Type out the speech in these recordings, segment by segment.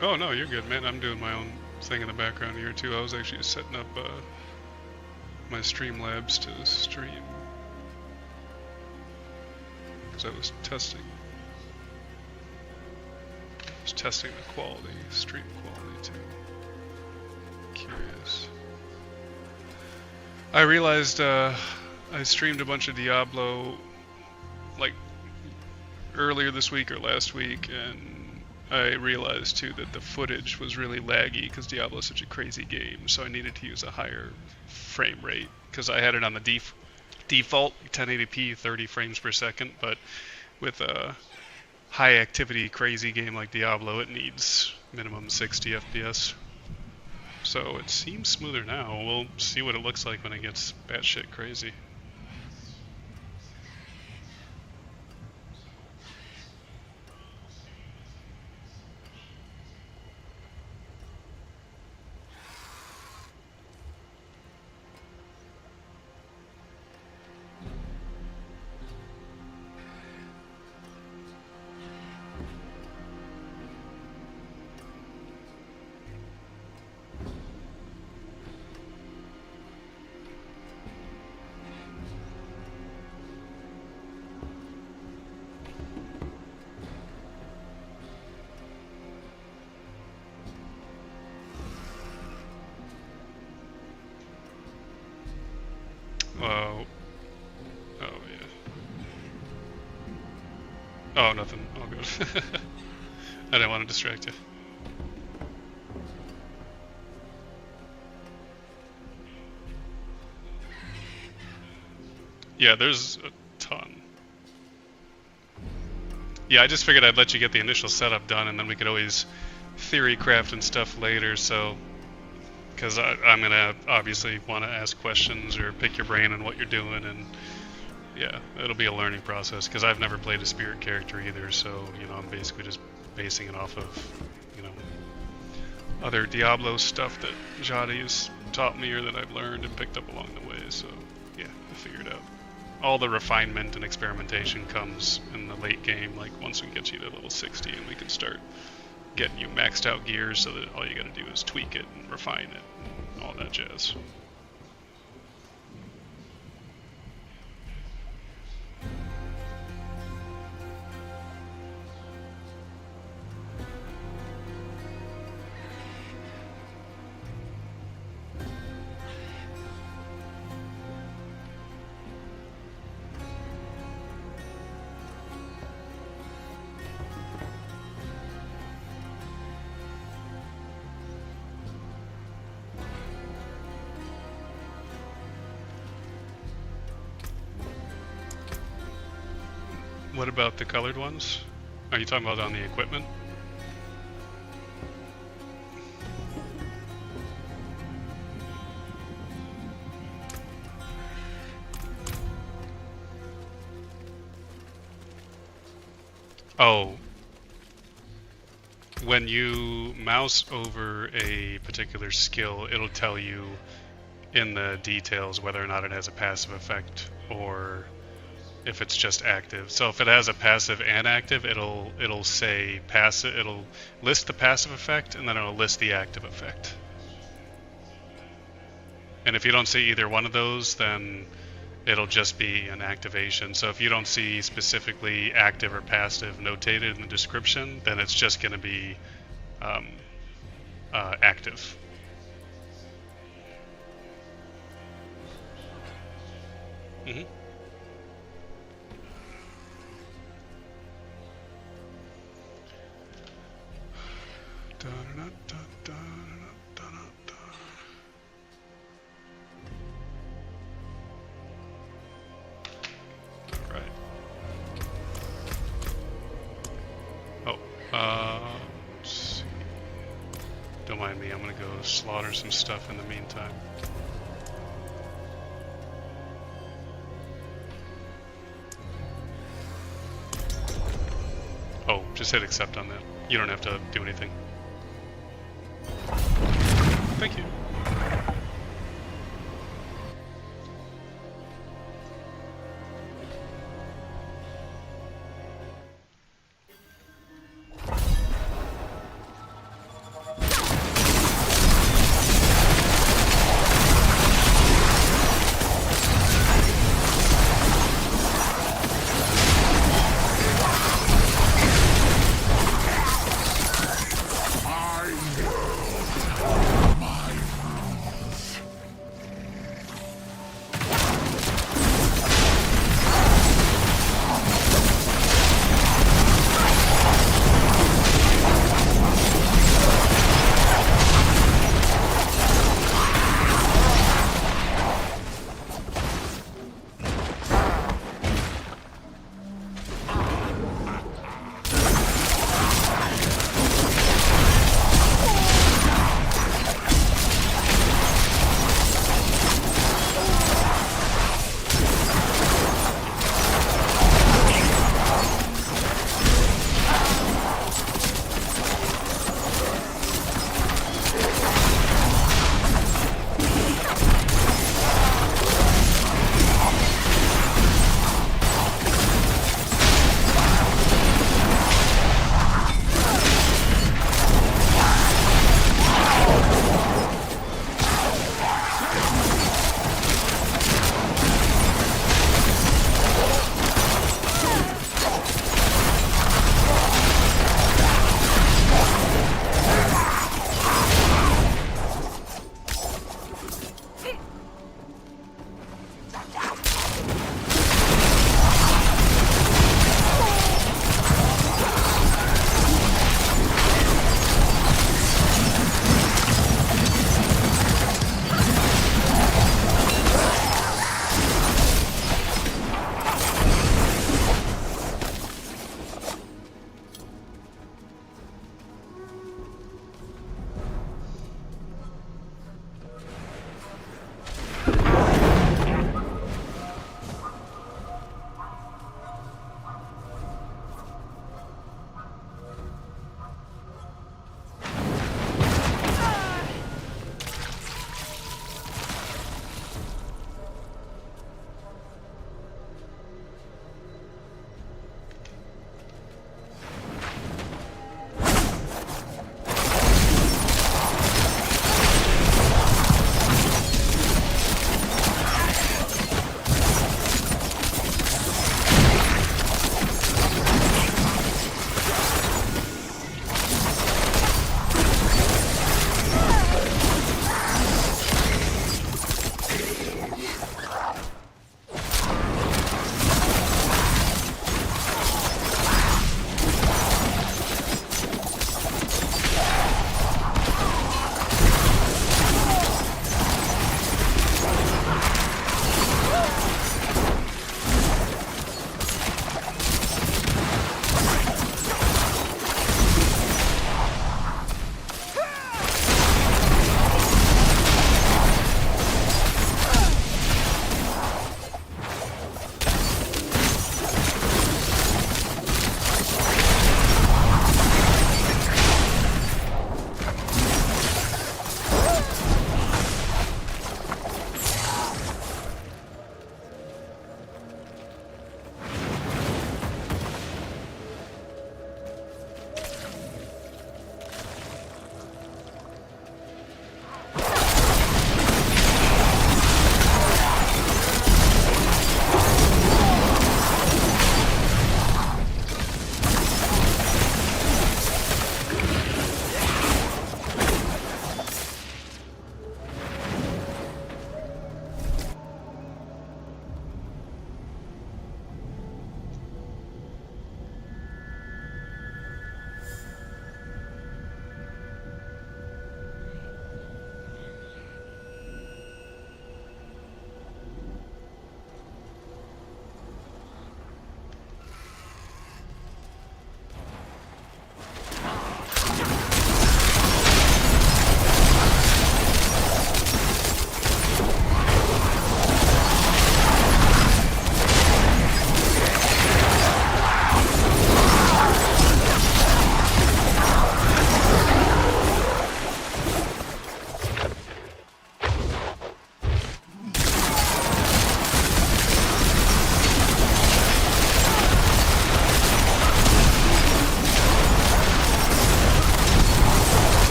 Oh no, you're good, man. I'm doing my own thing in the background here too. I was actually setting up my Streamlabs to stream because I was testing the quality, stream quality too. Curious. I realized I streamed a bunch of Diablo like earlier this week or last week, and I realized too that the footage was really laggy because Diablo is such a crazy game, so I needed to use a higher frame rate because I had it on the default 1080p 30 frames per second, but with a high activity crazy game like Diablo it needs minimum 60 FPS. So it seems smoother now. We'll see what it looks like when it gets batshit crazy. Oh yeah. Oh, nothing. All good. I didn't want to distract you. Yeah, there's a ton. Yeah, I just figured I'd let you get the initial setup done, and then we could always theory craft and stuff later, so... Because I'm going to obviously want to ask questions or pick your brain on what you're doing, and yeah, it'll be a learning process, because I've never played a spirit character either, so, you know, I'm basically just basing it off of, you know, other Diablo stuff that Jadi has taught me or that I've learned and picked up along the way, so yeah, I figured out. All the refinement and experimentation comes in the late game, like once we get you to level 60 and we can start getting you maxed out gear so that all you gotta do is tweak it and refine it and all that jazz. What about the colored ones? Are you talking about on the equipment? Oh, when you mouse over a particular skill, it'll tell you in the details whether or not it has a passive effect or if it's just active. So if it has a passive and active, it'll say passive. It'll list the passive effect and then it'll list the active effect. And if you don't see either one of those, then it'll just be an activation. So if you don't see specifically active or passive notated in the description, then it's just going to be active. Mm-hmm. Let's see. Don't mind me, I'm gonna go slaughter some stuff in the meantime. Oh, just hit accept on that. You don't have to do anything. Thank you.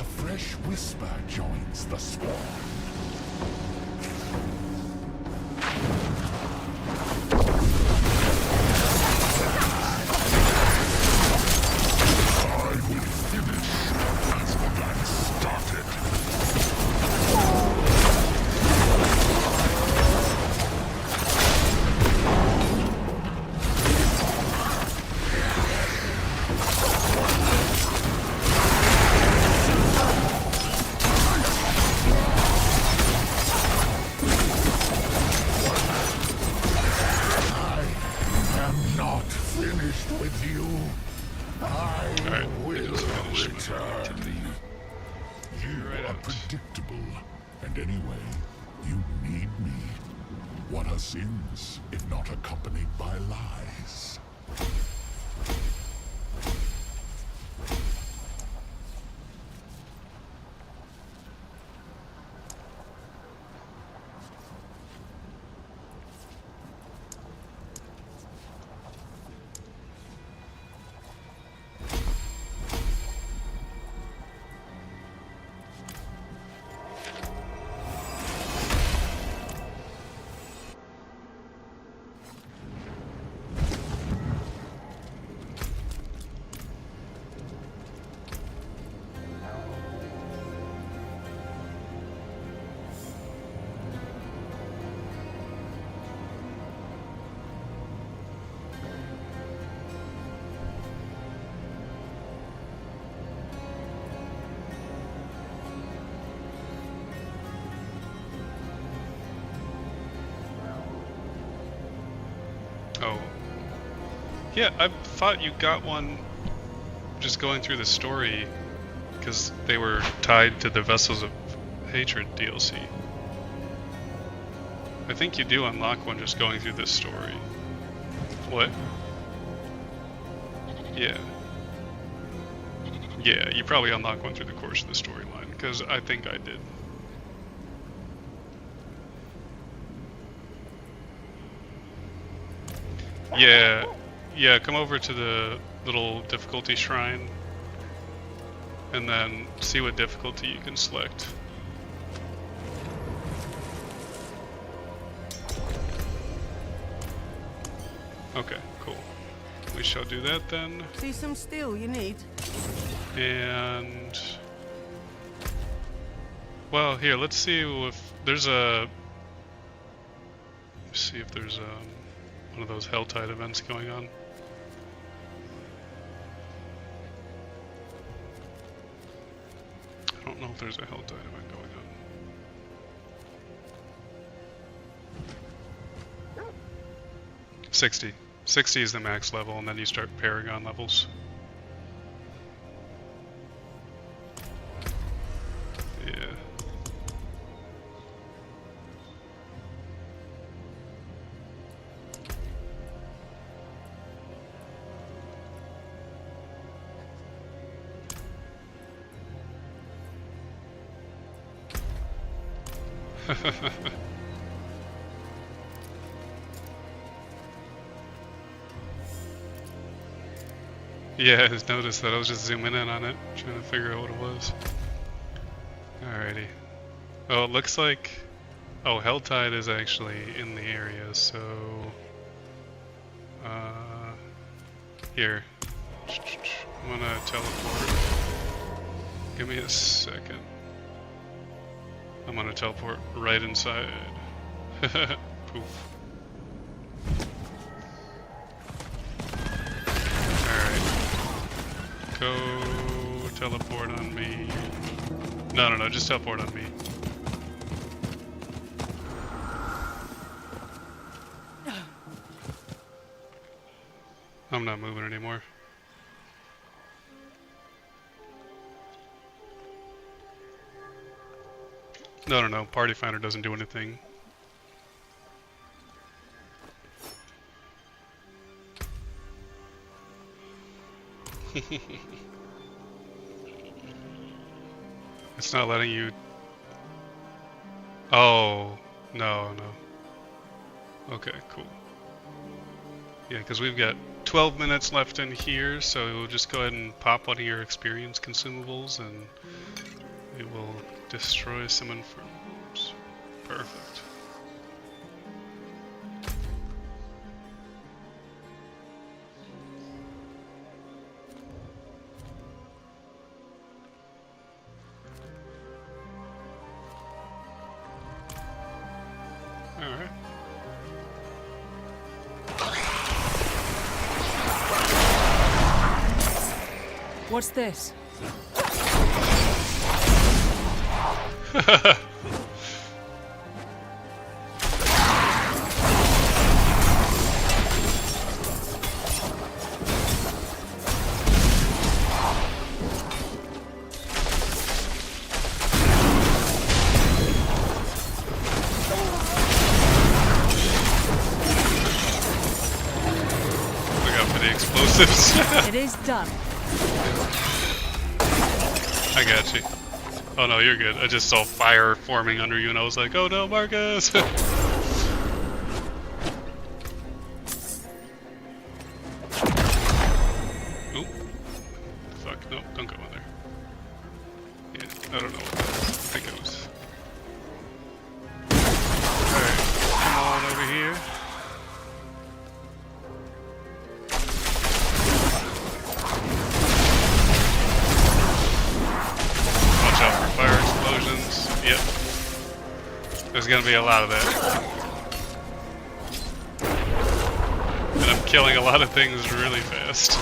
A fresh whisper joins the swarm. I will finish as that started. With you, I will return. You are predictable, and anyway, you need me. What are sins if not accompanied by lies? Oh. Yeah, I thought you got one just going through the story, because they were tied to the Vessels of Hatred DLC. I think you do unlock one just going through this story. What? Yeah. Yeah, you probably unlock one through the course of the storyline, because I think I did. Yeah, come over to the little difficulty shrine, and then see what difficulty you can select. Okay, cool. We shall do that then. See some steel you need? And... well, here, let's see if there's a... let's see if there's one of those Helltide events going on. I don't know if there's a Helltide event going on. 60. 60 is the max level, and then you start Paragon levels. Yeah. Yeah, I just noticed that. I was just zooming in on it, trying to figure out what it was. Alrighty. Oh, it looks like... oh, Helltide is actually in the area, so... here. I'm gonna teleport. Give me a second. I'm gonna teleport right inside. Poof. Go teleport on me. No, just teleport on me. I'm not moving anymore. No, Party Finder doesn't do anything. It's not letting you... oh, no. Okay, cool. Yeah, because we've got 12 minutes left in here, so we'll just go ahead and pop one of your experience consumables, and We will destroy some Infernos. Perfect. Alright. What's this? Look out for the explosives. It is done. I got you. Oh no, you're good. I just saw fire forming under you and I was like, oh no, Marcus! Oop. Fuck, no, don't go in there. Yeah, I don't know what that is. I think it was. Alright, come on over here. Watch out for fire explosions. Yep. There's gonna be a lot of that. And I'm killing a lot of things really fast.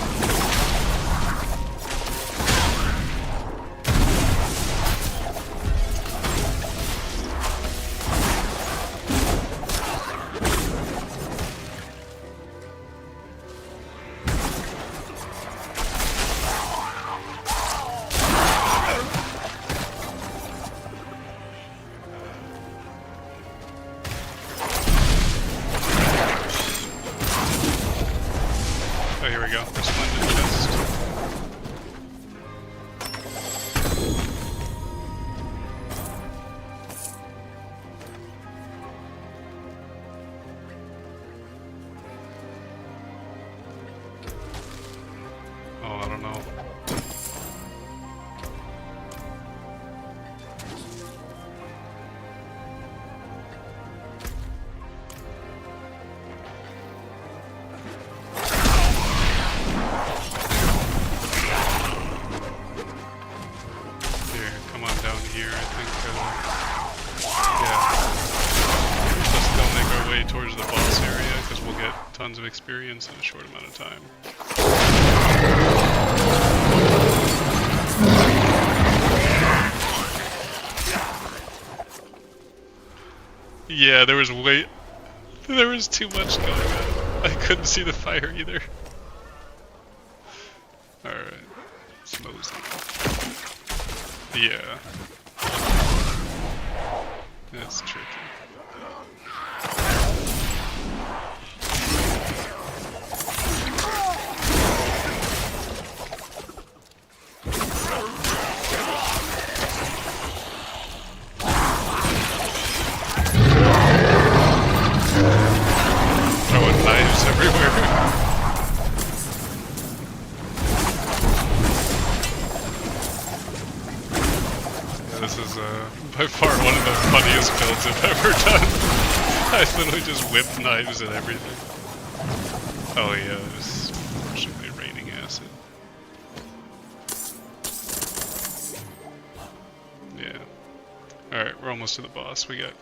Oh, here we go. Splendid chest. Oh, I don't know. Here, come on down here. I think, yeah. Let's go make our way towards the boss area because we'll get tons of experience in a short amount of time. Yeah, there was too much going on. I couldn't see the fire either. Alright. Smoke. Yeah. That's tricky. Throwing knives everywhere. This is by far one of the funniest builds I've ever done. I literally just whipped knives and everything. Oh yeah, there's fortunately raining acid. Yeah. Alright, we're almost to the boss. We got...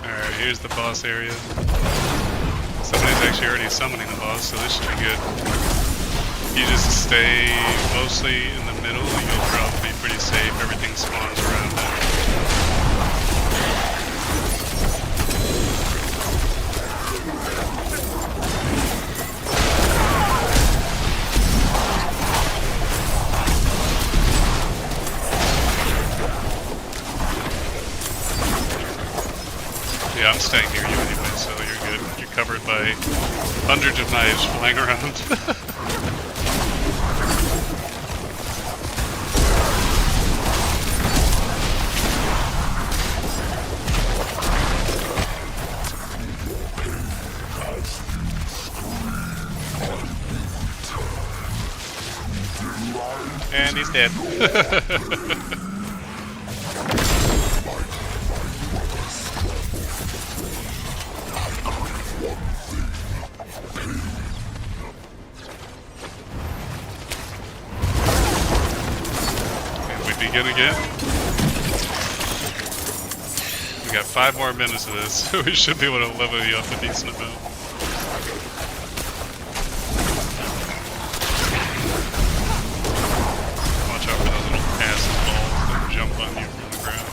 Alright, here's the boss area. Somebody's actually already summoning the boss, so this should be good. You just stay mostly in the middle, you'll probably be pretty safe. Everything spawns around there. Yeah, I'm staying near you anyway, so you're good. You're covered by hundreds of knives flying around. And he's dead. And we begin again. We got 5 more minutes of this. We should be able to level you up a decent amount. Watch out for those little acid balls that jump on you from the ground.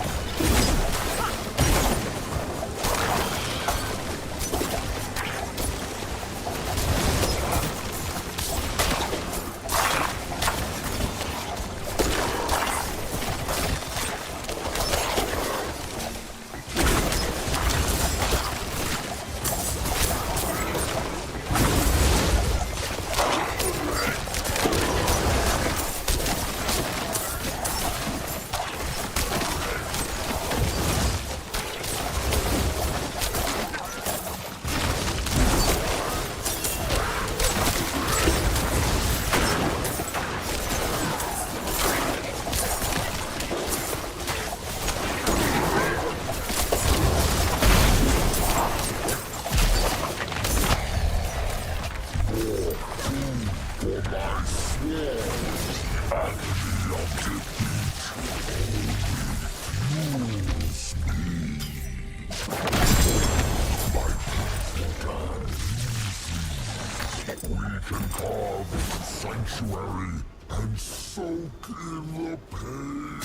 Sanctuary and soak in the pain.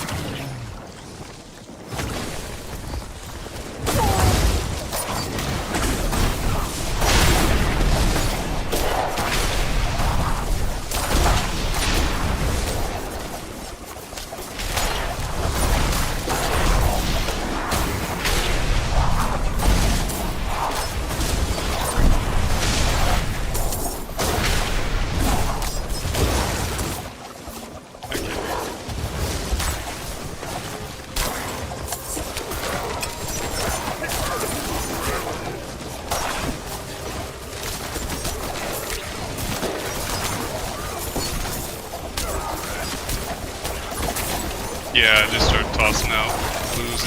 Yeah, just start tossing out blues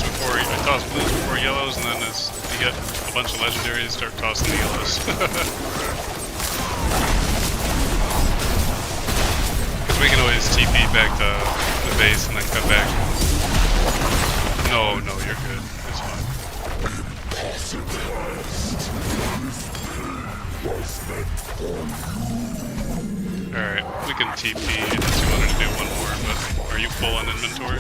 before I toss blues before yellows, and then as you get a bunch of legendaries, start tossing the yellows. Because we can always TP back to the base and then come back. No, you're good. It's fine. Alright, we can TP unless you wanted to do one more, but are you full on inventory?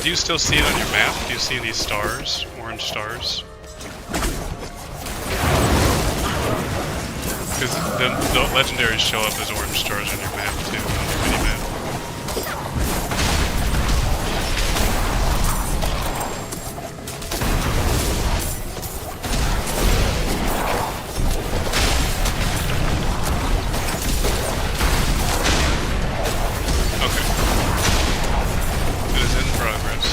Do you still see it on your map? Do you see these stars? Orange stars? Because the legendaries show up as orange stars on your map too, on your mini-map. Okay. It is in progress.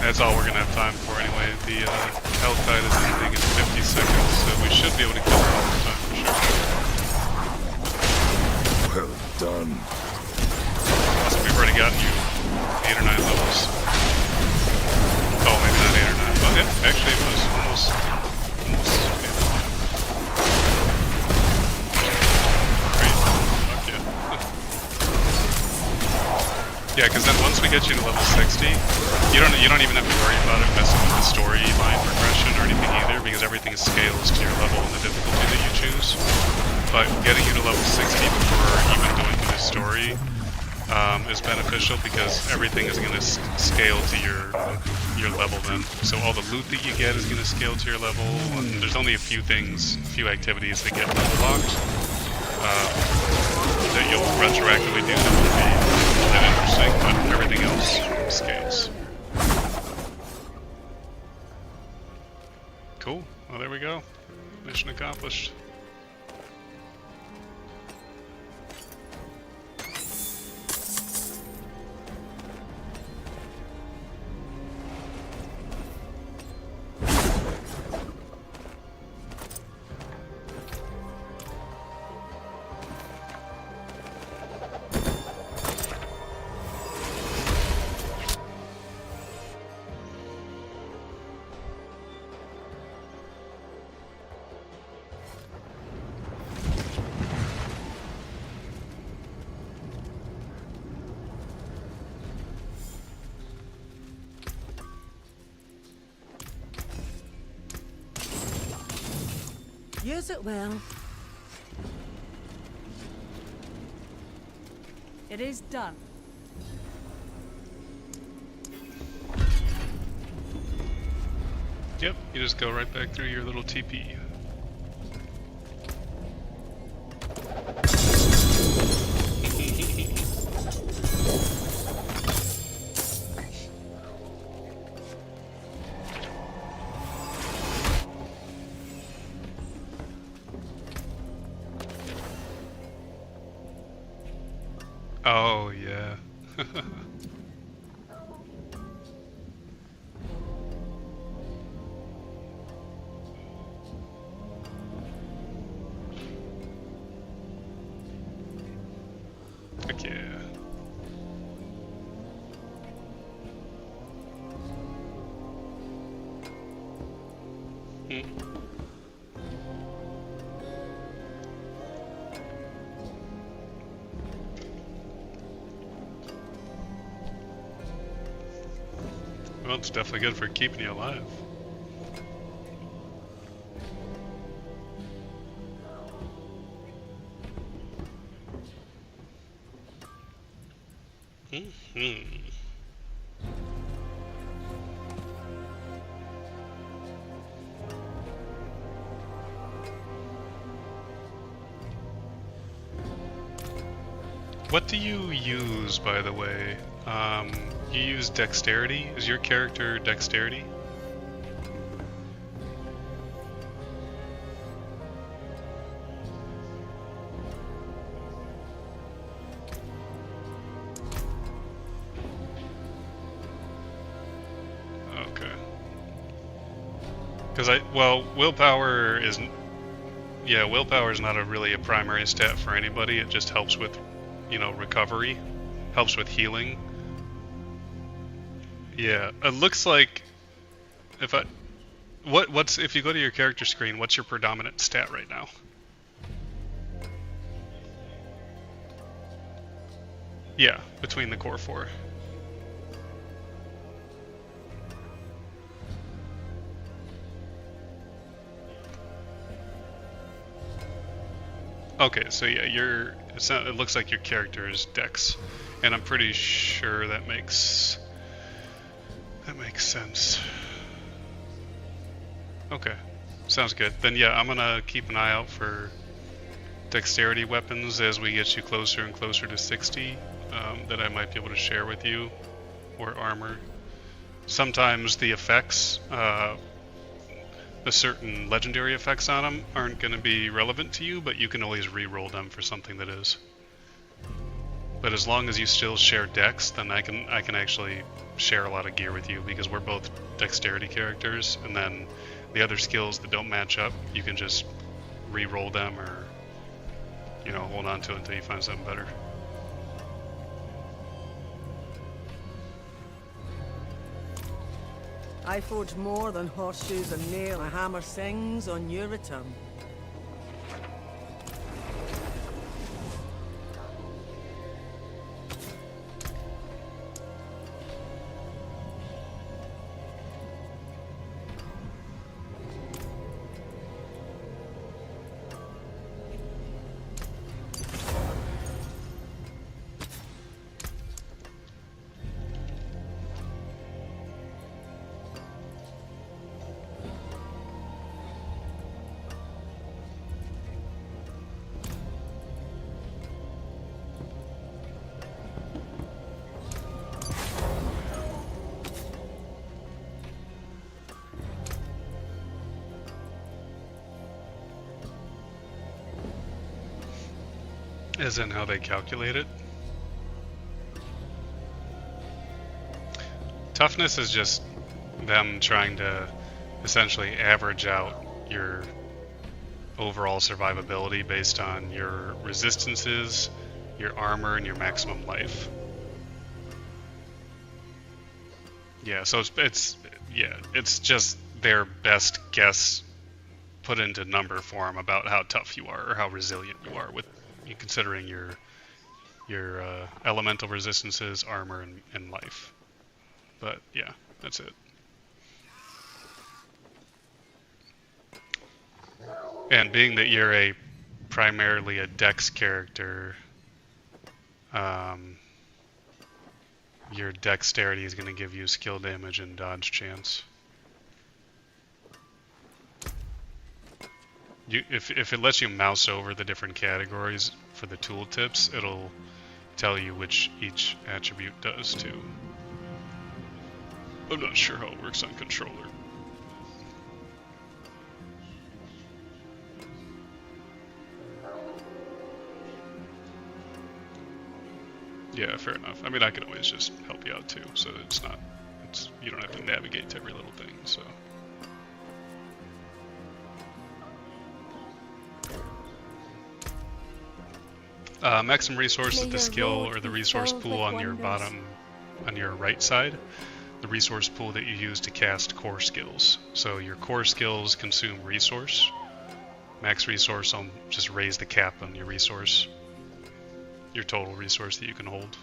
That's all we're gonna have time for anyway. The health tide is ending in 50 seconds, so we should be able to kill her all the time for sure. Well done. Plus, we've already gotten you 8 or 9 levels. Oh, maybe not 8 or 9. Well, yeah, actually it was almost yeah. Great. Fuck yeah. Yeah, because then once we get you to level 60, you don't even have to worry about it messing with the storyline progression or anything either, because everything scales to your level and the difficulty that you choose. But getting you to level 60 before even going through the story is beneficial because everything is going to scale to your level then. So all the loot that you get is going to scale to your level, and there's only a few activities that get level locked that you'll retroactively do that will be that interesting, but everything else scales. Cool. Well, there we go. Mission accomplished. Use it well. It is done. Yep, you just go right back through your little TP. Oh, yeah. Heck yeah. Well, it's definitely good for keeping you alive. What do you use, by the way? You use dexterity? Is your character dexterity? Okay. Because willpower is, yeah, willpower is not really a primary stat for anybody. It just helps with, recovery, helps with healing. Yeah, it looks like if you go to your character screen, what's your predominant stat right now? Yeah, between the core four. Okay, so yeah, it looks like your character is Dex, and I'm pretty sure that makes sense. Okay, sounds good. Then yeah, I'm gonna keep an eye out for dexterity weapons as we get you closer and closer to 60 that I might be able to share with you, or armor. Sometimes the effects, the certain legendary effects on them aren't going to be relevant to you, but you can always re-roll them for something that is. But as long as you still share dex, then I can actually share a lot of gear with you because we're both dexterity characters, and then the other skills that don't match up, you can just re-roll them or, you know, hold on to it until you find something better. I forge more than horseshoes and nail. A hammer sings on your return. As in how they calculate it. Toughness is just them trying to essentially average out your overall survivability based on your resistances, your armor, and your maximum life. Yeah, so it's just their best guess put into number form about how tough you are or how resilient you are, with considering your elemental resistances, armor, and life. But yeah, that's it. And being that you're primarily a dex character, your dexterity is going to give you skill damage and dodge chance. If it lets you mouse over the different categories for the tooltips, it'll tell you which each attribute does too. I'm not sure how it works on controller. Yeah, fair enough. I mean, I can always just help you out too, so you don't have to navigate to every little thing, so. Maximum resource is the skill or the resource pool on your bottom, on your right side. The resource pool that you use to cast core skills. So your core skills consume resource. Max resource will just raise the cap on your resource, your total resource that you can hold.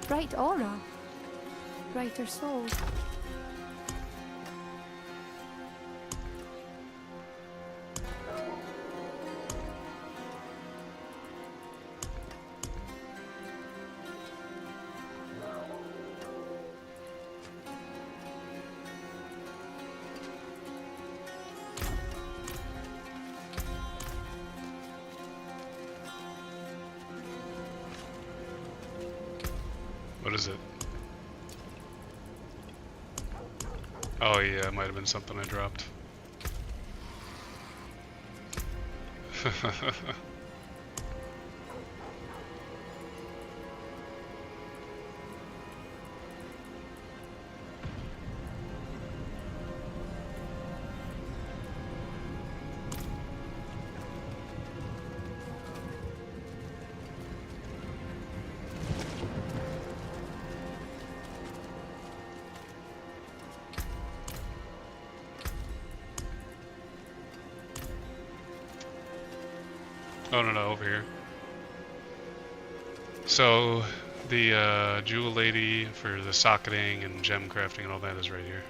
Bright aura. Brighter soul. What is it? Oh yeah, it might have been something I dropped. Oh no, over here. So the jewel lady for the socketing and gem crafting and all that is right here.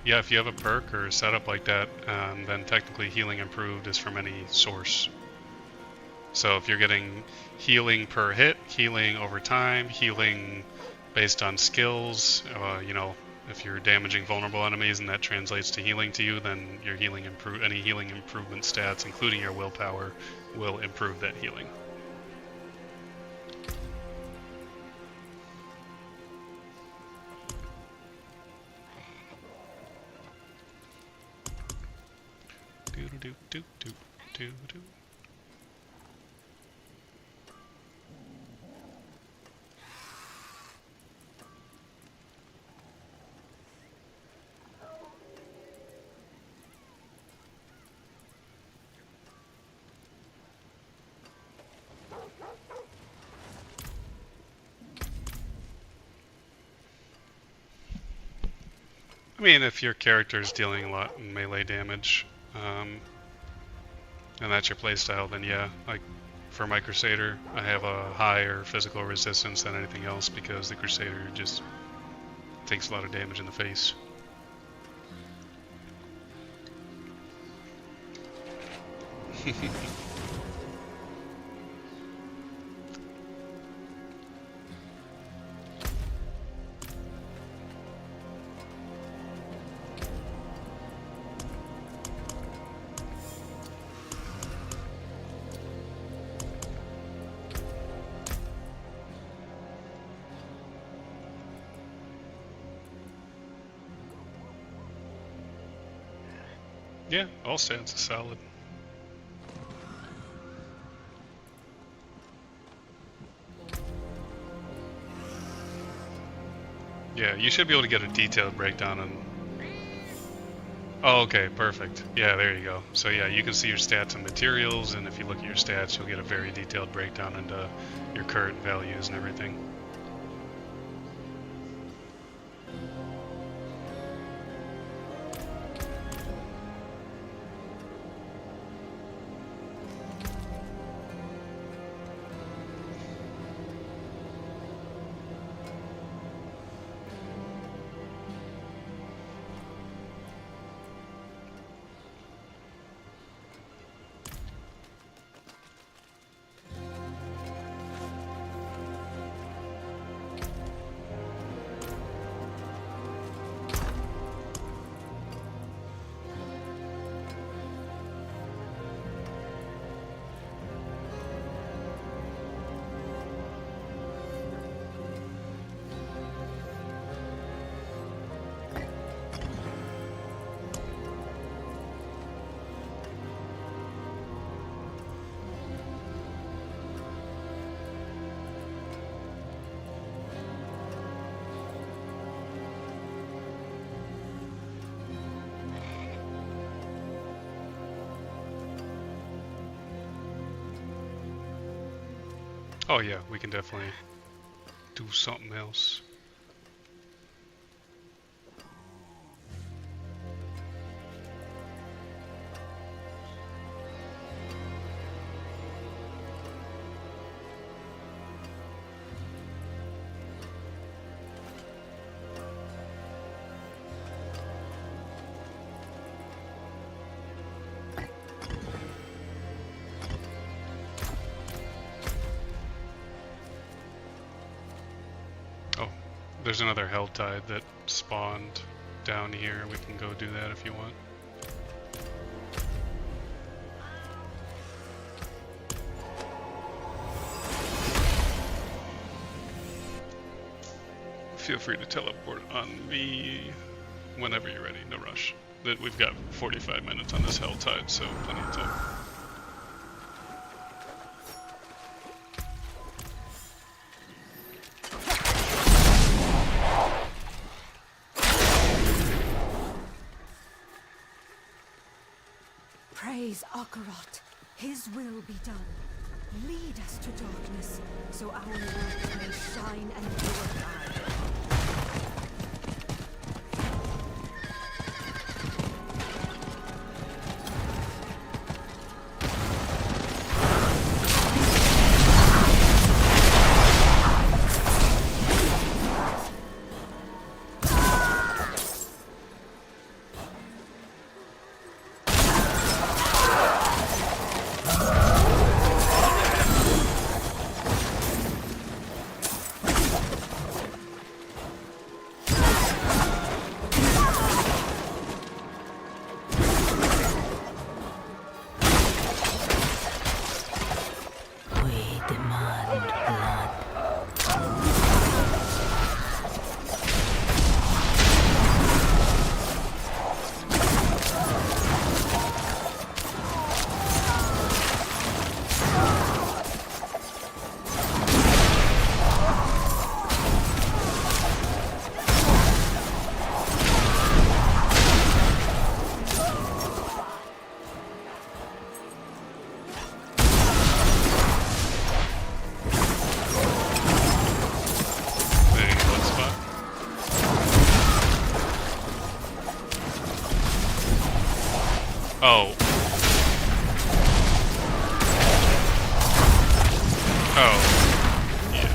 Yeah, if you have a perk or a setup like that, then technically healing improved is from any source. So if you're getting healing per hit, healing over time, healing based on skills, you know, if you're damaging vulnerable enemies and that translates to healing to you, then your healing any healing improvement stats, including your willpower, will improve that healing. Do. I mean, if your character is dealing a lot in melee damage, and that's your playstyle, then yeah, like for my Crusader, I have a higher physical resistance than anything else because the Crusader just takes a lot of damage in the face. Yeah, all stats are solid. Yeah, you should be able to get a detailed breakdown on... Oh, okay, perfect. Yeah, there you go. So yeah, you can see your stats and materials, and if you look at your stats, you'll get a very detailed breakdown into your current values and everything. Oh yeah, we can definitely do something else. There's another Helltide that spawned down here. We can go do that if you want. Feel free to teleport on me whenever you're ready. No rush. We've got 45 minutes on this Helltide, so plenty of time. Praise Akarat. His will be done. Lead us to darkness, so our work may shine and purify. Oh. Oh. Yeah,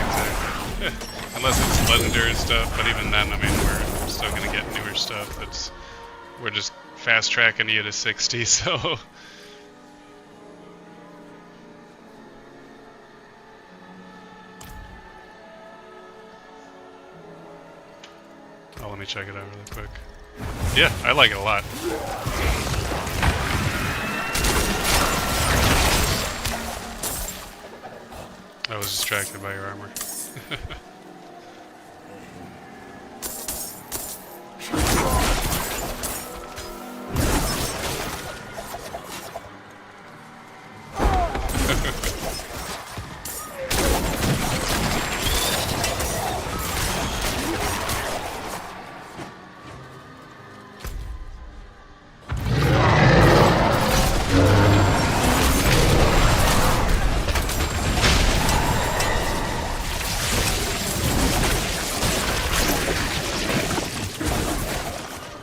exactly. Unless it's legendary stuff, but even then, I mean, we're still gonna get newer stuff. We're just fast tracking you to 60, so. Oh, let me check it out really quick. Yeah, I like it a lot. I was distracted by your armor.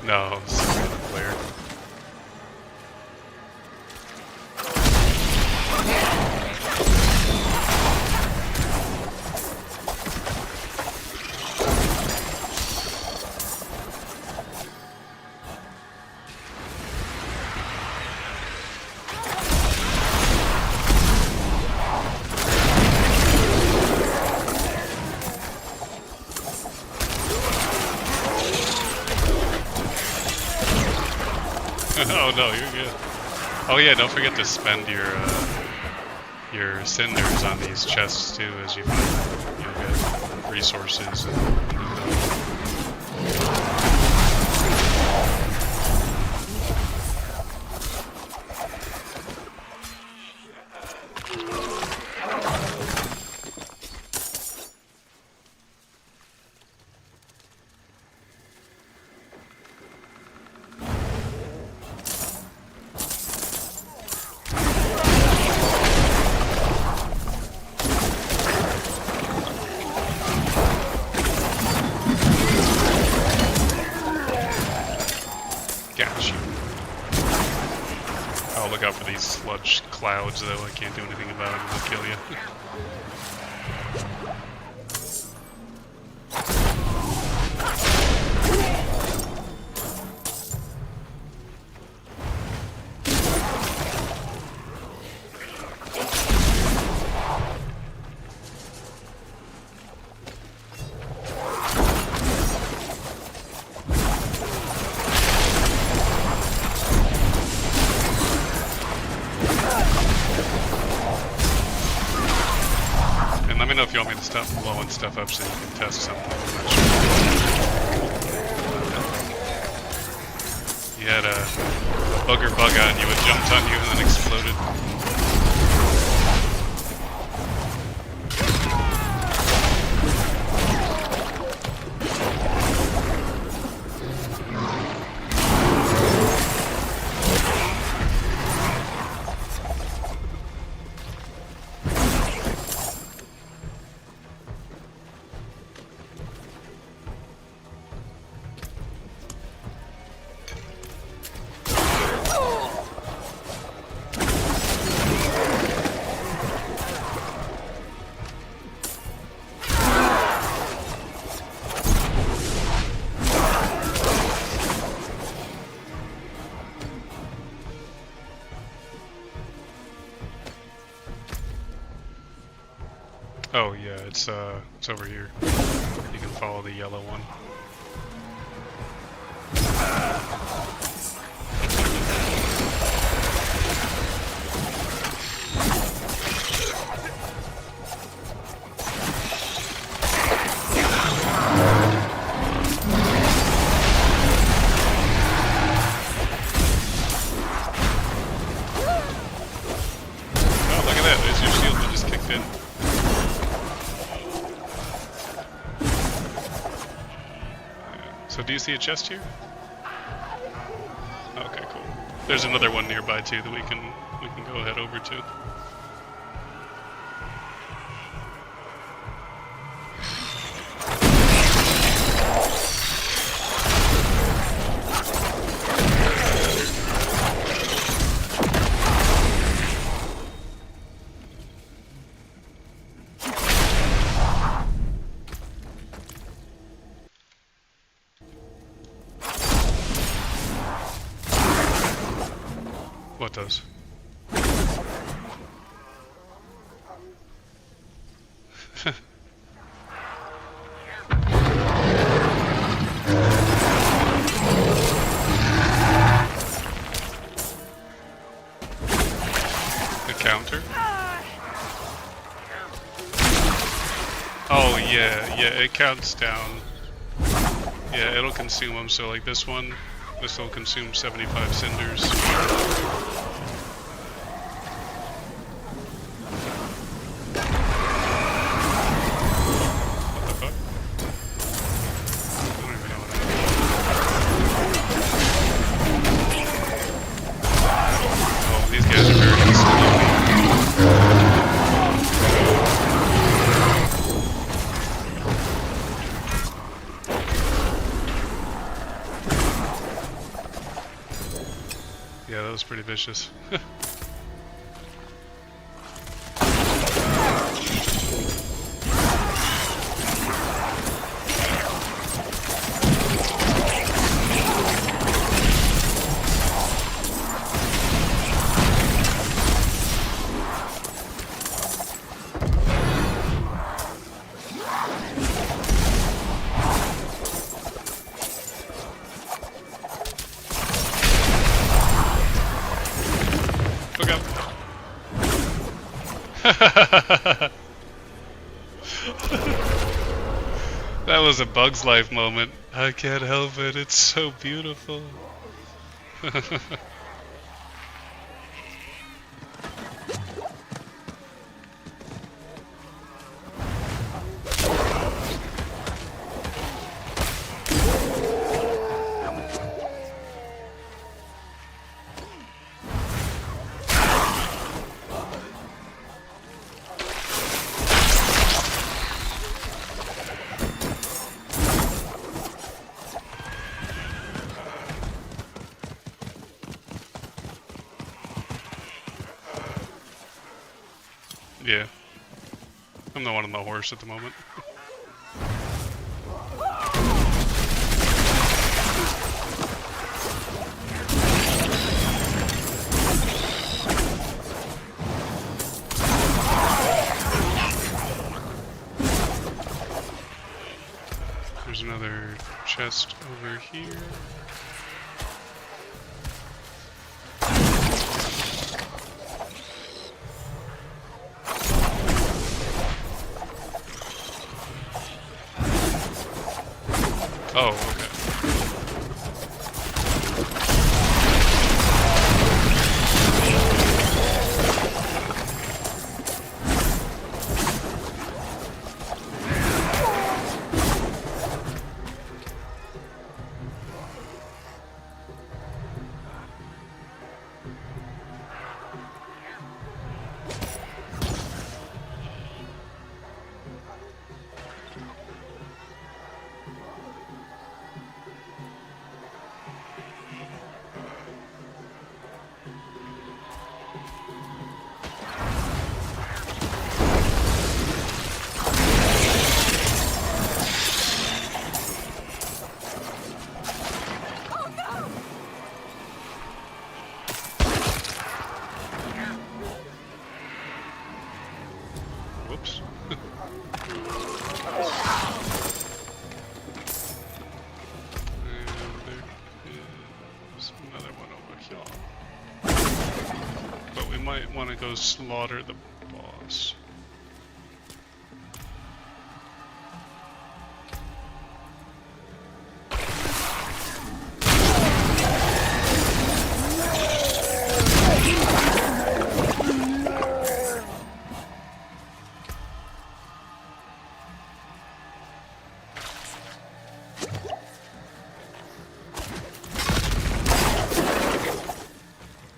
No, it's really clear. Oh no, you're good. Oh yeah, don't forget to spend your cinders on these chests too, as you get resources and Gotcha. Oh, look out for these sludge clouds, though. I can't do anything about them. They'll kill you. me know if you want me to stop blowing stuff up so you can test something. You had a bugger bug on you, it jumped on you and then exploded. Oh yeah, it's over here. You can follow the yellow one. Oh, look at that! There's your shield that just kicked in. So do you see a chest here? Okay, cool. There's another one nearby too that we can go head over to. What does? The counter? Oh yeah, it counts down. Yeah, it'll consume them, so like this one, this will consume 75 cinders. Yeah, that was pretty vicious. Look up. That was a Bug's Life moment. I can't help it, it's so beautiful. Yeah. I'm the one on the horse at the moment. There's another chest over here. might want to go slaughter the boss.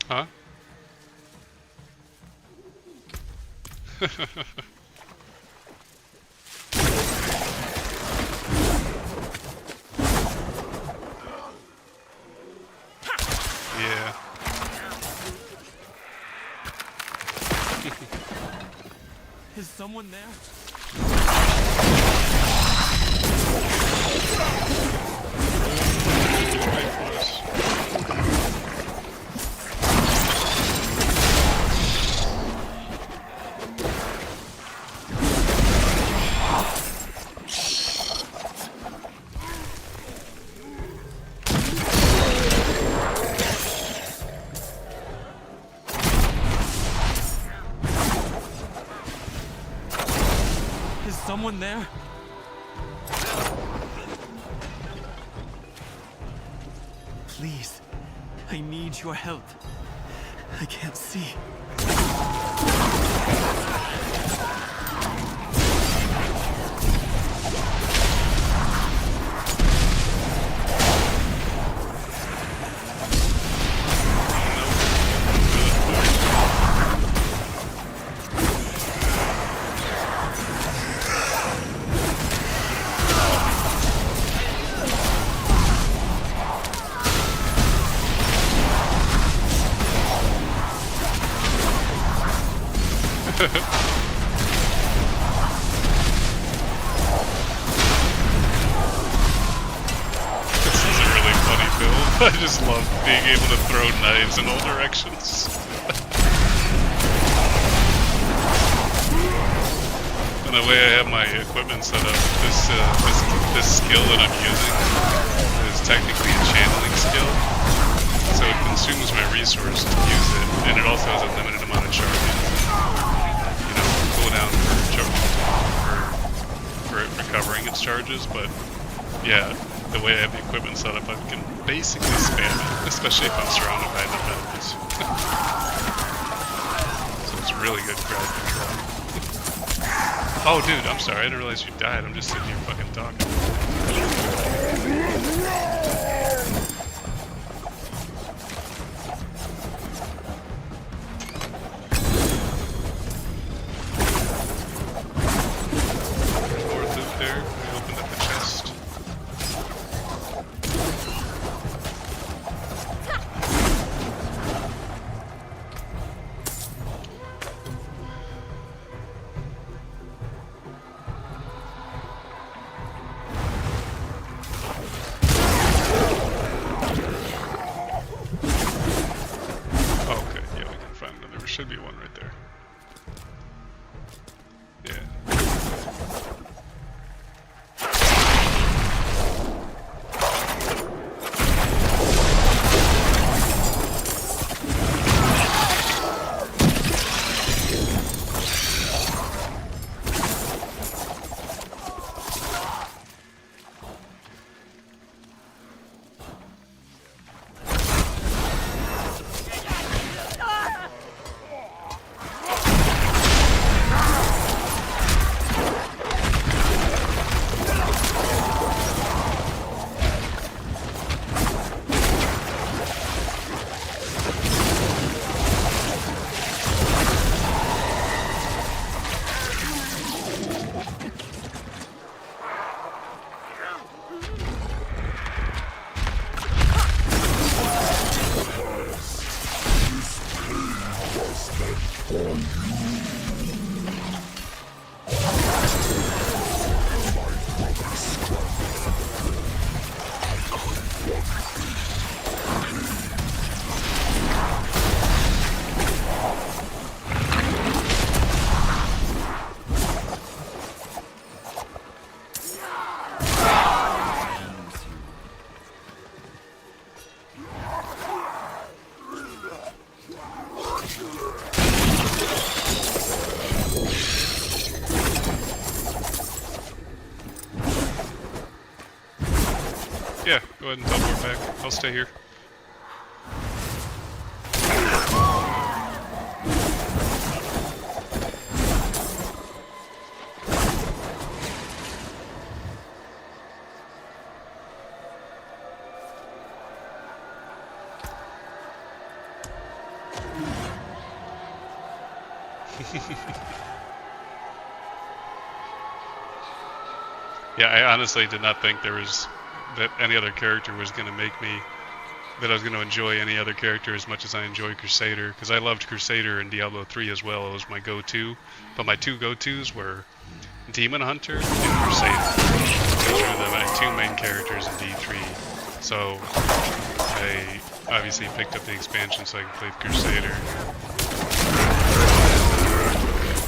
Huh? Yeah. Is someone there? Wait for us. Is someone there? Please, I need your help. I can't see. This is a really funny build. I just love being able to throw knives in all directions. And the way I have my equipment set up, this skill that I'm using is technically a channeling skill. So it consumes my resource to use it, and it also has a limited amount of charges. You know, cooldown for it recovering its charges, but yeah, the way I have the equipment set up, I can basically spam it, especially if I'm surrounded by enough enemies. So it's really good crowd control. Oh dude, I'm sorry, I didn't realize you died, I'm just sitting here fucking talking. Fourth loot there, we opened up the chest. Okay, yeah, we can find another. There should be one right there. Yeah. Go ahead and teleport back. I'll stay here. Yeah, I honestly did not think that any other character was going to make me, that I was going to enjoy any other character as much as I enjoy Crusader, because I loved Crusader in Diablo 3 as well. It was my go-to, but my two go-tos were Demon Hunter and Crusader. Those were my two main characters in D3. So I obviously picked up the expansion so I could play Crusader.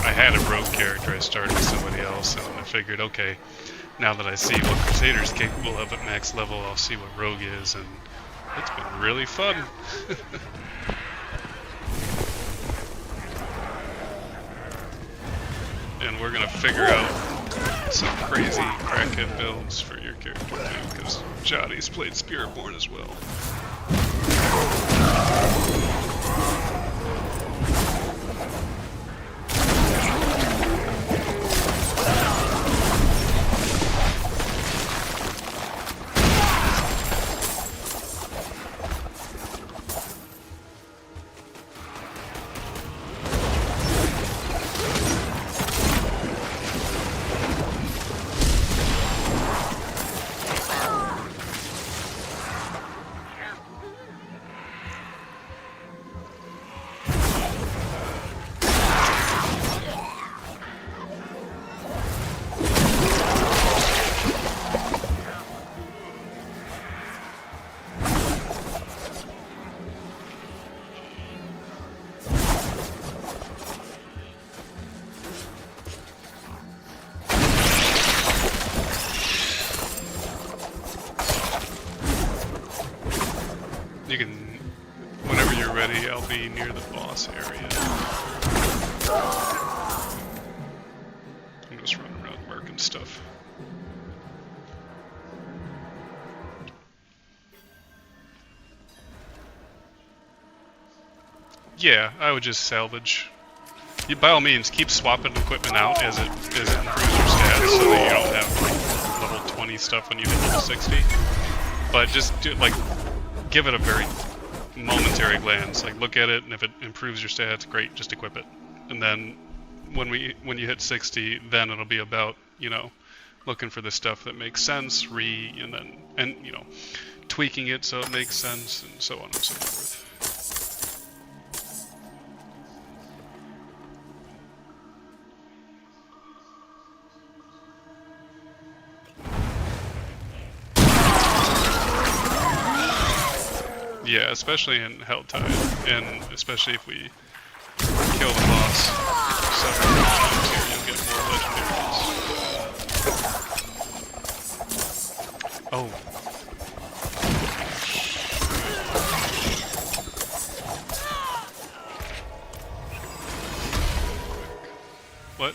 I had a rogue character, I started with somebody else, and I figured, okay, now that I see what Crusader is capable of at max level, I'll see what rogue is, and it's been really fun. And we're gonna figure out some crazy crackhead builds for your character too, because Johnny's played Spiritborn as well. You can, whenever you're ready, I'll be near the boss area. I'm just running around murking stuff. Yeah, I would just salvage. By all means, keep swapping equipment out as it improves your stats so that you don't have like level 20 stuff when you hit level 60. But just do, like, give it a very momentary glance. Like, look at it, and if it improves your stats, great, just equip it. And then when you hit 60, then it'll be about, you know, looking for the stuff that makes sense, and you know, tweaking it so it makes sense, and so on and so forth. Yeah, especially in Helltide, and especially if we kill the boss several times here, you'll get more legendaries. Oh. What?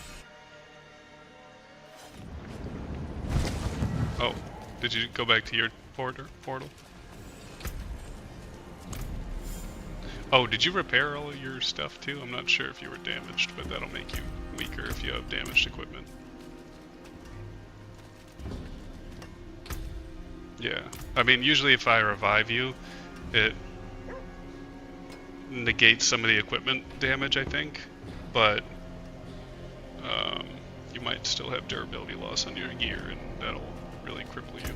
Oh, did you go back to your portal? Oh, did you repair all of your stuff too? I'm not sure if you were damaged, but that'll make you weaker if you have damaged equipment. Yeah, I mean, usually if I revive you, it negates some of the equipment damage, I think, but you might still have durability loss on your gear, and that'll really cripple you.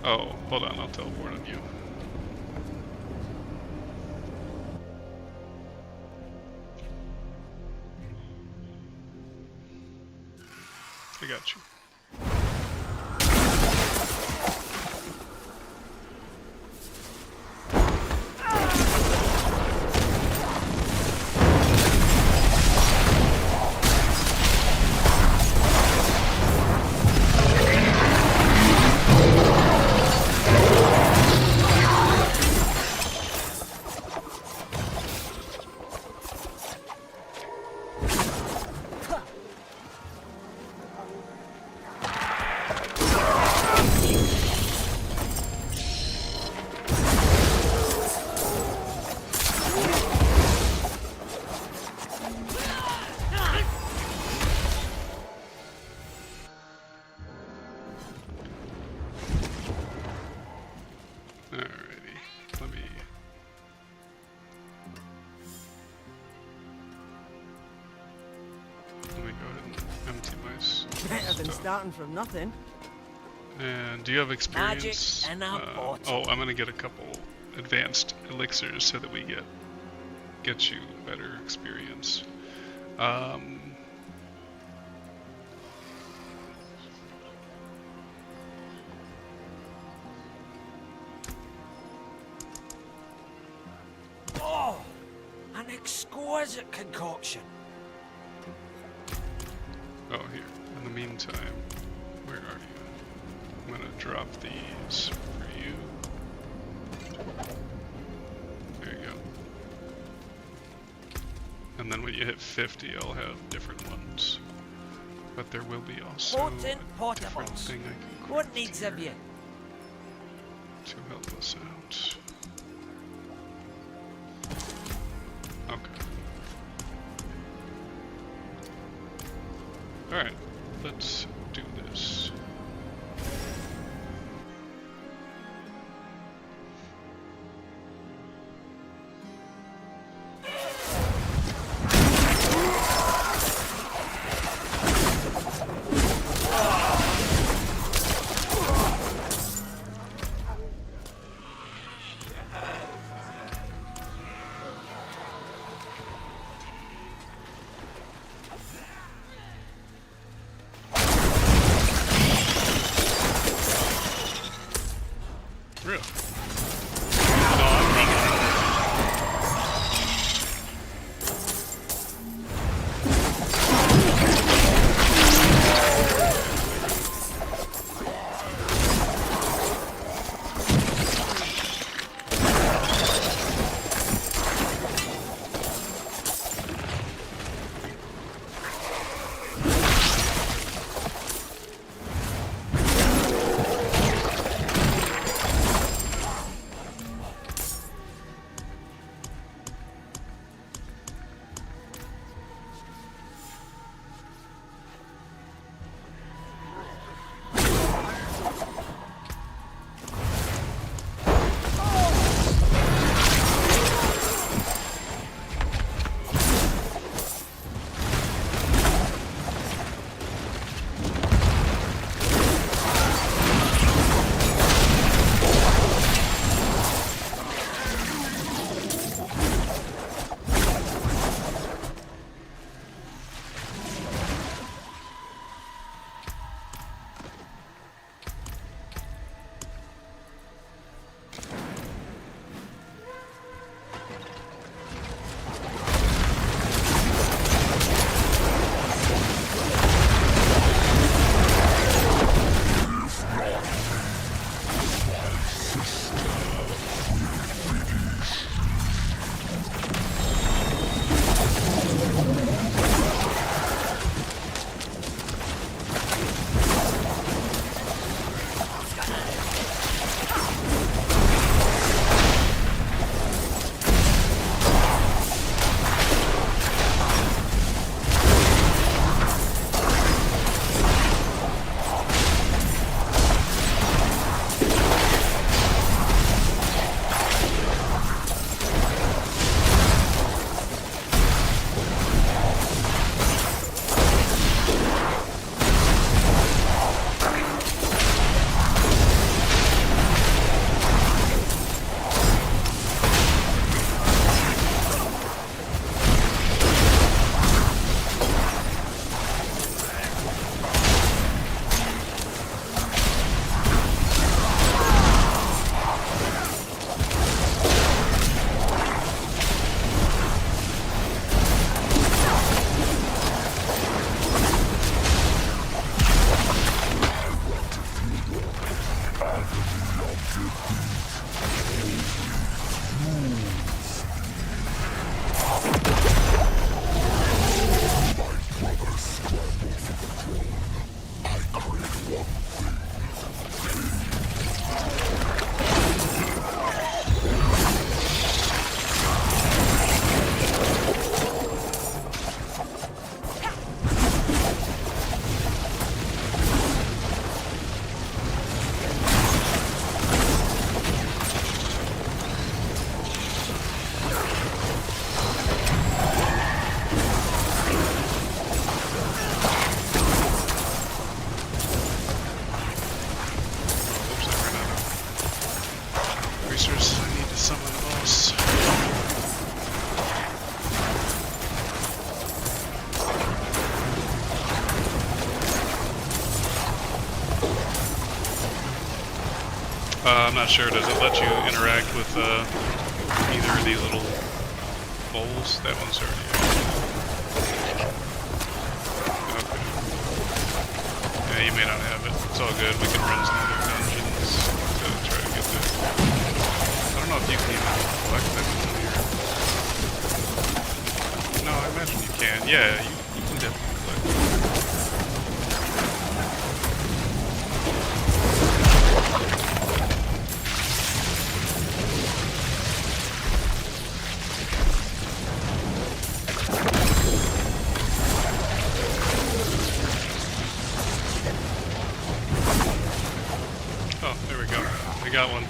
Oh, hold on, I'll teleport on you. I got you. Better than starting from nothing. And do you have experience? and a bottle. Oh, I'm gonna get a couple advanced elixirs so that we get you better experience. Oh, an exquisite concoction. Oh, here. In the meantime, where are you? I'm gonna drop these for you. There you go. And then when you hit 50, I'll have different ones. But there will be also Potent a different potables. thing I can What craft needs here of you? to help us out. Okay. Alright, let's do this. I'm not sure. Does it let you interact with either of these little bowls? That one's already okay. Yeah, you may not have it. It's all good. We can run some other dungeons to try to get this. I don't know if you can even collect them in here. No, I imagine you can. Yeah, you can definitely collect them. Oh, there we go. We got one.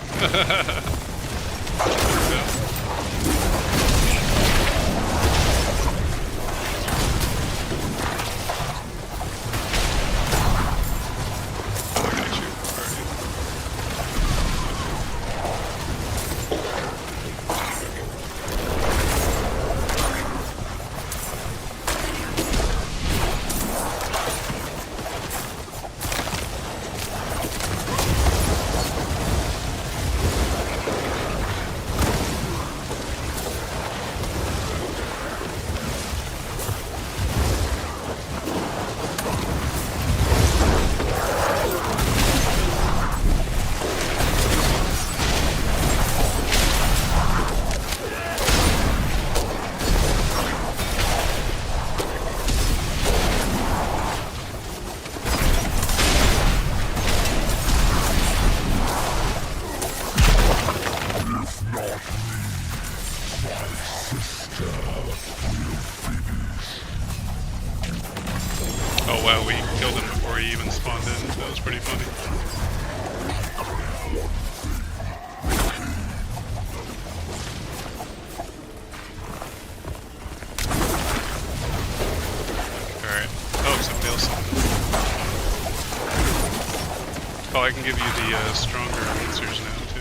Oh wow, we killed him before he even spawned in. That was pretty funny. Alright. Oh, somebody else. Oh, I can give you the stronger answers now too.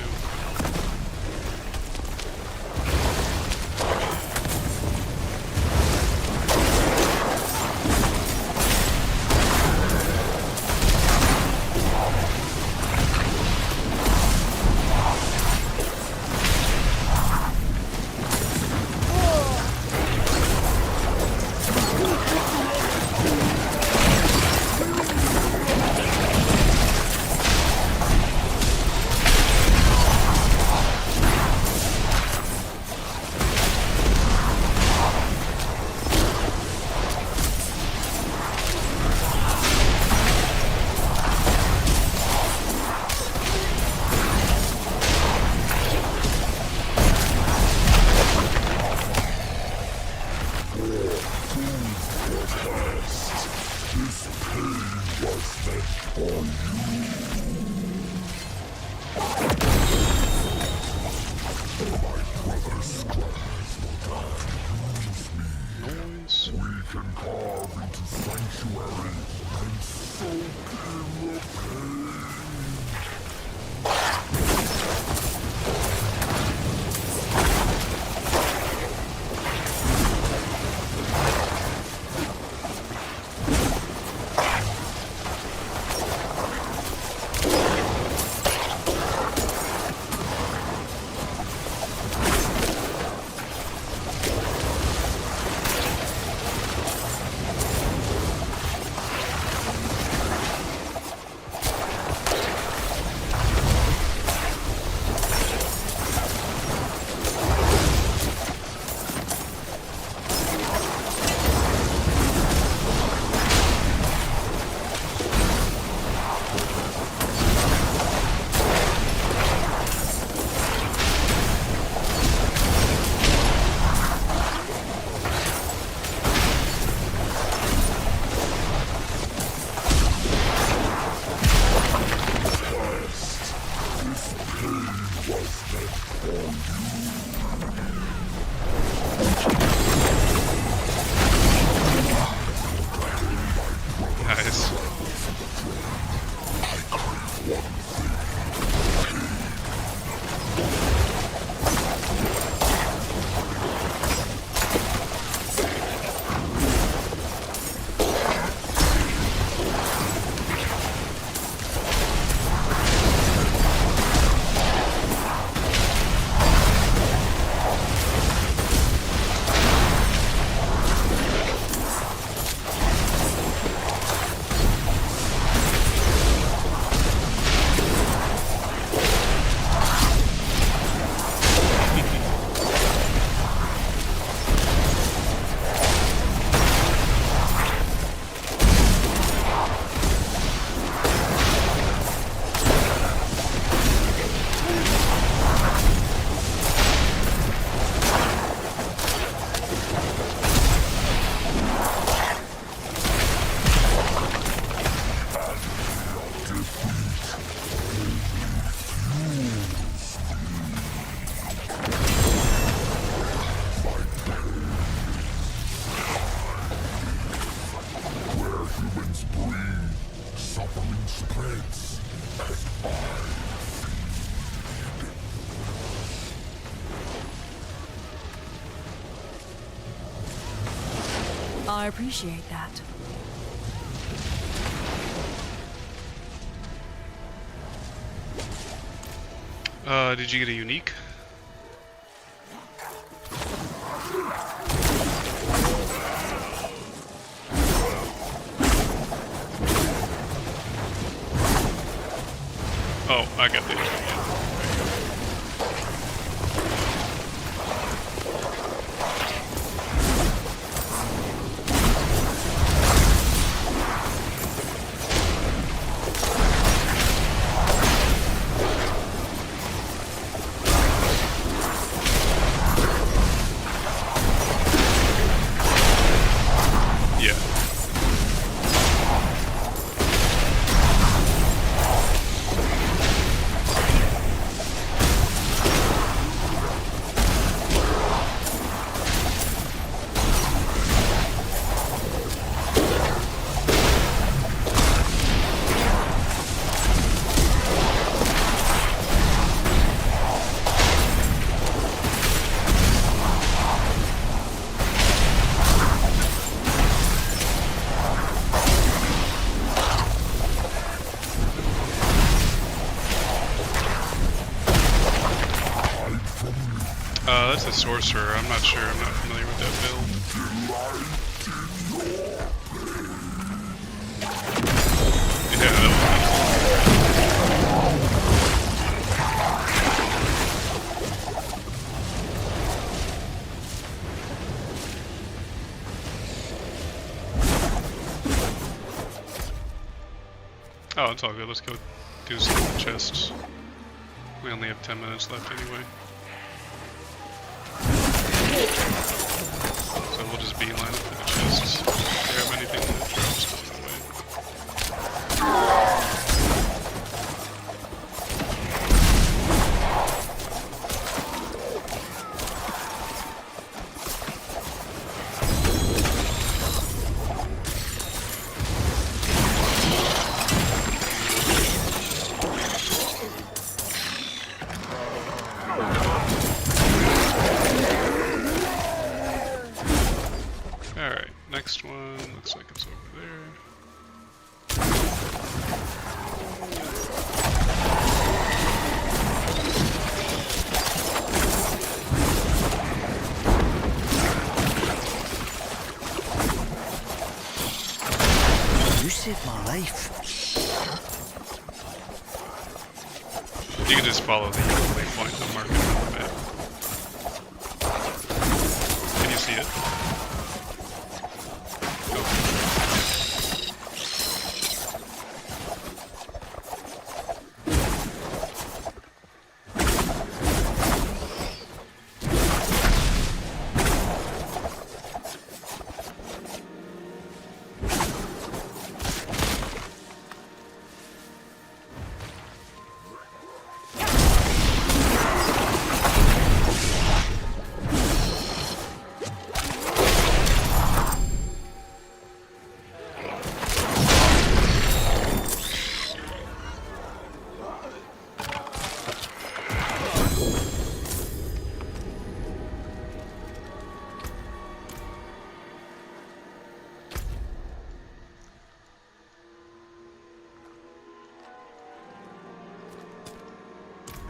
suffering spreads as I I appreciate that. Did you get a unique? Oh, I got the unique. Yeah. That's a sorcerer. I'm not sure. I'm not familiar with that build. Yeah, that Oh, it's all good. Let's go do some chests. We only have 10 minutes left anyway. So we'll just beeline it for the chests. Grab anything that drops on the way. Alright, next one looks like it's over there. You saved my life. You can just follow the yellow waypoint I'm marking on the map. Can you see it?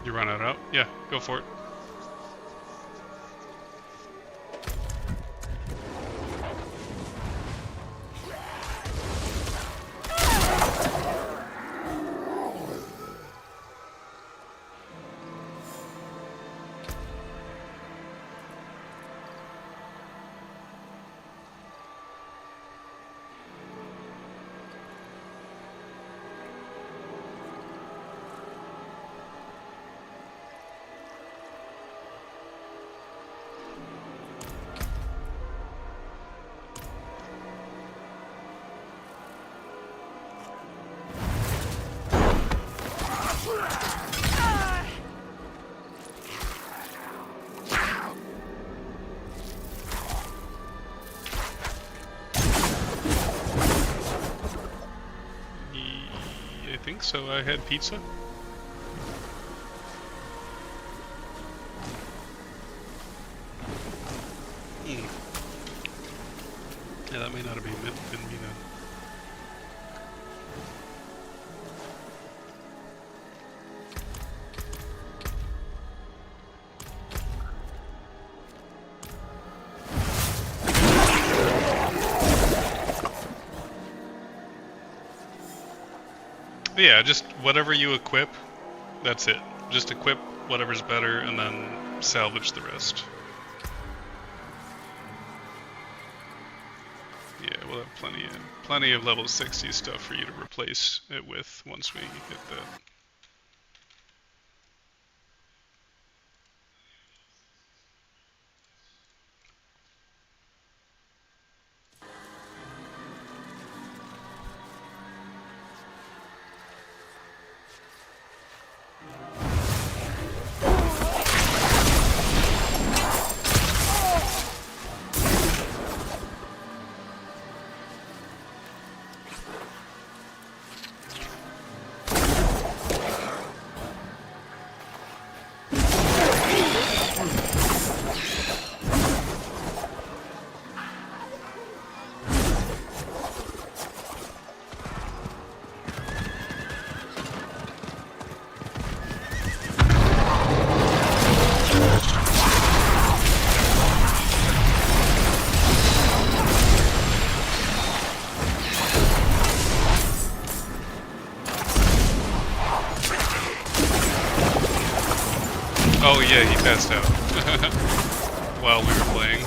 You run it out? Yeah, go for it. think so. I had pizza. Yeah, that may not have been me then. But yeah, just whatever you equip, that's it. Just equip whatever's better and then salvage the rest. Yeah, we'll have plenty of level 60 stuff for you to replace it with once we hit that. Oh yeah, he passed out while we were playing.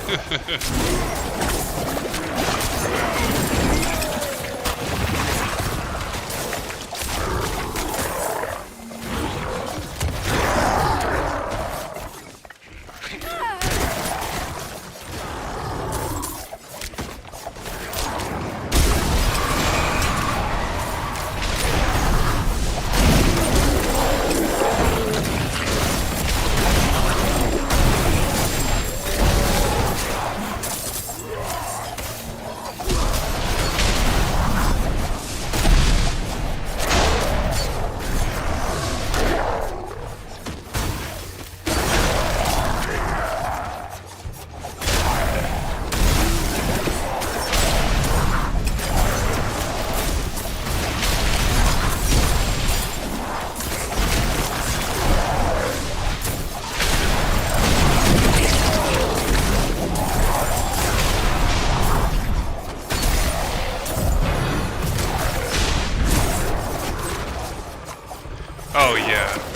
Oh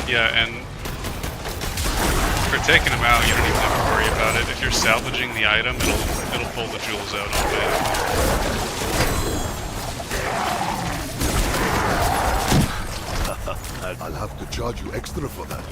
yeah, and for taking them out, you don't even have to worry about it. If you're salvaging the item, it'll pull the jewels out automatically. I'll have to charge you extra for that.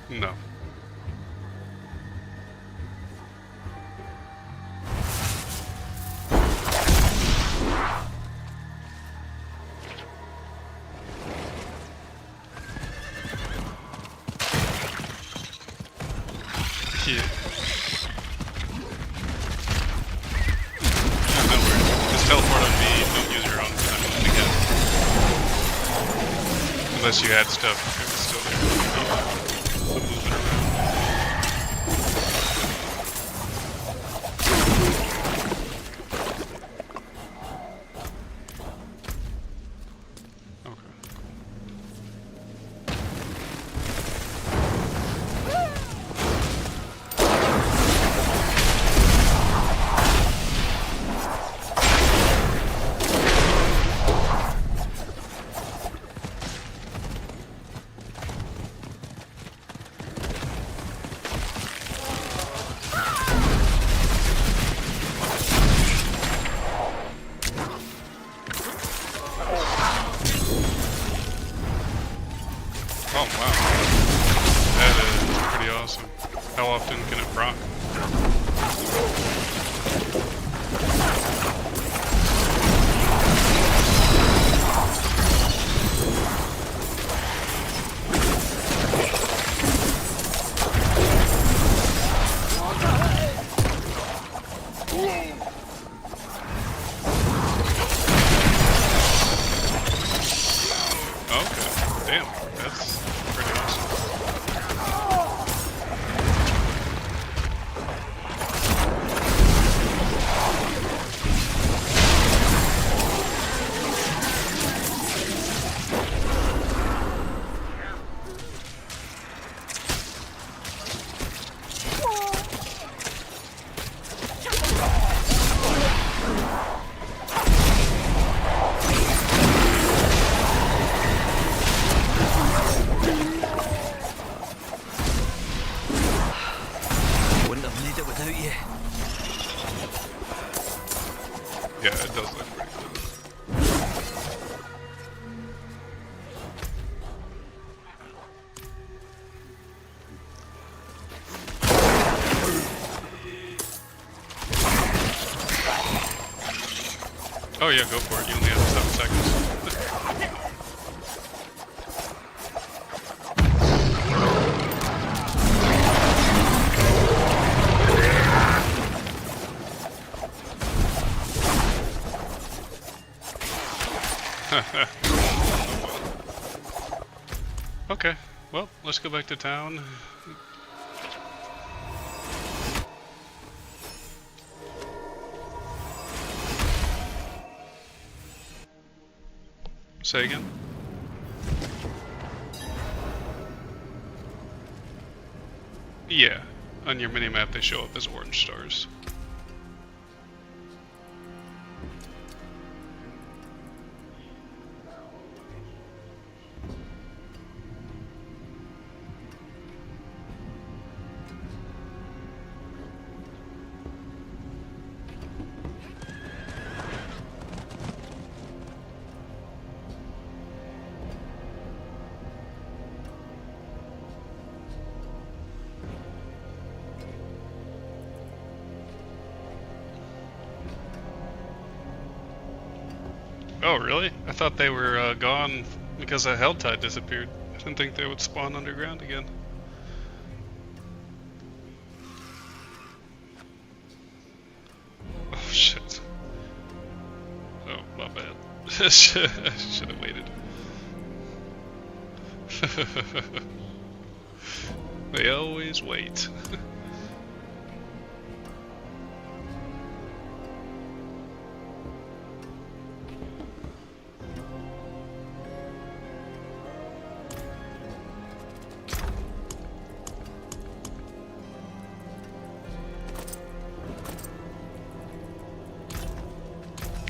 No. Yeah. No worries. Just teleport on me, don't use your own again. Unless you had stuff if it was still there. So move it around. Okay, damn, that's pretty awesome. Wouldn't have made it without you. Yeah, it does look pretty good. Oh yeah, go for it. You only have 7 seconds. Okay, well, let's go back to town. Say again? Yeah, on your minimap they show up as orange stars. Oh, really? I thought they were gone because a Helltide disappeared. I didn't think they would spawn underground again. Oh, shit. Oh, my bad. Should have waited. They always wait.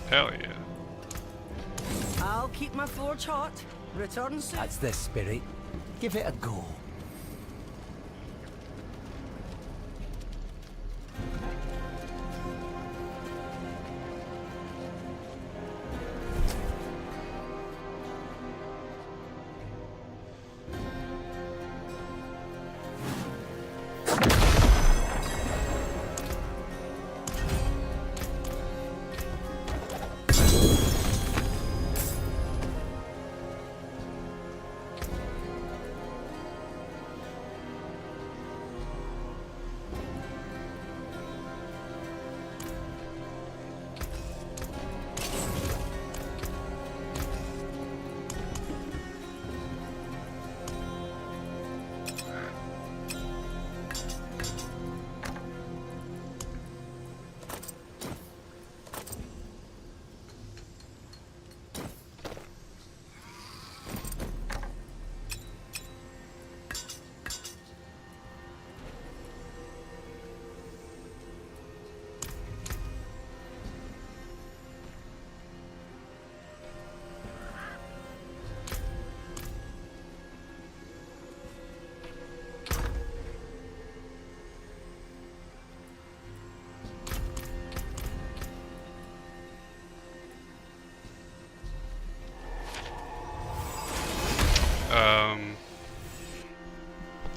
Hell yeah. I'll keep my forge hot. Return soon. That's the spirit. Give it a go.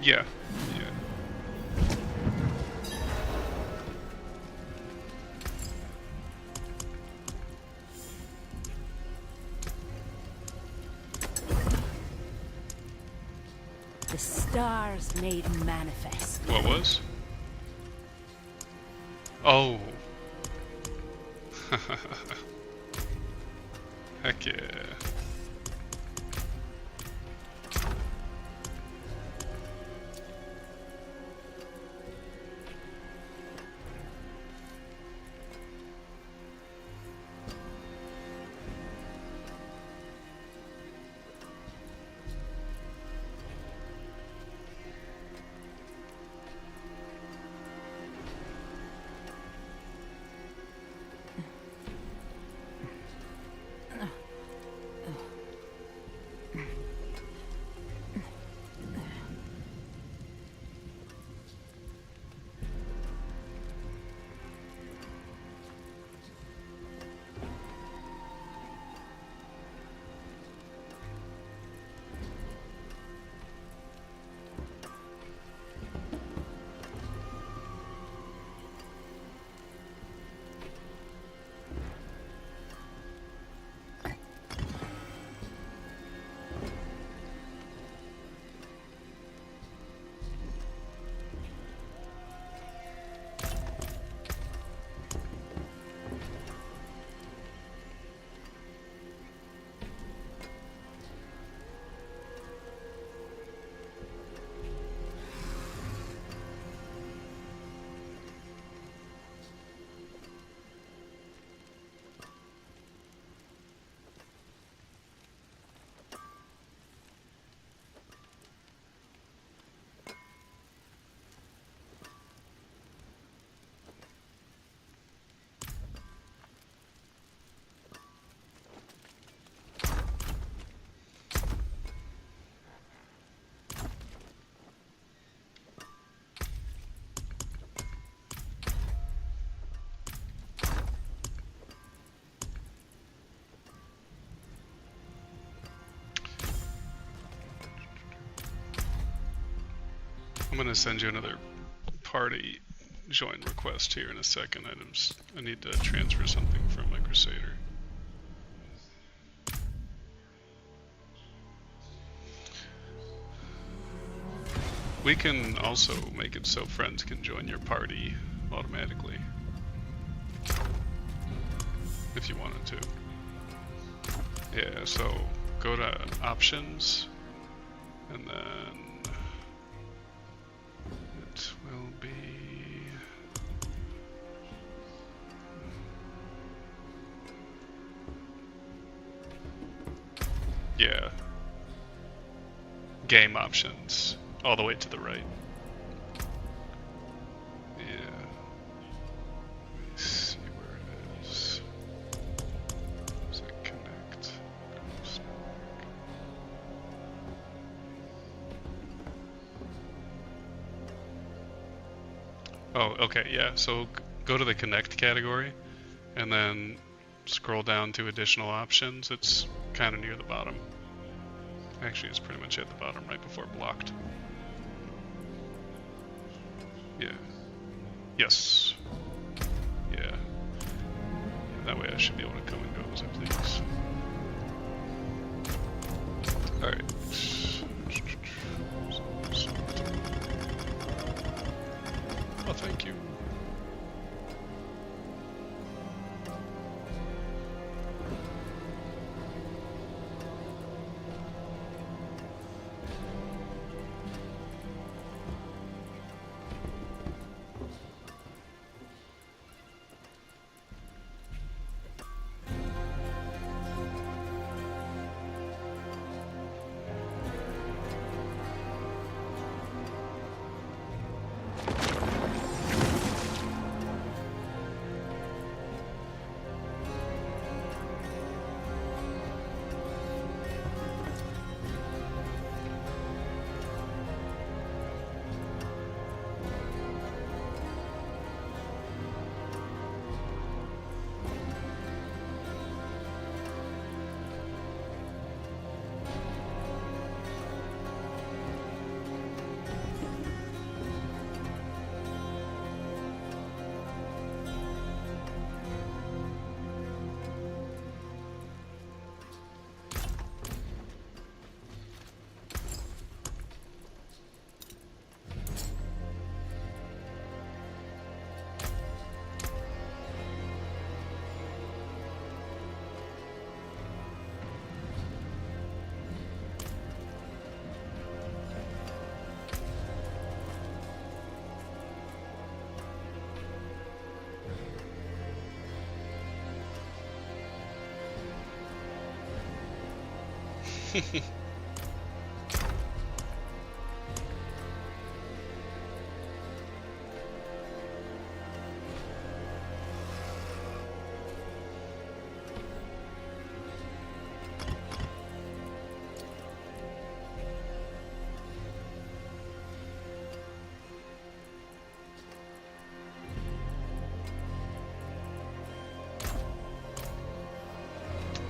Yeah. Yeah. The stars made manifest. What was? Oh. Heck yeah. I'm gonna send you another party join request here in a second. I need to transfer something from my Crusader. We can also make it so friends can join your party automatically, if you wanted to. Yeah, so go to options, and then it will be yeah, game options, all the way to the right. Yeah. Let me see where it is. Does it connect? Oh, okay, yeah. So go to the connect category and then scroll down to additional options. It's kind of near the bottom. Actually, it's pretty much at the bottom right before blocked. Yeah. Yes. Yeah. That way I should be able to come and go as I please. Alright. Oh, thank you.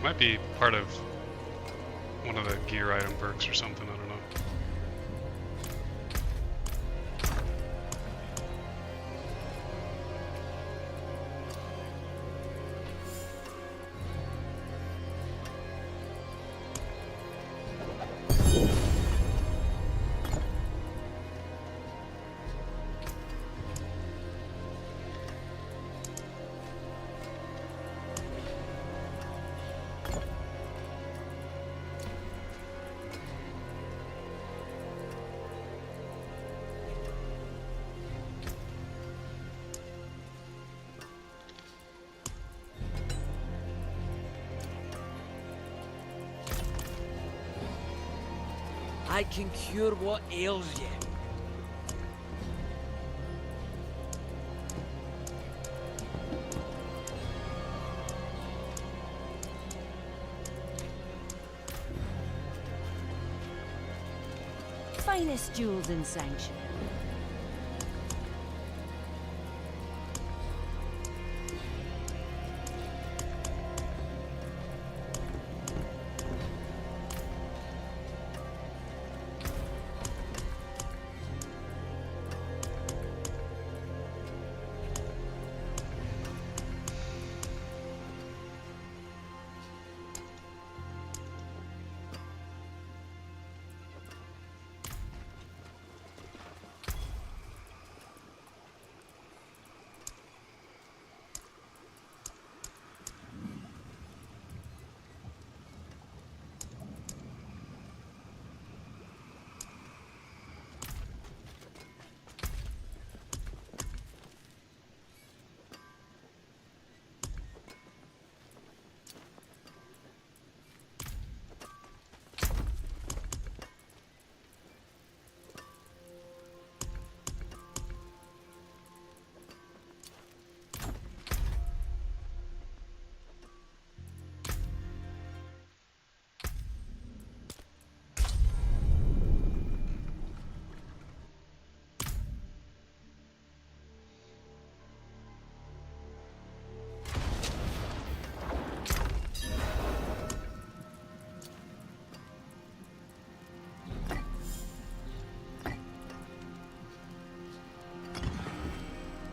Might be part of one of the gear item perks or something, I don't know. I can cure what ails you. Finest jewels in Sanctuary.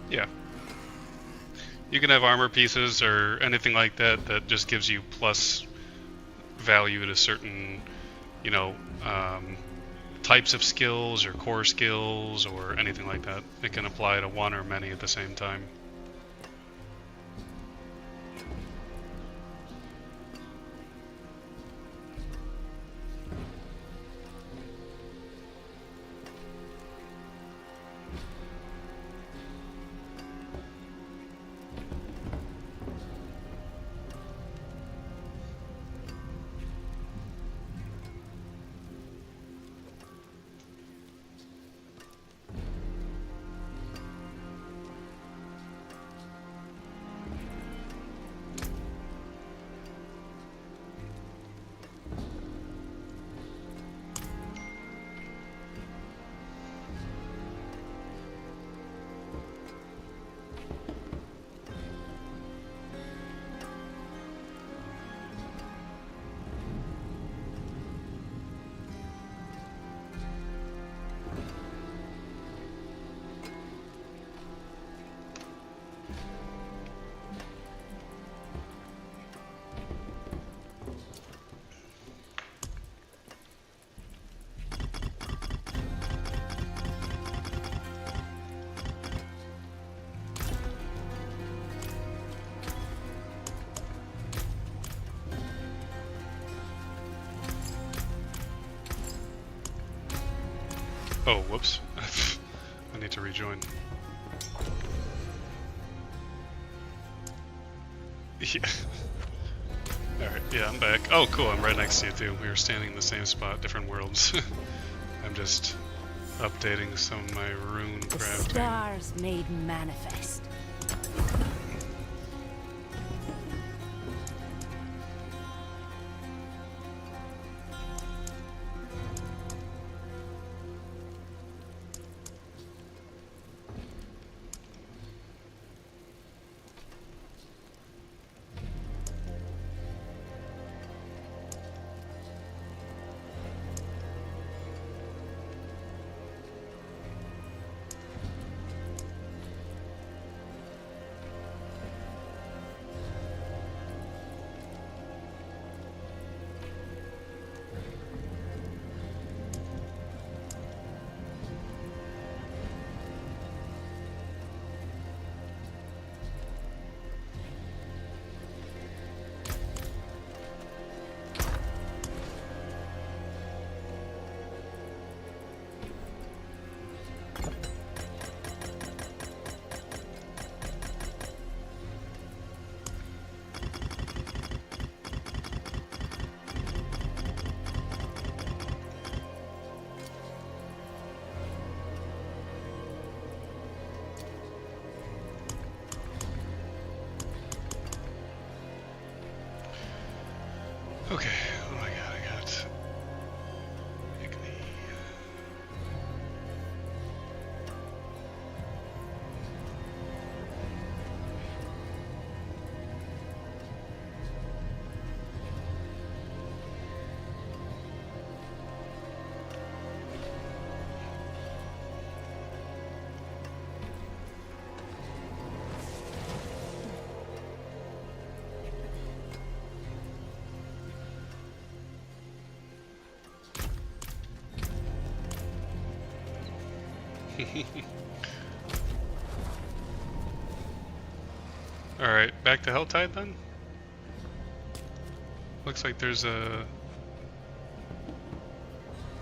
Yeah. You can have armor pieces or anything like that that just gives you plus value to certain, you know, types of skills or core skills or anything like that. It can apply to one or many at the same time. Oh, whoops. I need to rejoin. Yeah. Alright, yeah, I'm back. Oh, cool, I'm right next to you too. We were standing in the same spot, different worlds. I'm just updating some of my rune The crafting. stars made manifest. Okay, oh my god, I got Igni. Alright, back to Helltide then? Looks like there's a...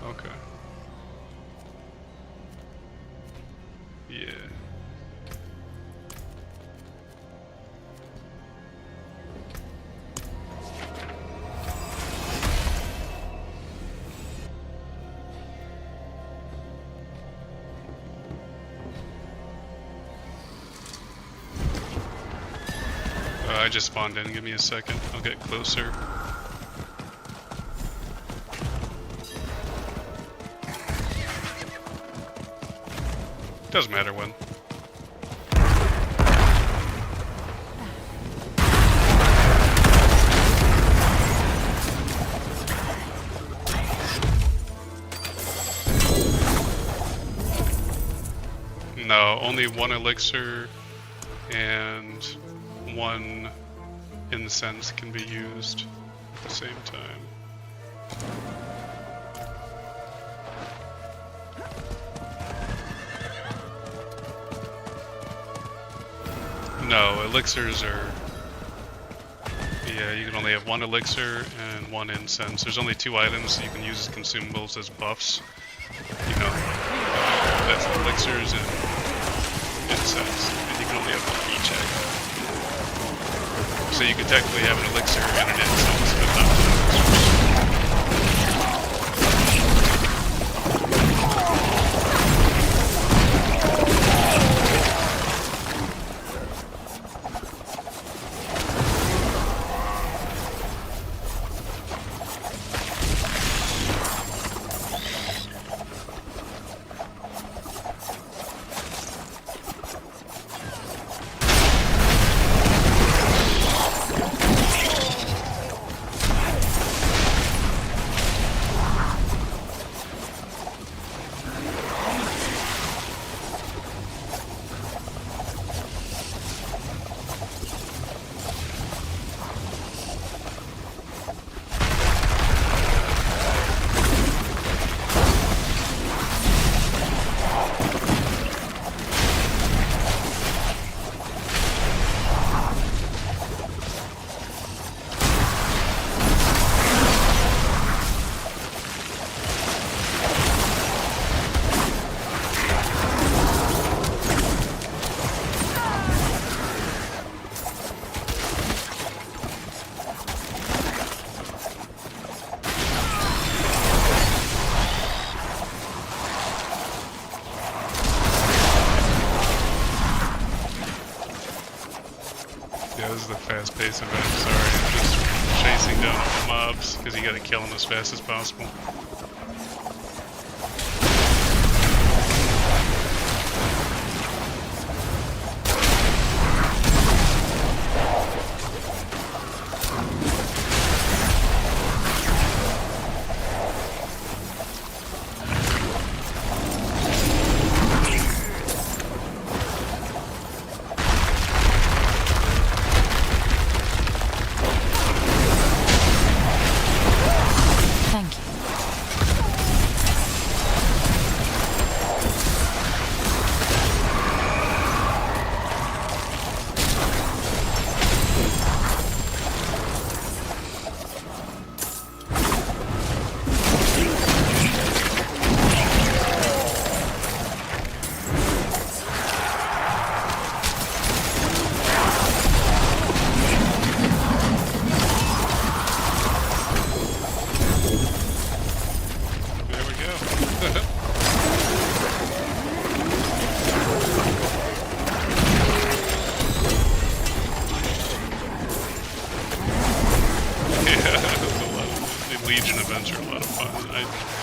Okay. Yeah. I just spawned in, give me a second, I'll get closer. Doesn't matter when. No, only one elixir and one incense can be used at the same time. No, elixirs are... Yeah, you can only have one elixir and one incense. There's only two items you can use as consumables as buffs. You know, that's elixirs and incense, and you can only have one each, actually. So you could technically have an elixir and an incense, but not two elixirs. chasing back, sorry. I'm just chasing down the mobs, because you gotta kill them as fast as possible. Thank you. There we go. Yeah, that's a lot of, the Legion events are a lot of fun.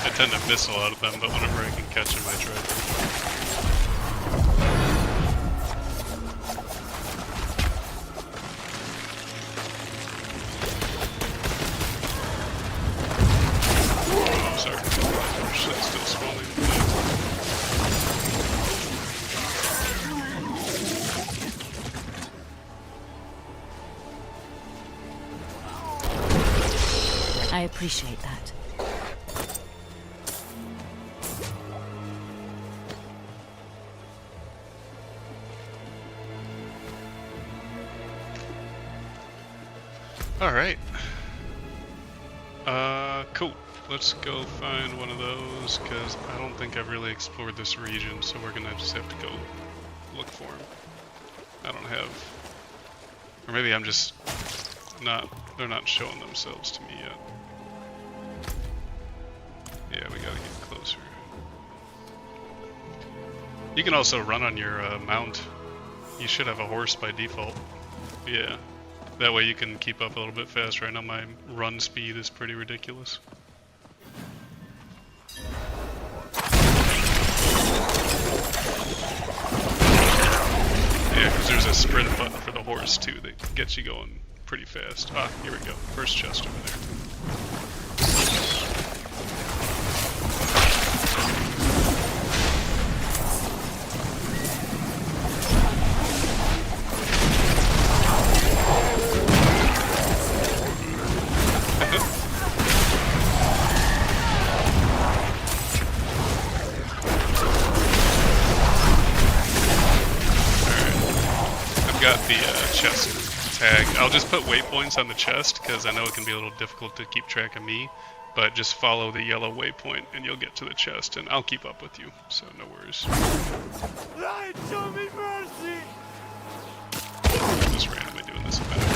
I tend to miss a lot of them, but whenever I can catch them, I try to. Oh, sorry. Shit's still scrolling. I appreciate that. Alright. Cool. Let's go find one of those, because I don't think I've really explored this region, so we're gonna just have to go look for them. I don't have... Or maybe I'm just not... They're not showing themselves to me yet. Yeah, we gotta get closer. You can also run on your mount. You should have a horse by default. Yeah. That way you can keep up a little bit faster. I know my run speed is pretty ridiculous. Yeah, because there's a sprint button for the horse too that gets you going pretty fast. Ah, here we go. First chest over there. Got the chest tag. I'll just put waypoints on the chest because I know it can be a little difficult to keep track of me, but just follow the yellow waypoint and you'll get to the chest, and I'll keep up with you, so no worries. Right, show me mercy! I'm just randomly doing this event.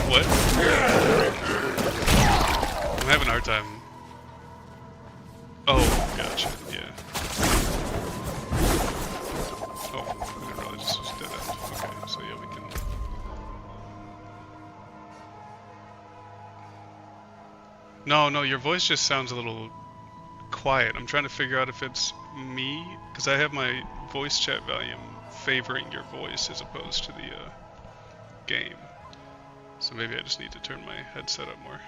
What? I'm having a hard time. Oh, gotcha, yeah. Oh, I didn't realize this was dead end. Okay, so yeah, we can... No, your voice just sounds a little quiet. I'm trying to figure out if it's me, because I have my voice chat volume favoring your voice as opposed to the game. So maybe I just need to turn my headset up more.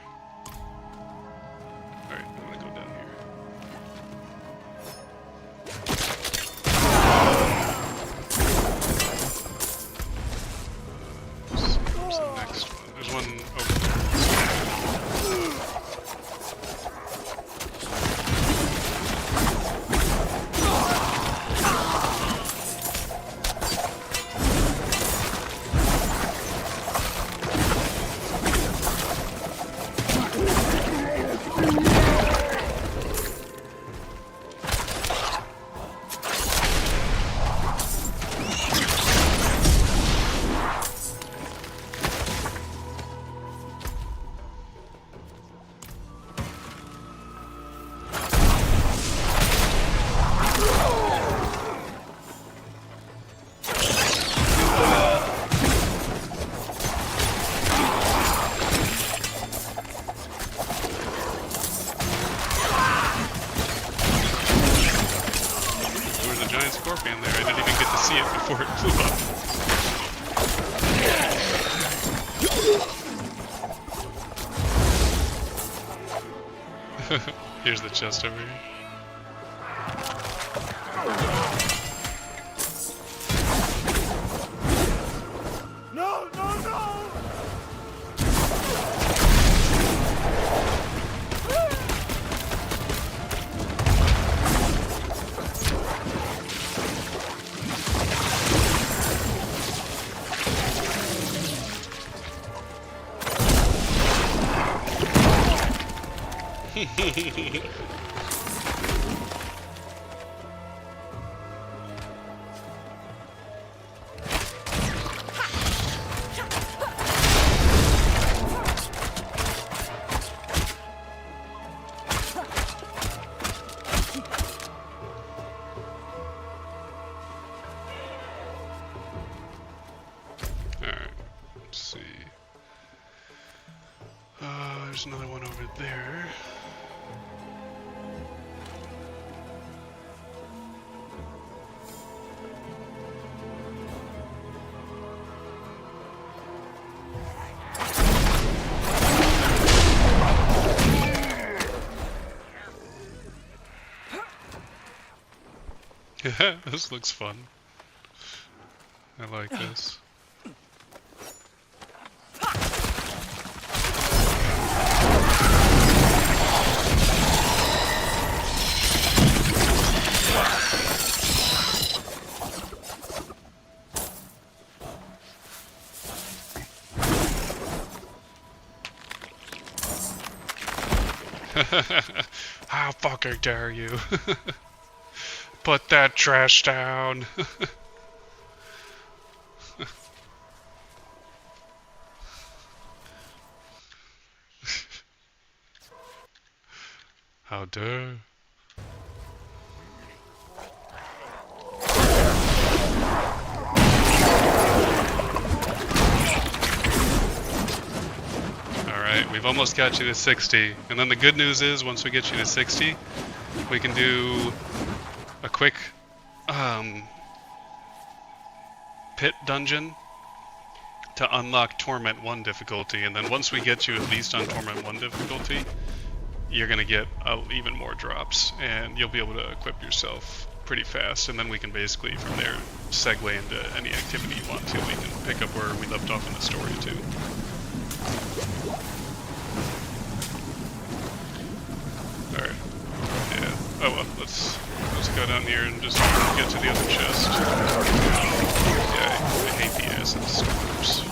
Alright, I'm gonna go down here. Where's the next one? There's one over there. there's a giant scorpion there. I didn't even get to see it before it flew up. Here's the chest over here. No, no, no! Alright, let's see. There's another one over there. This looks fun. I like this. How fucking dare you? Put that trash down. How dare. Alright, we've almost got you to 60. And then the good news is, once we get you to 60, we can do a quick pit dungeon to unlock Torment 1 difficulty. And then once we get you at least on Torment 1 difficulty, you're going to get even more drops. And you'll be able to equip yourself pretty fast. And then we can basically, from there, segue into any activity you want to. We can pick up where we left off in the story, too. Alright. Yeah. Oh well, let's go down here and just get to the other chest. Yeah, I hate the acid storms.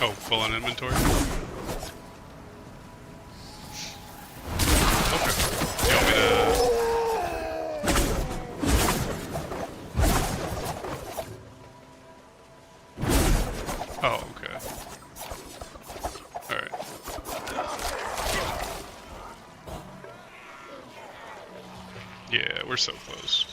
Oh, full on inventory? Okay. You want me to... Oh, okay. Alright. Yeah, we're so close.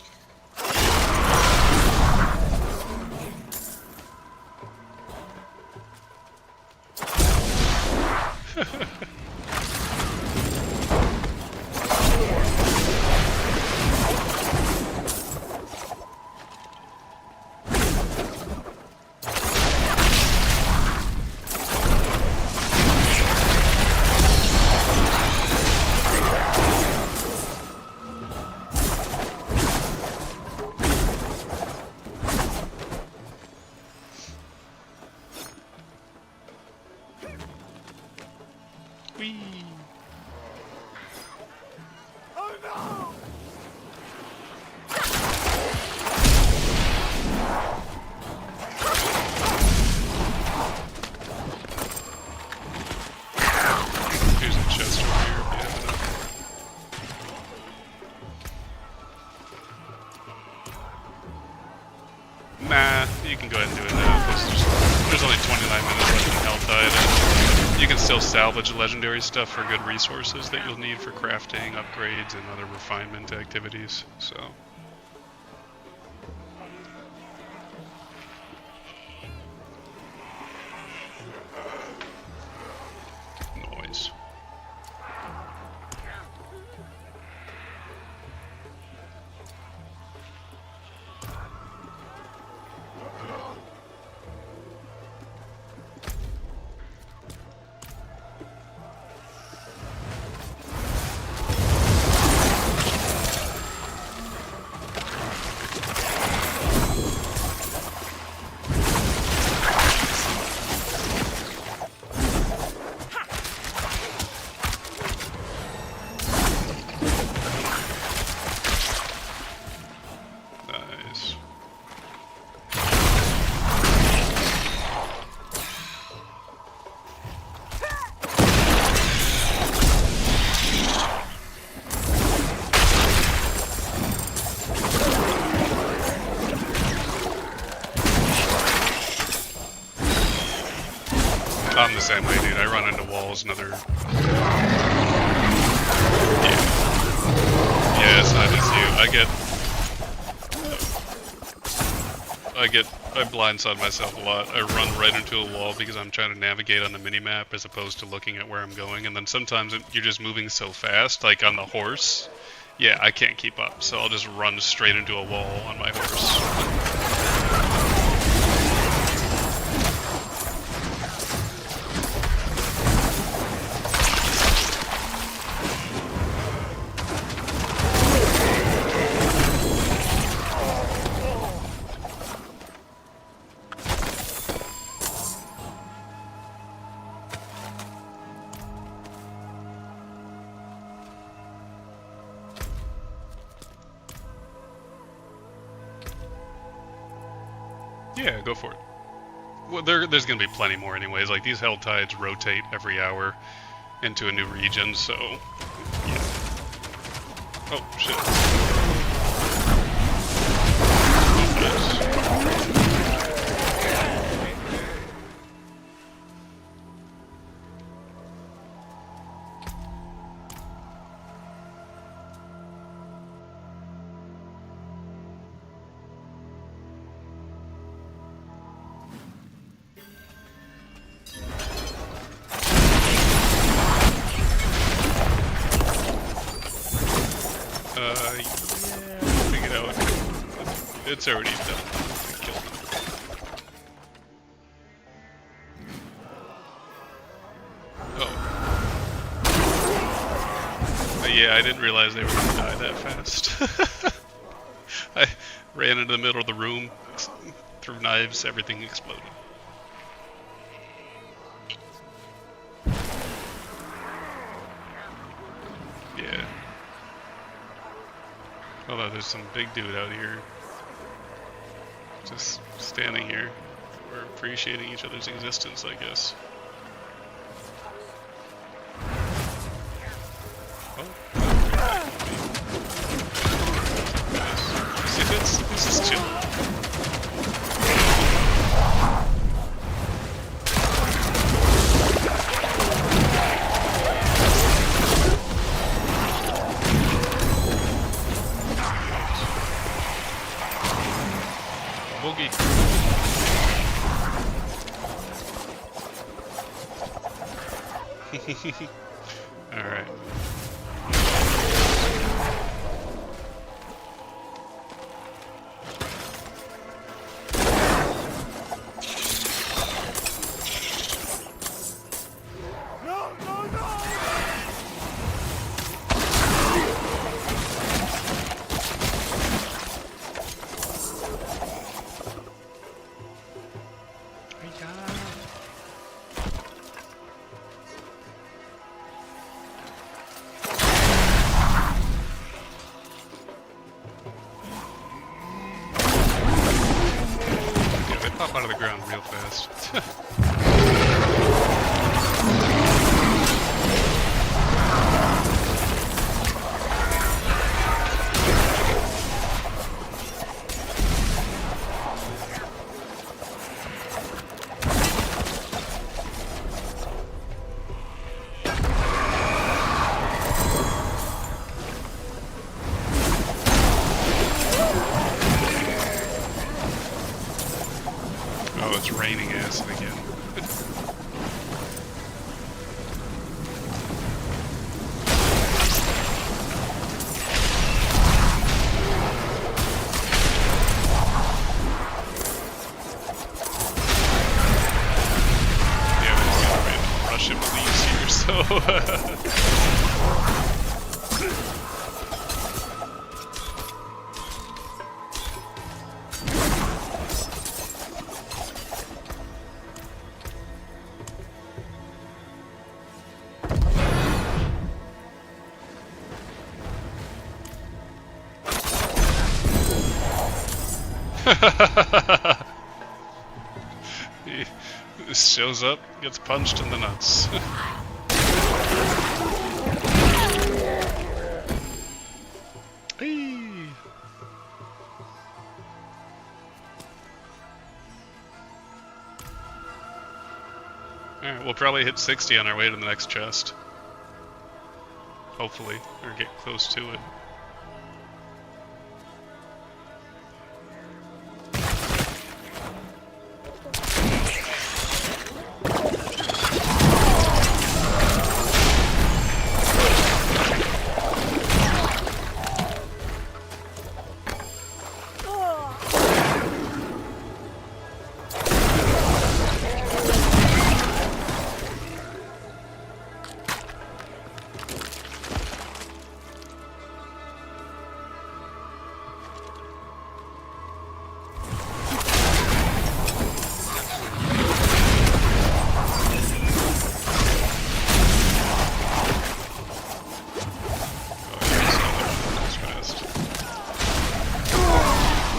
Whee! Oh no! Here's a chest over here if you have enough. Nah, you can go ahead and do it now. Plus there's only 29 minutes left in Helltide. you can still salvage legendary stuff for good resources that you'll need for crafting, upgrades, and other refinement activities. So. Noise. Nice. I'm the same way, dude. I run into walls and other... Yeah, it's not just you. I blindside myself a lot. I run right into a wall because I'm trying to navigate on the minimap as opposed to looking at where I'm going, and then sometimes you're just moving so fast, like on the horse. Yeah, I can't keep up, so I'll just run straight into a wall on my horse. Yeah, go for it. Well, there's going to be plenty more anyways. Like, these Hell Tides rotate every hour into a new region, so... Yeah. Oh, shit. Yeah, figure it out. It's already done. Kill them. Oh. Yeah, I didn't realize they were gonna die that fast. I ran into the middle of the room, threw knives, everything exploded. Yeah. Although there's some big dude out here, just standing here. We're appreciating each other's existence, I guess. Oh. See, this is chill. Boogie. All right. No, no, no! Pop out of the ground real fast. He just shows up, gets punched in the nuts. Hey. Alright, we'll probably hit 60 on our way to the next chest. Hopefully, or get close to it.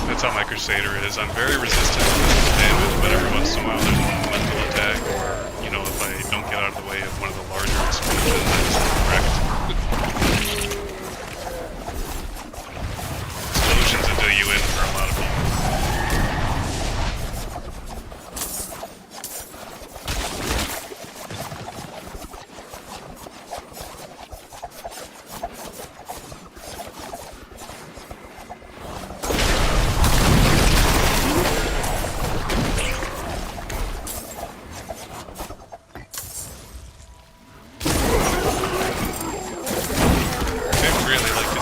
That's how my Crusader is. I'm very resistant to damage, but every once in a while there's an elemental attack, or, you know, if I don't get out of the way of one of the larger explosions, I just get wrecked. Explosions will do you in for a lot of people.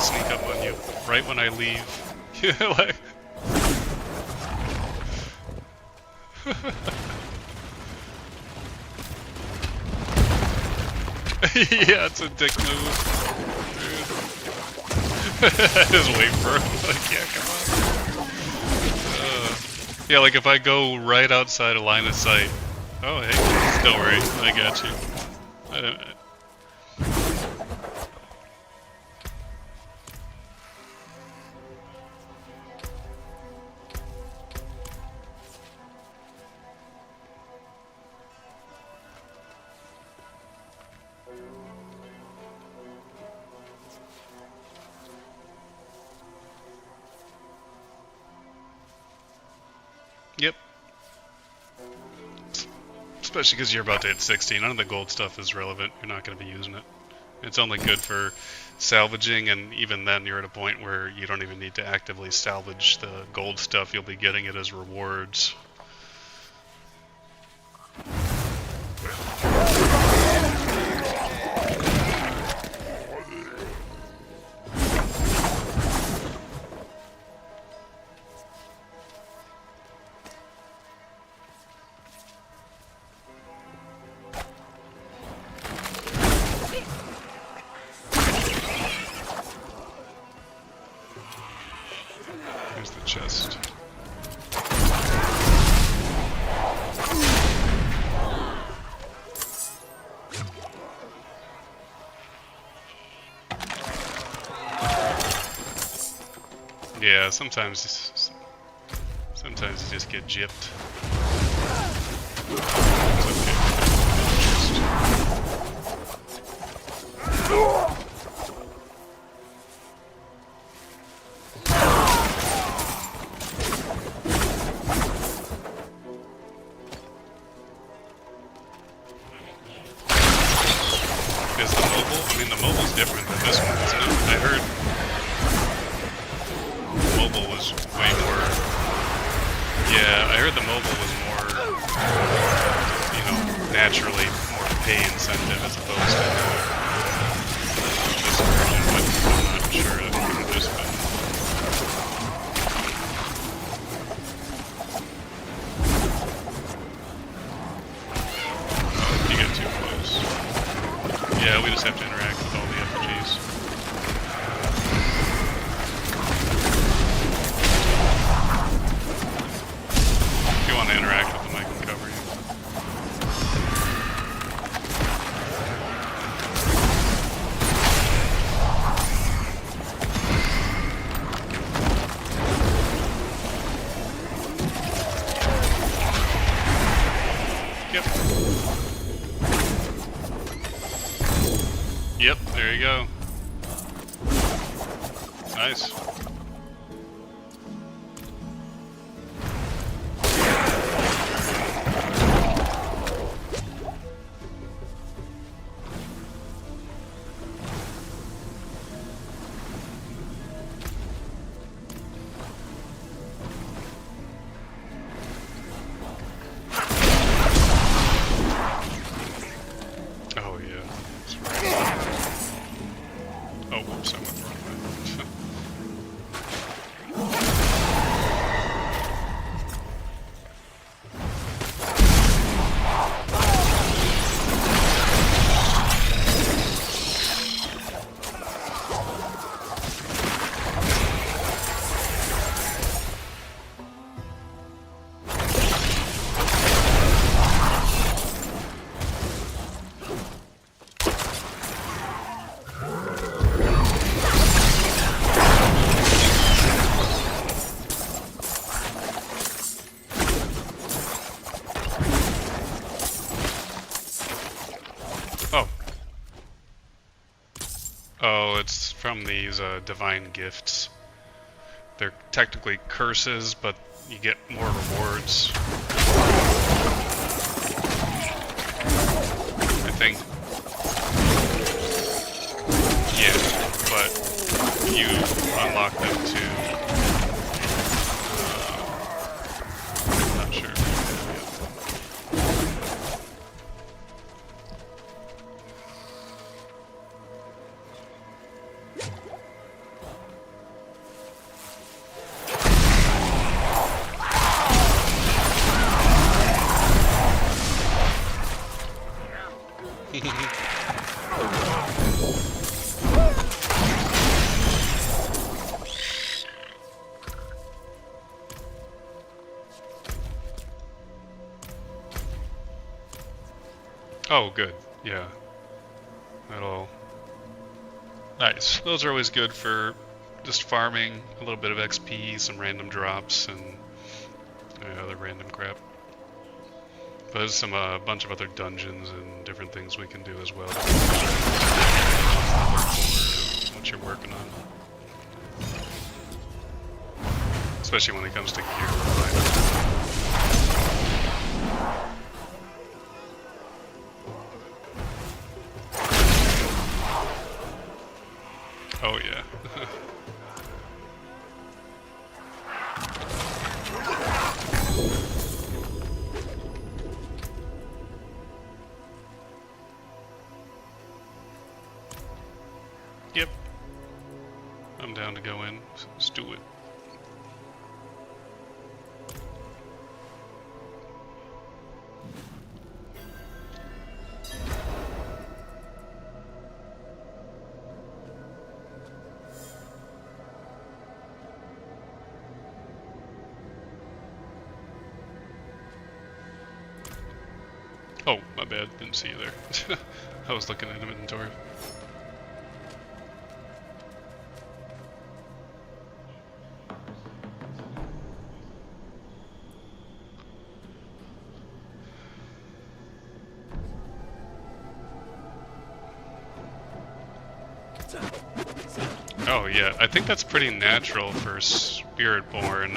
Sneak up on you right when I leave. Like yeah, it's a dick move. Just wait for him. Like, yeah, come on. Yeah, like if I go right outside a line of sight. Oh, hey, don't worry, I got you. I don't. Yep. Especially because you're about to hit 60. None of the gold stuff is relevant. You're not going to be using it. It's only good for salvaging, and even then you're at a point where you don't even need to actively salvage the gold stuff. You'll be getting it as rewards. Here's the chest. Yeah, sometimes you just get gypped. It's okay. Is the mobile? I mean, the mobile's different than this one, isn't it? I heard mobile was way more. Yeah, I heard the mobile was more, you know, naturally more pay incentive as opposed to this version, but I'm not sure of this one. You get too close. Yeah, we just have to interact with all the effigies. If you want to interact with them, I can cover you. Yep, there you go. Nice. Oh yeah. That's right. Oh, whoops, I went the wrong way. Oh. Oh, it's from these divine gifts. They're technically curses, but you get more rewards. I think. Yeah, but you unlock them too. I'm not sure. Oh, good. Yeah. That'll... Nice. Those are always good for just farming, a little bit of XP, some random drops, and other random crap. But there's some bunch of other dungeons and different things we can do as well. What you're working on. Especially when it comes to gear refinement. Oh yeah. Yep. I'm down to go in. Let's do it. Oh, my bad. Didn't see you there. I was looking at inventory. Oh yeah, I think that's pretty natural for Spiritborn,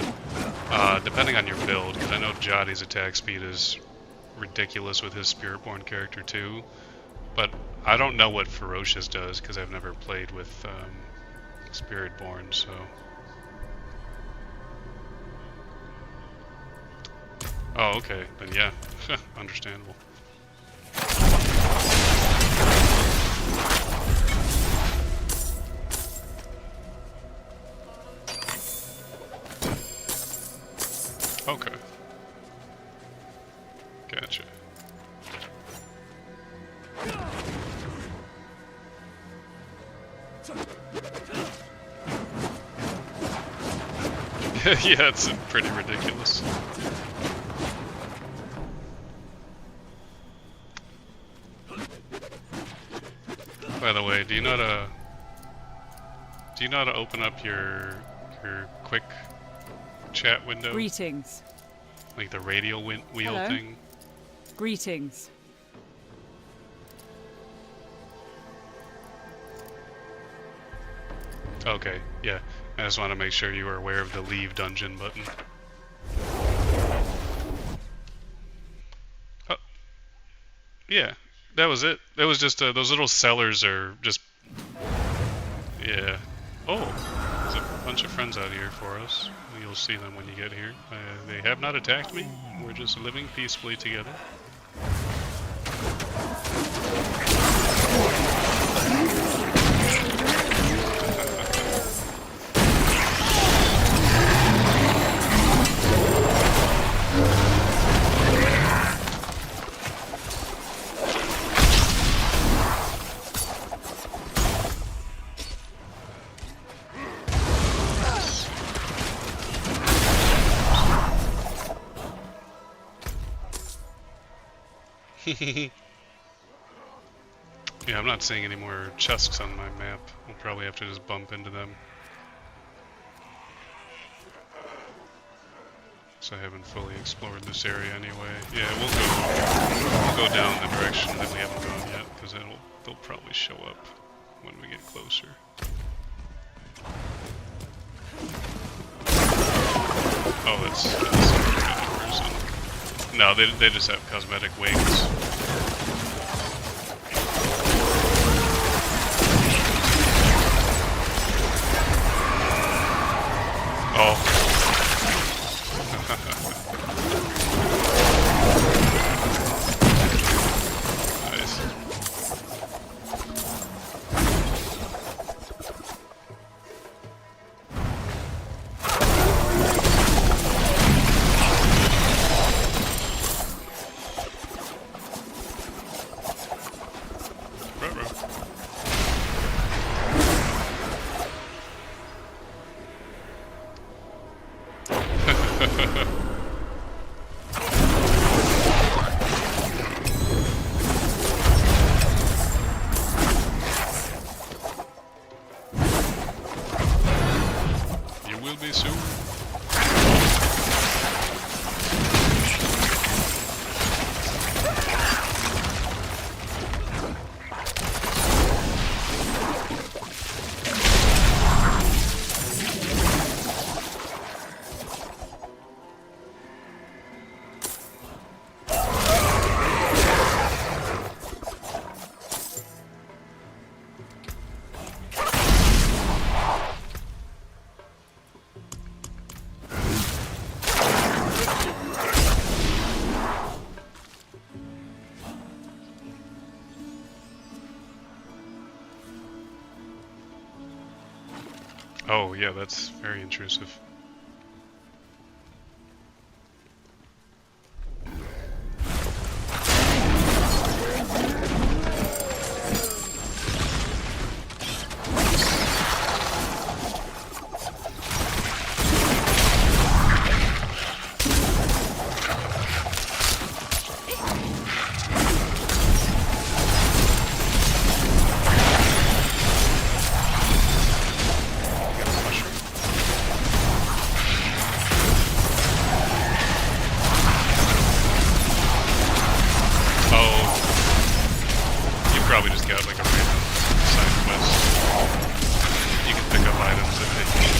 depending on your build, because I know Jotty's attack speed is ridiculous with his Spiritborn character too, but I don't know what Ferocious does, because I've never played with Spiritborn, so... Oh, okay, then yeah, understandable. Okay. Gotcha. Yeah, it's pretty ridiculous. By the way, do you know how to open up your quick chat window? Greetings. Like the radial wheel Hello. thing? Greetings. Okay, yeah. I just want to make sure you were aware of the leave dungeon button. Oh. Yeah, that was it. That was just those little cellars are just. Yeah. Oh, there's a bunch of friends out here for us. You'll see them when you get here. They have not attacked me. We're just living peacefully together. Yeah, I'm not seeing any more chusks on my map. We'll probably have to just bump into them. So I haven't fully explored this area anyway. Yeah, we'll go down the direction that we haven't gone yet, because they'll probably show up when we get closer. Oh, that's no, they just have cosmetic wings. Oh. Nice. You will be soon. Oh, yeah, that's very intrusive. Probably just got like a random side quest. You can pick up items if they side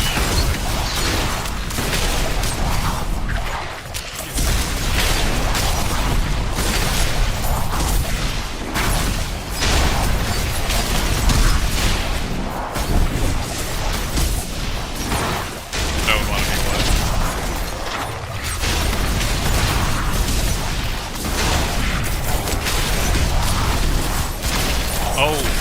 that would want to be what? Oh!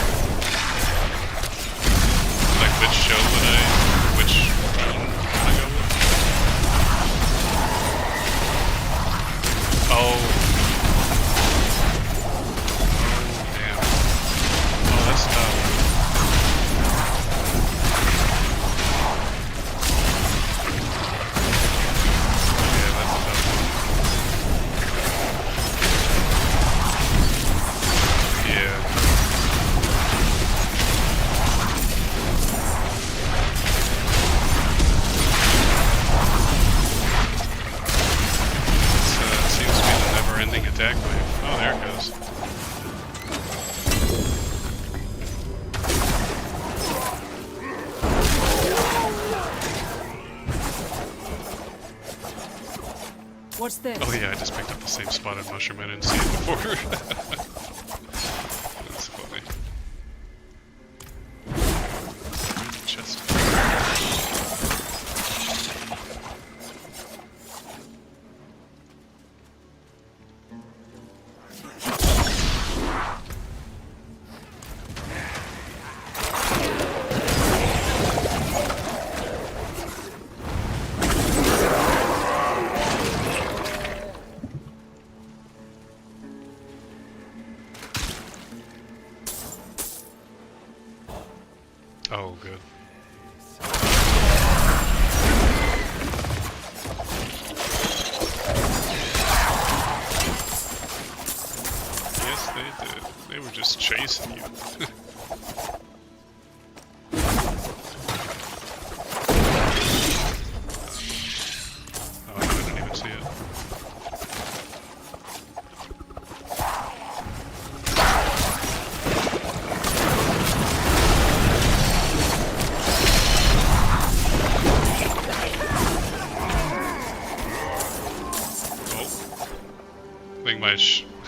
there it goes. What's this? Oh yeah, I just picked up the same spotted mushroom. I didn't see it before. That's funny. Chest. Oh, good. Yes, they did. They were just chasing you. Oh, I didn't even see it.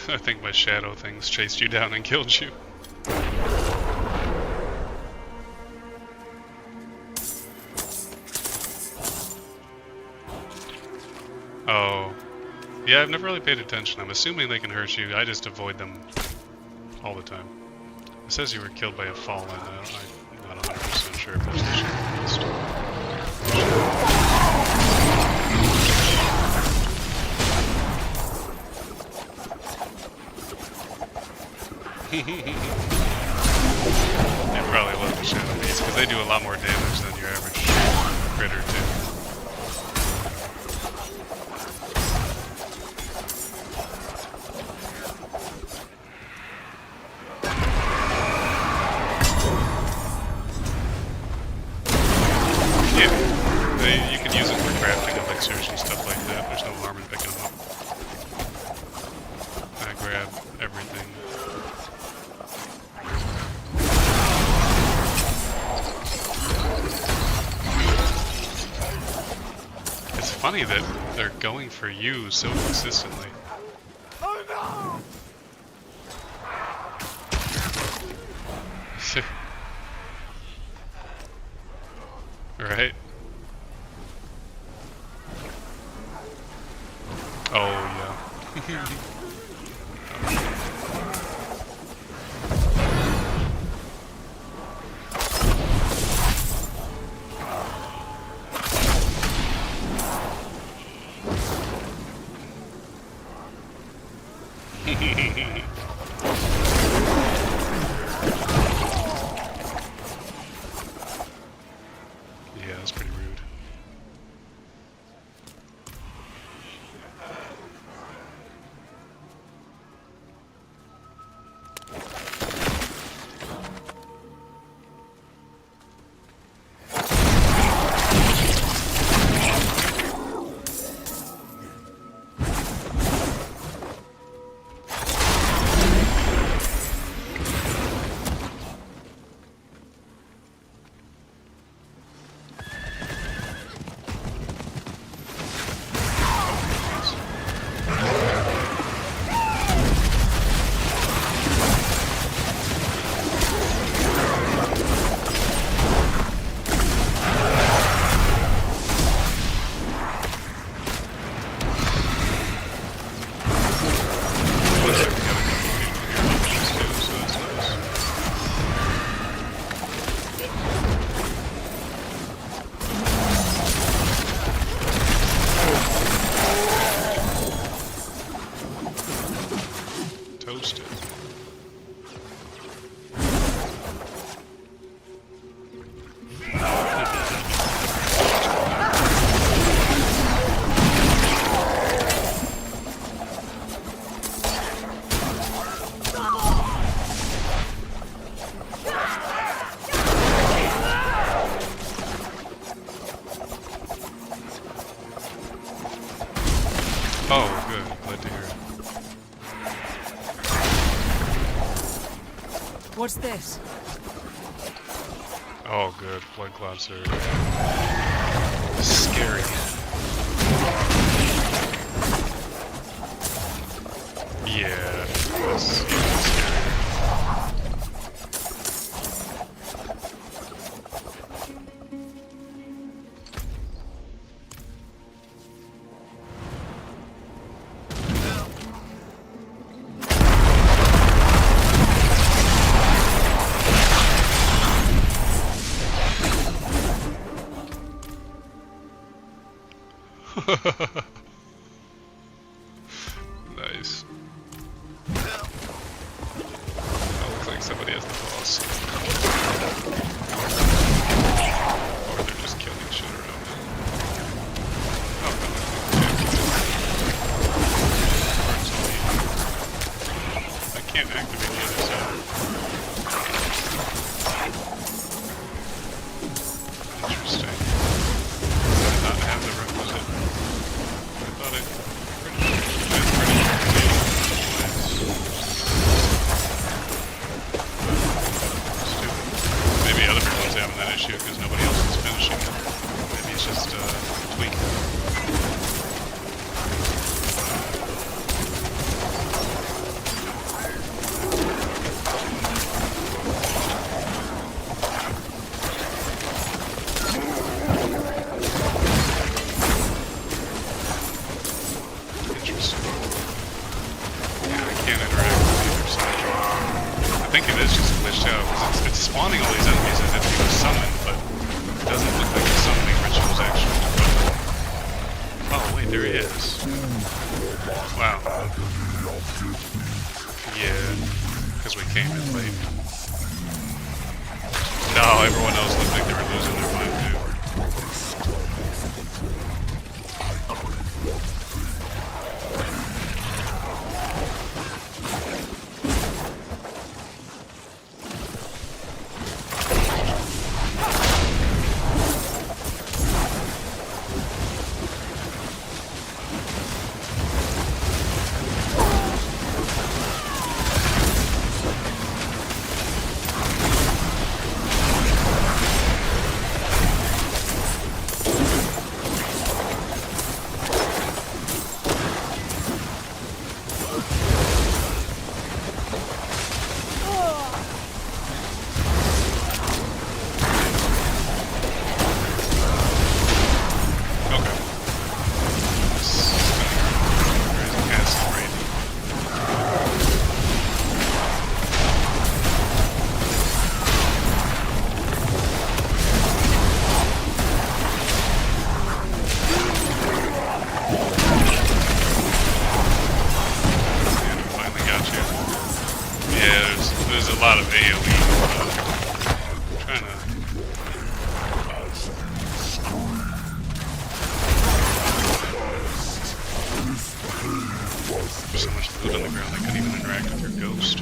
I think my shadow things chased you down and killed you. Oh. Yeah, I've never really paid attention. I'm assuming they can hurt you. I just avoid them all the time. It says you were killed by a fallen. I'm not 100% sure if that's the shadow list. They probably love the Shadow Beasts because they do a lot more damage than your average critter too. Yeah, you can use it for crafting elixirs and stuff like that. There's no harm in picking them up. I grab everything. It's funny that they're going for you so consistently. Oh no! Right? Oh, yeah. Yeah, that's pretty rude. Toasted. Oh, good. Glad to hear it. What's this? Oh, good. Blood clots are scary. Yeah, that's even scary. Nice. Oh, looks like somebody has the boss. Or they're just killing shit around it. Oh, no. I can't activate the other side. Interesting. I did not have the requisite. I thought it. Maybe other people's having that issue because nobody else is finishing it. Maybe it's just a tweak. Interesting. Yeah, I can't interact with either side. I think it is just glitched out because it's spawning all these enemies as if he was summoned, but it doesn't look like the summoning ritual is actually done. Oh wait, there he is. Wow. Yeah, because we came in late. No, everyone else looked like they were losing their mind too. There's a lot of AoE. Trying to. There's so much loot on the ground I couldn't even interact with your ghost.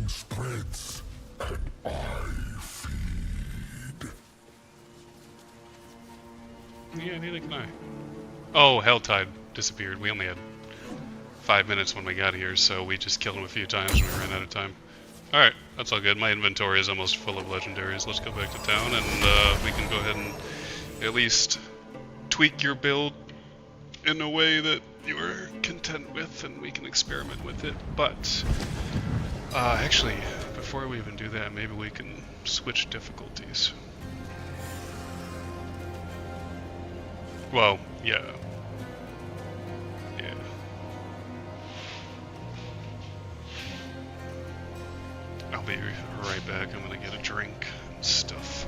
spreads, and I feed. Yeah, neither can I. Oh, Helltide disappeared. We only had 5 minutes when we got here, so we just killed him a few times and we ran out of time. Alright, that's all good. My inventory is almost full of legendaries. Let's go back to town and we can go ahead and at least tweak your build in a way that you are content with and we can experiment with it. But actually, before we even do that, maybe we can switch difficulties. Well, yeah. Yeah. I'll be right back. I'm gonna get a drink and stuff.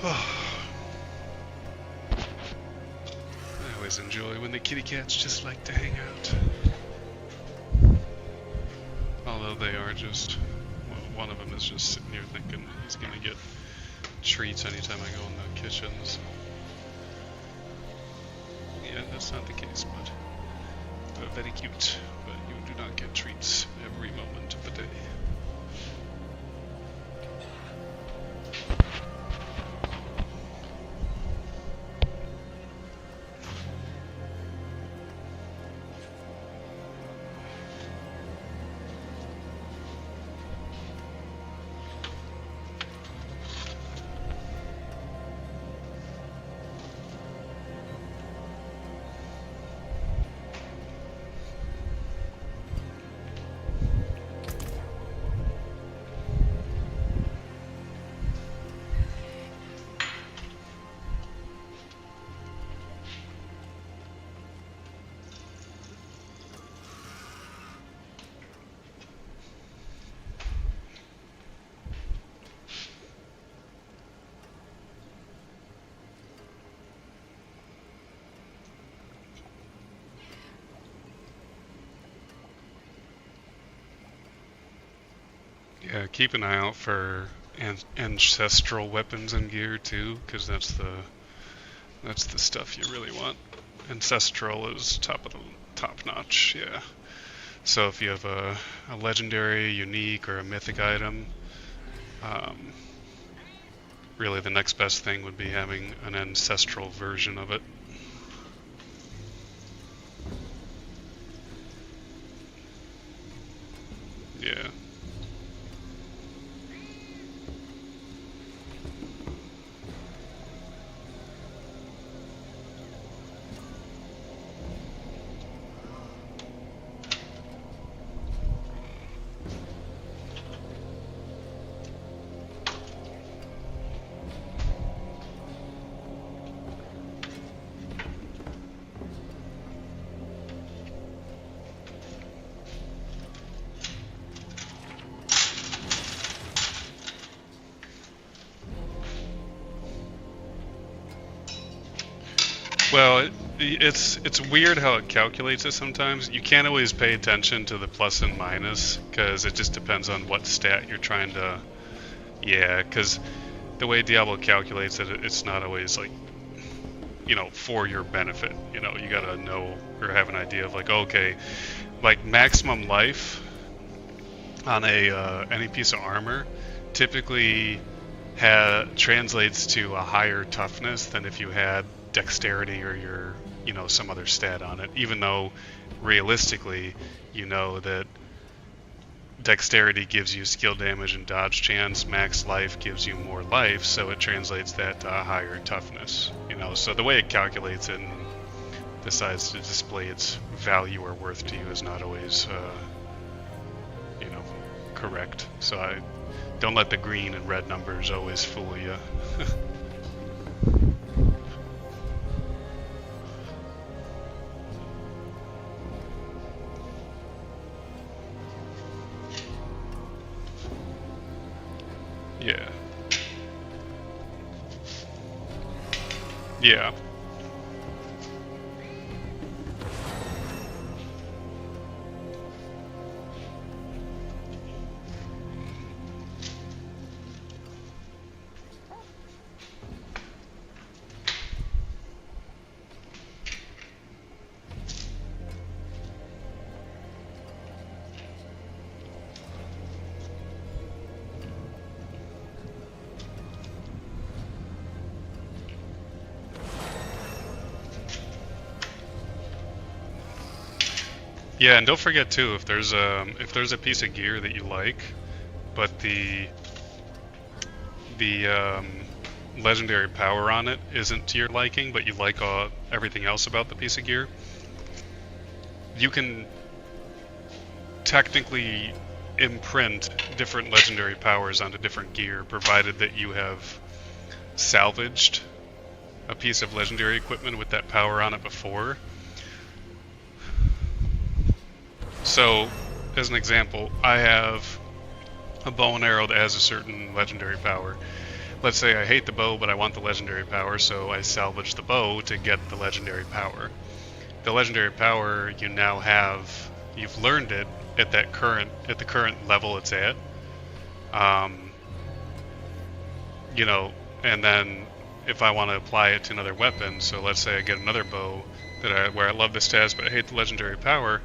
I always enjoy when the kitty cats just like to hang out. Although they are just, well, one of them is just sitting here thinking he's gonna get treats anytime I go in the kitchens. Yeah, that's not the case, but very cute. But you do not get treats every moment of the day. Yeah, keep an eye out for ancestral weapons and gear too, because that's the stuff you really want. Ancestral is top notch, yeah. So if you have a legendary, unique, or a mythic item, really the next best thing would be having an ancestral version of it. Yeah. Well, it's weird how it calculates it sometimes. You can't always pay attention to the plus and minus because it just depends on what stat you're trying to. Yeah, because the way Diablo calculates it, it's not always like, you know, for your benefit. You know, you gotta know or have an idea of like, okay, like maximum life on a any piece of armor typically translates to a higher toughness than if you had dexterity or your, you know, some other stat on it, even though realistically you know that dexterity gives you skill damage and dodge chance, max life gives you more life, so it translates that to a higher toughness, you know. So the way it calculates it and decides to display its value or worth to you is not always you know, correct. So I don't let the green and red numbers always fool you. Yeah. Yeah. Yeah, and don't forget too, if there's a piece of gear that you like, but the legendary power on it isn't to your liking, but you like everything else about the piece of gear, you can technically imprint different legendary powers onto different gear, provided that you have salvaged a piece of legendary equipment with that power on it before. So, as an example, I have a bow and arrow that has a certain legendary power. Let's say I hate the bow, but I want the legendary power, so I salvage the bow to get the legendary power. The legendary power you now have, you've learned it at the current level it's at. You know, and then if I want to apply it to another weapon, so let's say I get another bow where I love the stats but I hate the legendary power,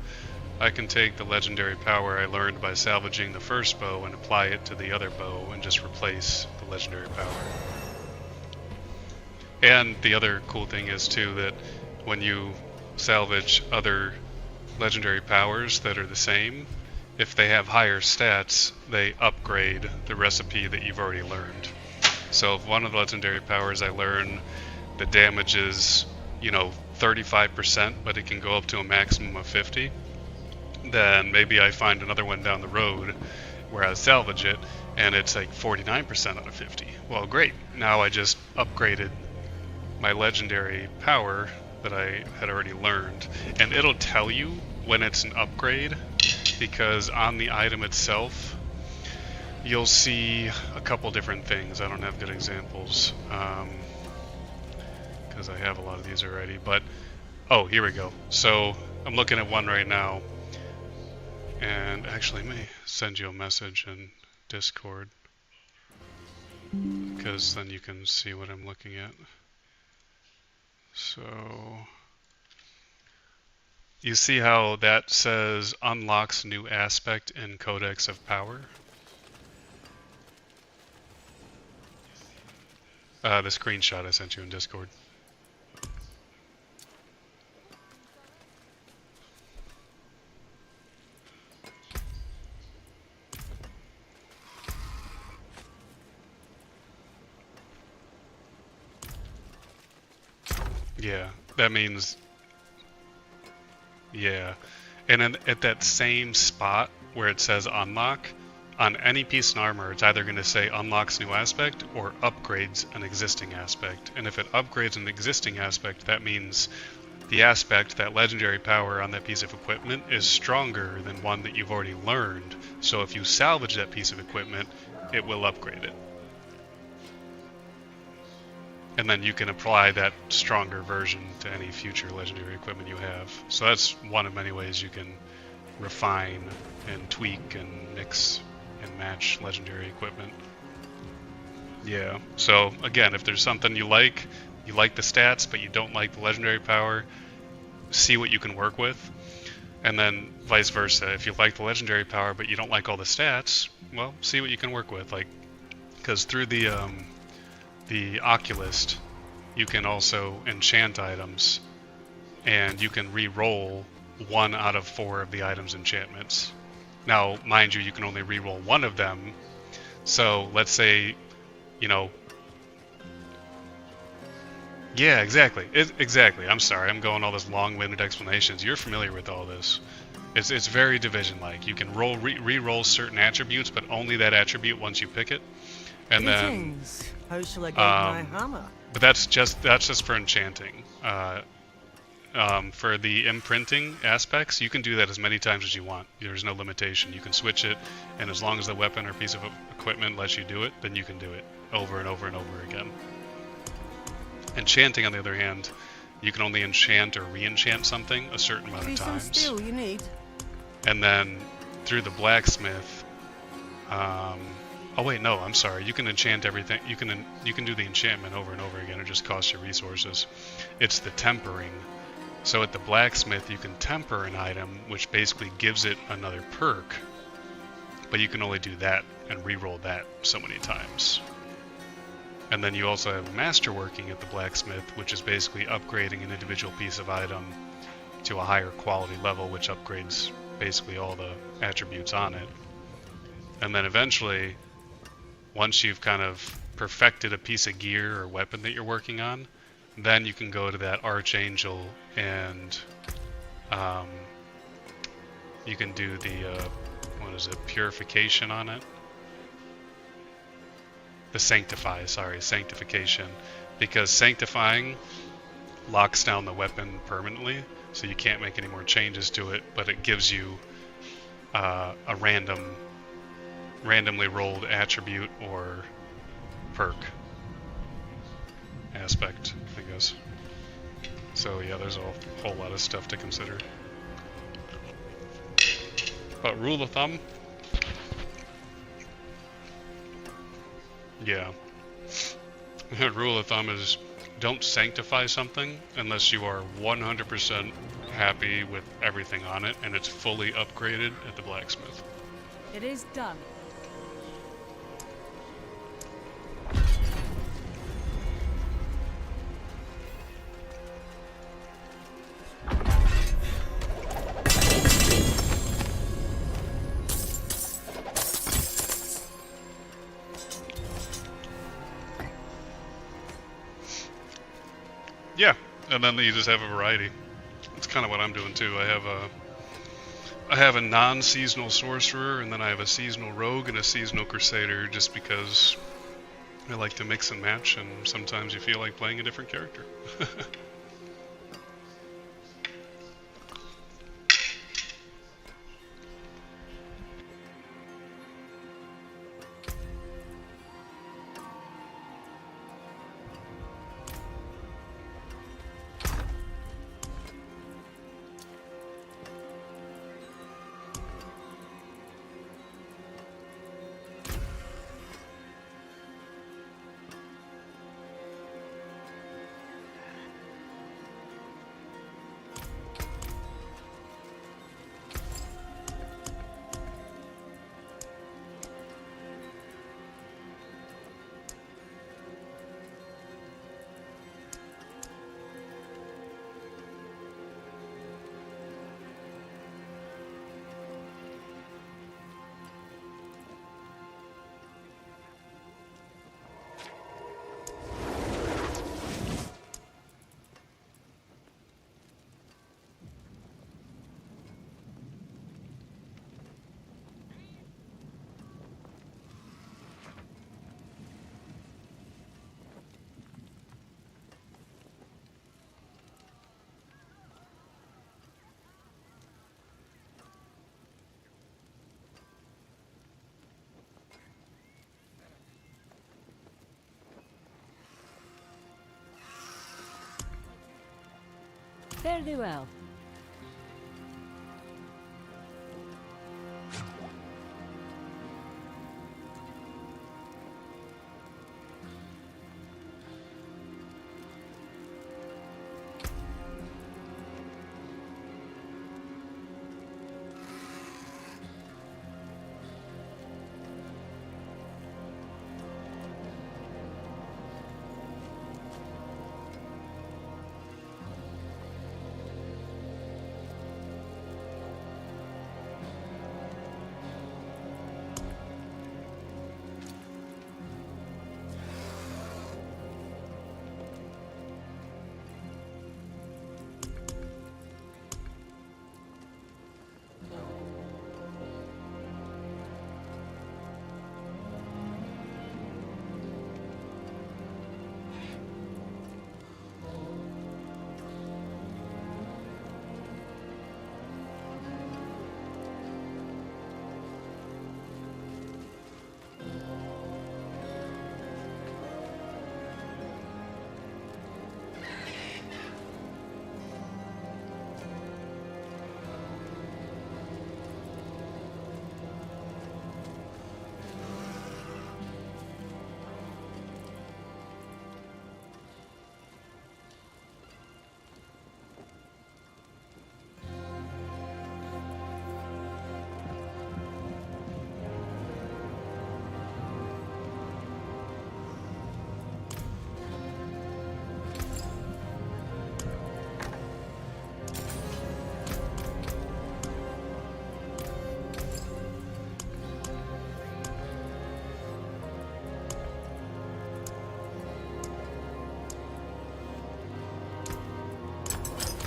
I can take the legendary power I learned by salvaging the first bow and apply it to the other bow and just replace the legendary power. And the other cool thing is too that when you salvage other legendary powers that are the same, if they have higher stats, they upgrade the recipe that you've already learned. So if one of the legendary powers I learn, the damage is, you know, 35%, but it can go up to a maximum of 50, then maybe I find another one down the road where I salvage it and it's like 49% out of 50. Well, great. Now I just upgraded my legendary power that I had already learned. And it'll tell you when it's an upgrade, because on the item itself, you'll see a couple different things. I don't have good examples because I have a lot of these already. But, oh, here we go. So I'm looking at one right now. And actually, I may send you a message in Discord, because then you can see what I'm looking at. So, you see how that says unlocks new aspect in Codex of Power? The screenshot I sent you in Discord. Yeah, that means, yeah, and then at that same spot where it says unlock, on any piece of armor, it's either going to say unlocks new aspect or upgrades an existing aspect. And if it upgrades an existing aspect, that means the aspect, that legendary power on that piece of equipment, is stronger than one that you've already learned. So if you salvage that piece of equipment, it will upgrade it. and then you can apply that stronger version to any future legendary equipment you have. So that's one of many ways you can refine and tweak and mix and match legendary equipment. Yeah, so again, if there's something you like the stats, but you don't like the legendary power, see what you can work with. And then vice versa, if you like the legendary power, but you don't like all the stats, well, see what you can work with. Like, because through the Oculist, you can also enchant items, and you can re-roll 1 out of 4 of the items' enchantments. Now, mind you, you can only re-roll 1 of them. So let's say, you know, yeah, exactly. Exactly. I'm sorry, I'm going all this long-winded explanations. You're familiar with all this. It's very Division-like. You can re-roll certain attributes, but only that attribute once you pick it. And Greetings. How shall I get my hammer? but that's just for enchanting. For the imprinting aspects, you can do that as many times as you want. There's no limitation. You can switch it, and as long as the weapon or piece of equipment lets you do it, then you can do it over and over and over again. Enchanting, on the other hand, you can only enchant or re-enchant something a certain amount of Some times. steel you need. And then through the blacksmith, oh wait, no, I'm sorry. You can enchant everything. You can do the enchantment over and over again. It just costs you resources. It's the tempering. So at the blacksmith, you can temper an item, which basically gives it another perk. But you can only do that and re-roll that so many times. And then you also have masterworking at the blacksmith, which is basically upgrading an individual piece of item to a higher quality level, which upgrades basically all the attributes on it. And then eventually, once you've kind of perfected a piece of gear or weapon that you're working on, then you can go to that Archangel and you can do the, purification on it? The sanctification, because sanctifying locks down the weapon permanently, so you can't make any more changes to it, but it gives you a randomly rolled attribute or perk aspect, I guess. So yeah, there's a whole lot of stuff to consider. But rule of thumb, yeah. Rule of thumb is don't sanctify something unless you are 100% happy with everything on it and it's fully upgraded at the blacksmith. It is done. Yeah, and then you just have a variety. That's kind of what I'm doing too. I have a non-seasonal sorcerer, and then I have a seasonal rogue and a seasonal crusader, just because I like to mix and match, and sometimes you feel like playing a different character. Fare thee well.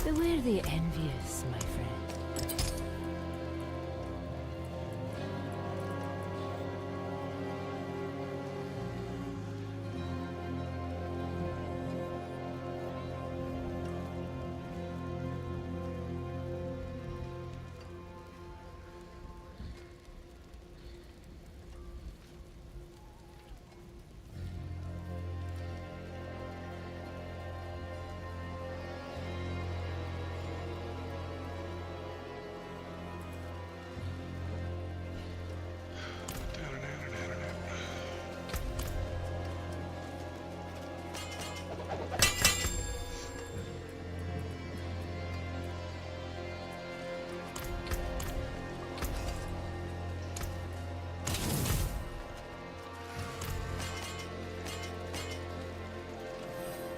Beware the envious, my friend.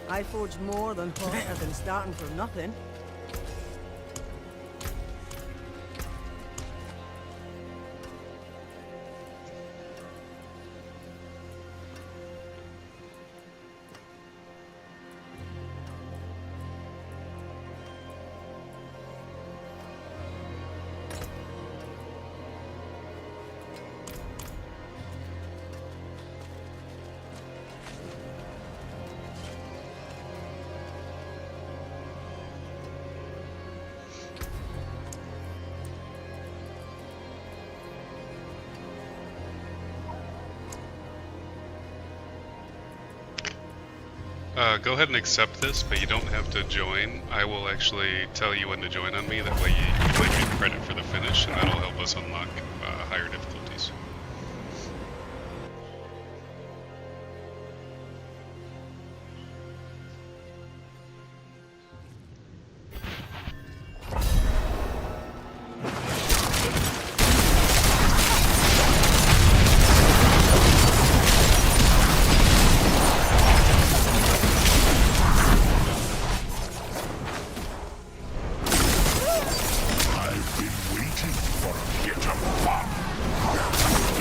I forged more than better than starting from nothing. Go ahead and accept this, but you don't have to join. I will actually tell you when to join on me, that way you might get credit for the finish, and that'll help us unlock higher difficulties. I've been waiting for a bit of fun.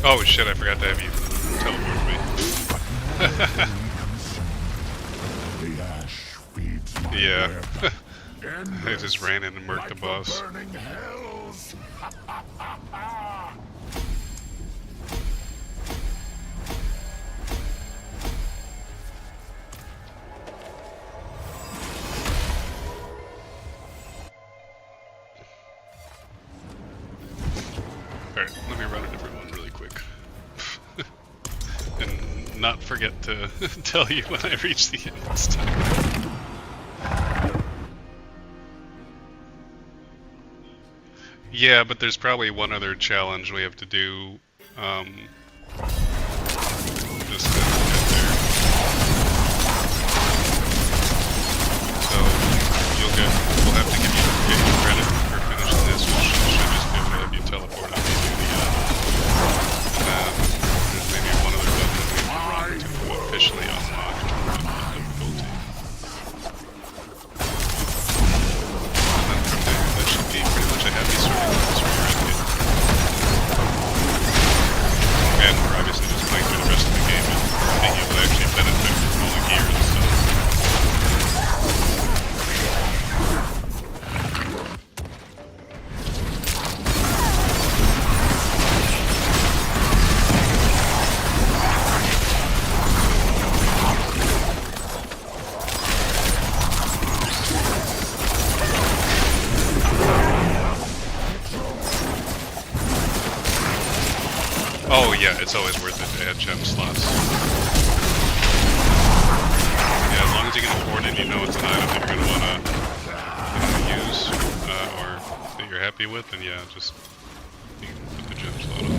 Oh shit, I forgot to have you teleport me. The ash feeds my Yeah. web. I just ran in and murked Like the boss. burning hells. Alright, let me run a different one really quick. And not forget to tell you when I reach the end this time. Yeah, but there's probably one other challenge we have to do. Just to get there. So we'll have to get you credit for finishing this, which should just be able to have you teleport on me to the end. There's maybe one other button that we have to run to officially unlock difficulty. And then from there, that should be pretty much a happy starting place for your endgame. And we're obviously just playing through the rest of the game, and I think you'll actually benefit from all the gear and stuff. Oh yeah, it's always worth it to add gem slots. Yeah, as long as you can afford it, you know it's an item that you're going to want to use, or that you're happy with, then yeah, just you can put the gem slot on.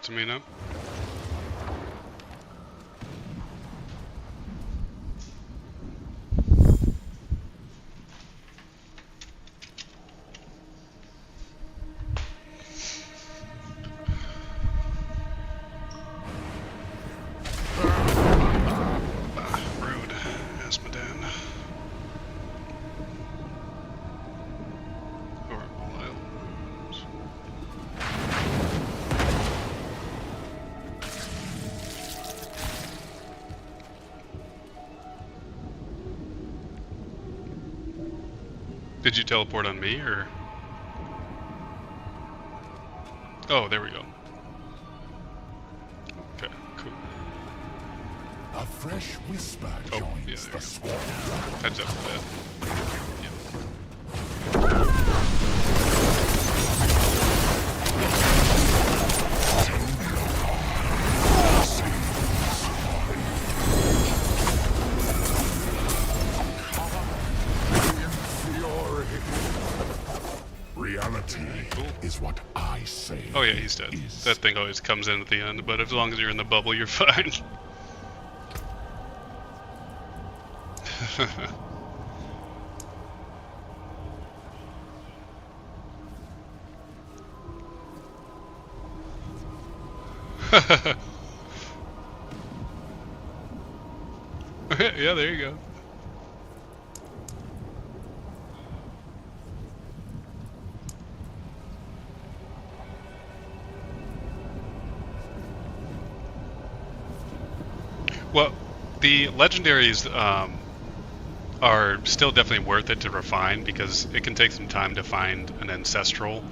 To me now. Rude, Asmodan. Horrible islands. Did you teleport on me, or? Oh, there we go. Okay, cool. A fresh whisper Oh, joins yeah, the there swarm. Heads up for that. Yep. Reality is what I say. Oh yeah, he's dead. That thing always comes in at the end, but as long as you're in the bubble, you're fine. Yeah, there you go. Well, the legendaries are still definitely worth it to refine because it can take some time to find an ancestral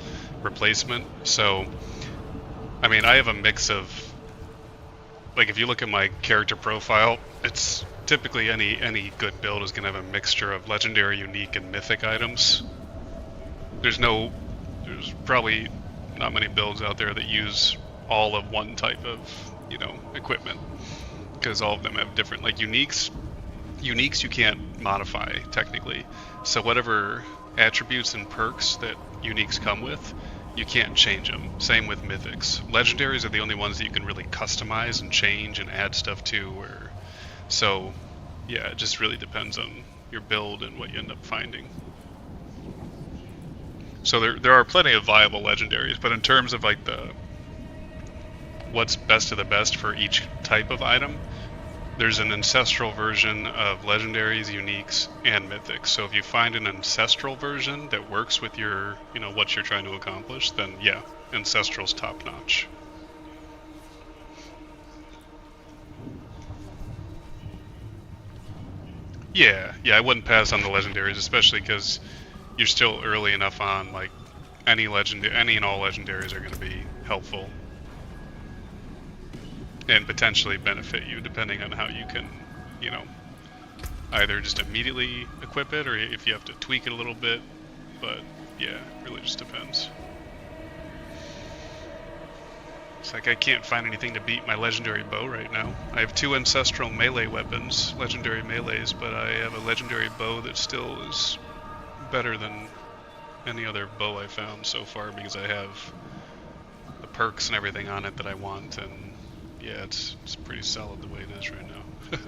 replacement. So, I mean, I have a mix of, like, if you look at my character profile, it's typically any good build is going to have a mixture of legendary, unique, and mythic items. There's probably not many builds out there that use all of one type of, equipment, because all of them have different, like, uniques you can't modify technically. So whatever attributes and perks that uniques come with, you can't change them. Same with mythics. Legendaries are the only ones that you can really customize and change and add stuff to. So yeah, it just really depends on your build and what you end up finding. So there are plenty of viable legendaries, but in terms of like what's best of the best for each type of item, there's an ancestral version of legendaries, uniques, and mythics. So if you find an ancestral version that works with your, what you're trying to accomplish, then yeah, ancestral's top notch. Yeah, I wouldn't pass on the legendaries, especially because you're still early enough on. Like, any and all legendaries are going to be helpful and potentially benefit you depending on how you can, either just immediately equip it or if you have to tweak it a little bit. But yeah, it really just depends. It's like I can't find anything to beat my legendary bow right now. I have 2 ancestral melee weapons, legendary melees, but I have a legendary bow that still is better than any other bow I found so far because I have the perks and everything on it that I want, and yeah, it's pretty solid the way it is right now.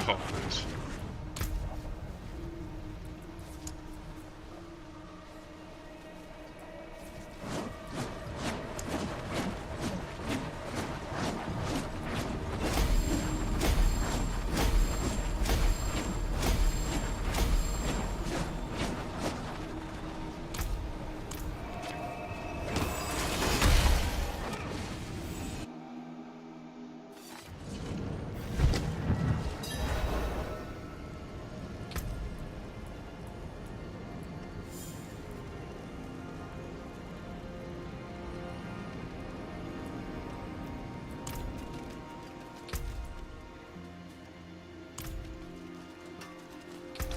Oh, nice.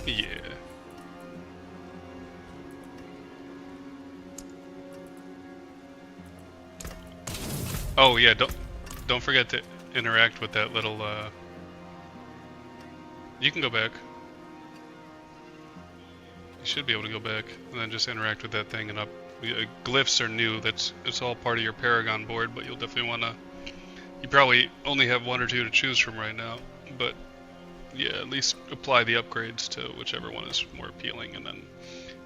Yeah. Oh yeah, don't forget to interact with that little you can go back. You should be able to go back and then just interact with that thing and up. Glyphs are new, it's all part of your Paragon board, but you'll definitely wanna, you probably only have 1 or 2 to choose from right now, but yeah, at least apply the upgrades to whichever one is more appealing, and then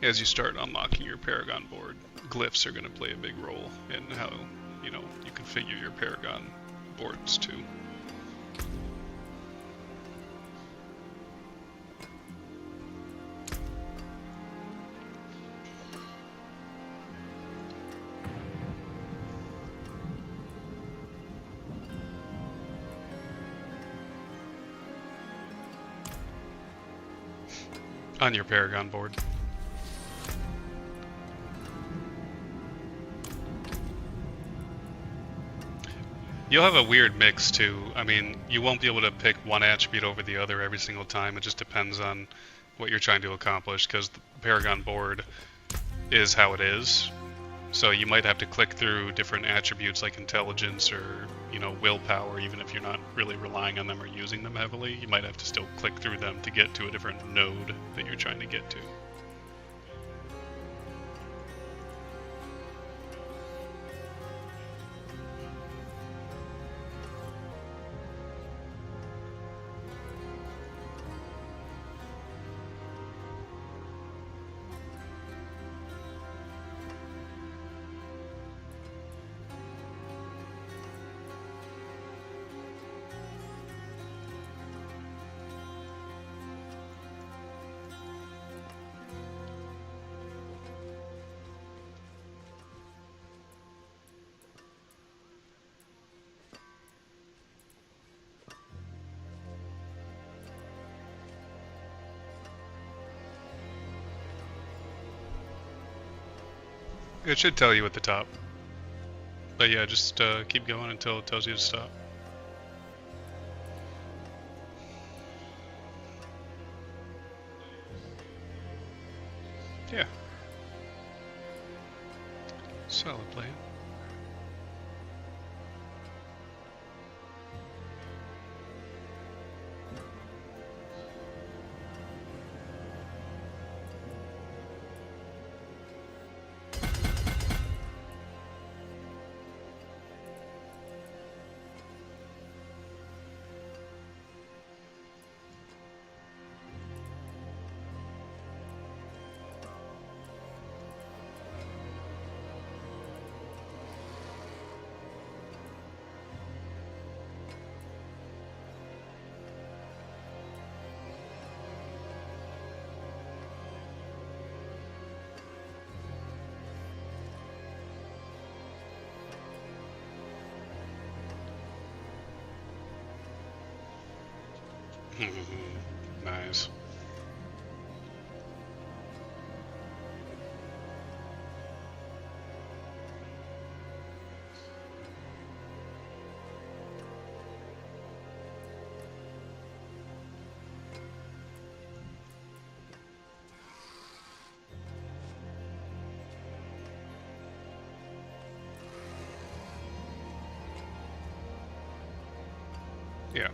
as you start unlocking your Paragon board, glyphs are going to play a big role in how, you configure your Paragon boards too. On your Paragon board. You'll have a weird mix too. I mean, you won't be able to pick one attribute over the other every single time. It just depends on what you're trying to accomplish, because the Paragon board is how it is. So you might have to click through different attributes like intelligence or, you know, willpower, even if you're not really relying on them or using them heavily. You might have to still click through them to get to a different node that you're trying to get to. It should tell you at the top. But yeah, just keep going until it tells you to stop. Yeah. Solid plan. Nice. Yeah.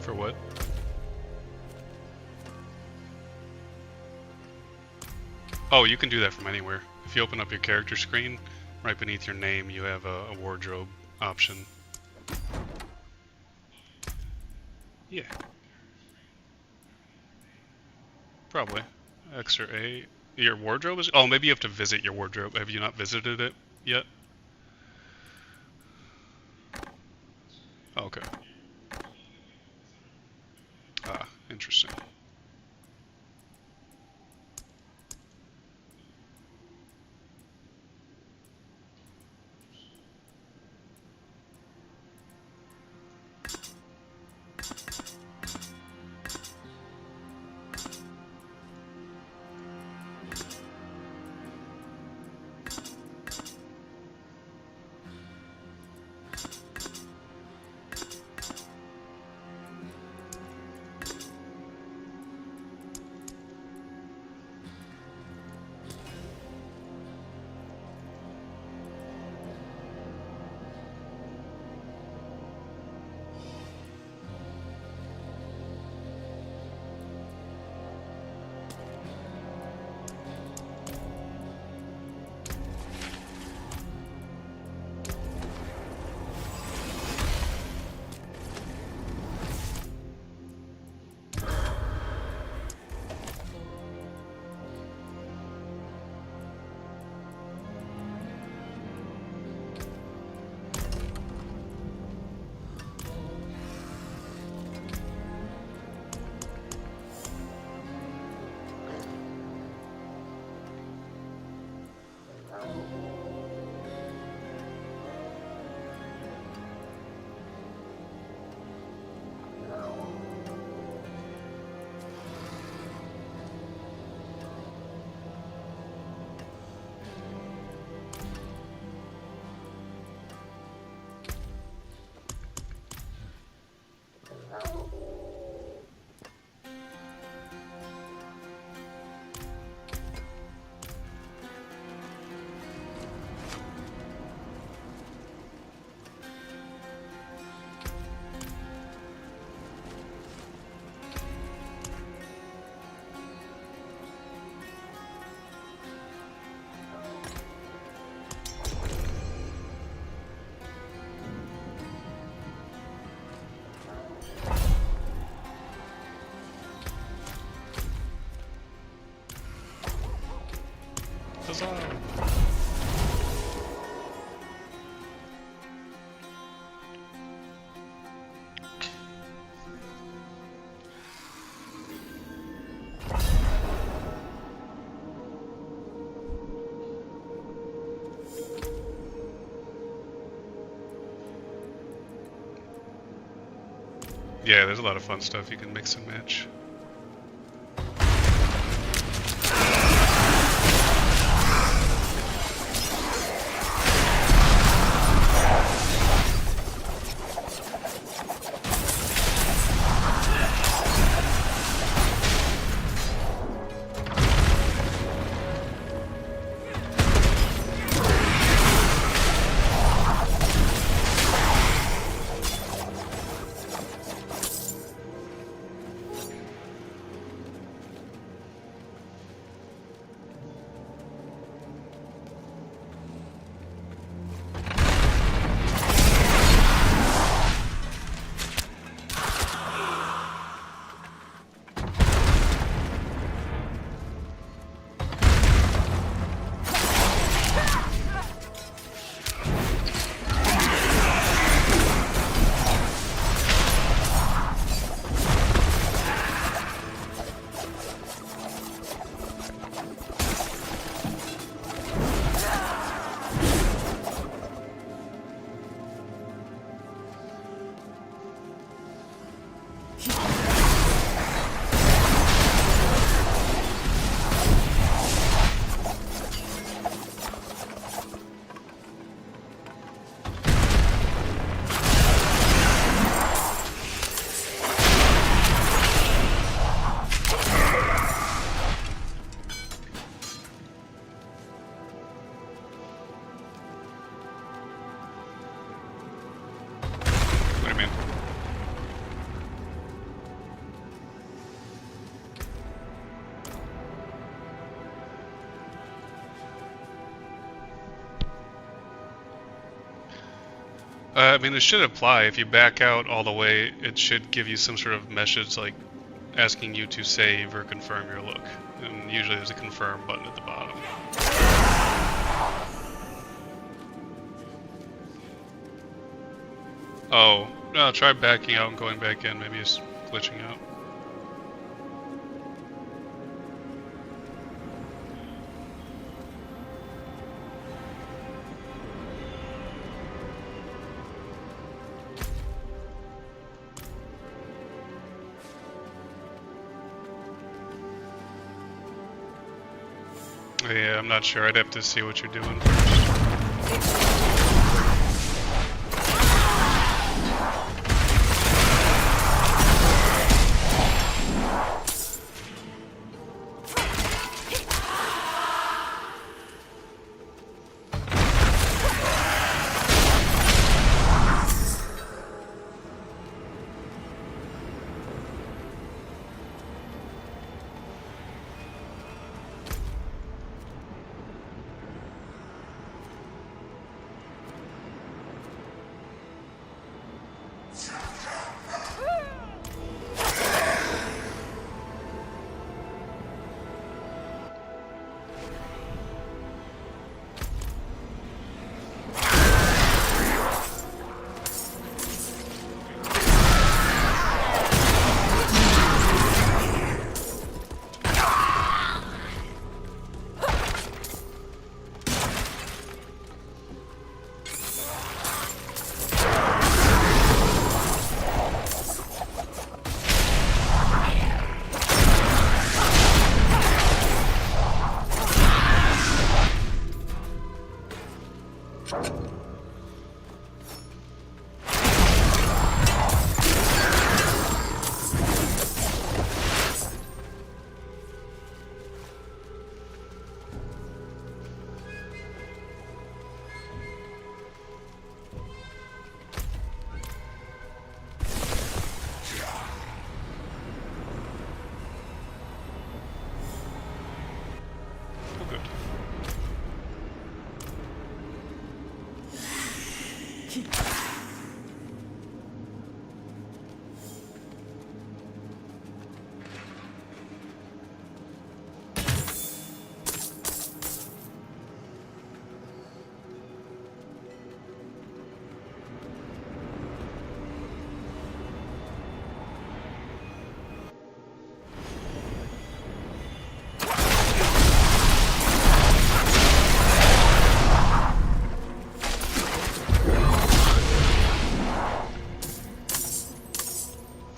For what? Oh, you can do that from anywhere. If you open up your character screen, right beneath your name, you have a wardrobe option. Yeah. Probably. X or A. Your wardrobe is... Oh, maybe you have to visit your wardrobe. Have you not visited it yet? Okay. Ah, interesting. Awesome. Yeah, there's a lot of fun stuff you can mix and match. I mean, it should apply. If you back out all the way, it should give you some sort of message like asking you to save or confirm your look. And usually there's a confirm button at the bottom. Oh, no, try backing out and going back in. Maybe it's glitching out. Yeah, I'm not sure. I'd have to see what you're doing first.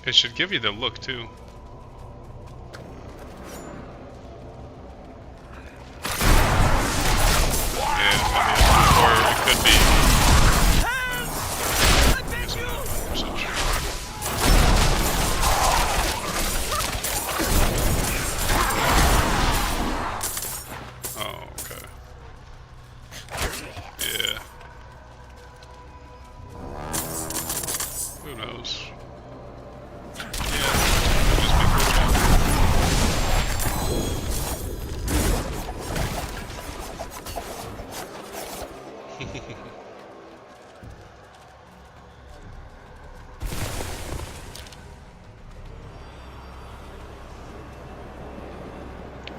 It should give you the look too. Yeah, I mean, or it could be. Isn't 100% sure. Oh, okay. Yeah. Who knows? Yeah, just be cool.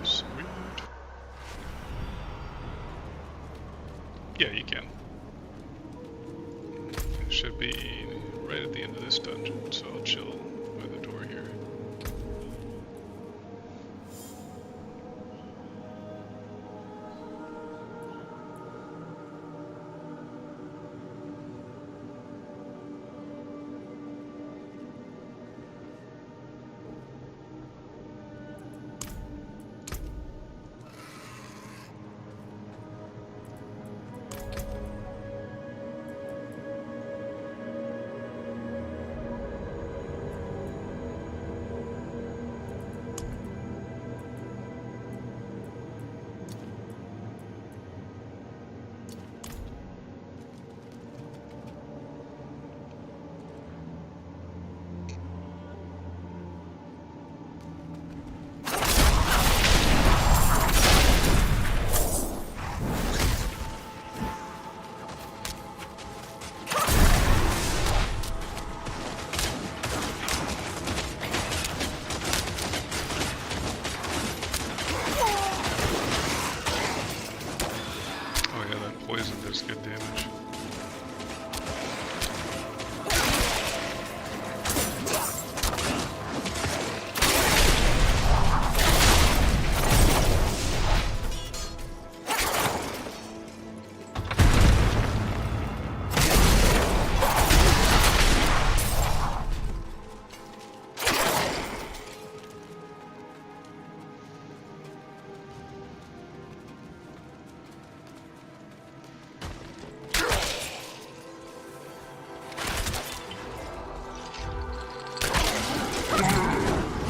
Sweet. Yeah, you can. It should be right at the end of this dungeon, so I'll chill by the door here. Poison does good damage.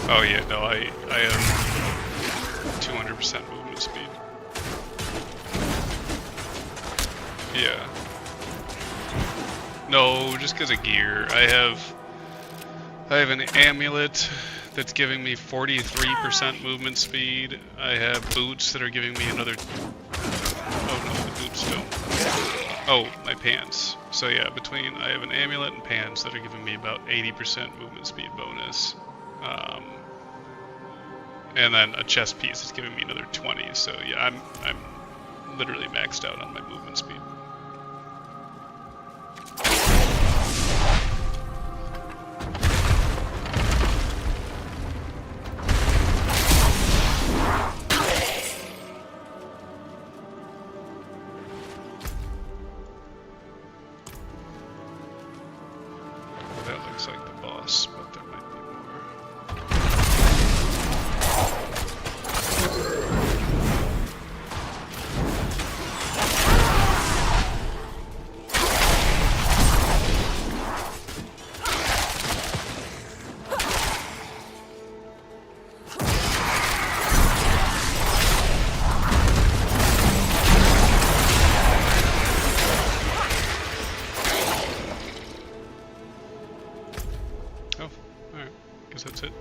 Oh yeah, no, I have 200% movement speed. Yeah. No, just because of gear. I have an amulet that's giving me 43% movement speed. I have boots that are giving me another. Oh no, the boots don't. Oh, my pants. So yeah, I have an amulet and pants that are giving me about 80% movement speed bonus. And then a chest piece is giving me another 20. So yeah, I'm literally maxed out on my movement speed. That looks like the boss, but there might be more. Oh, alright. Guess that's it.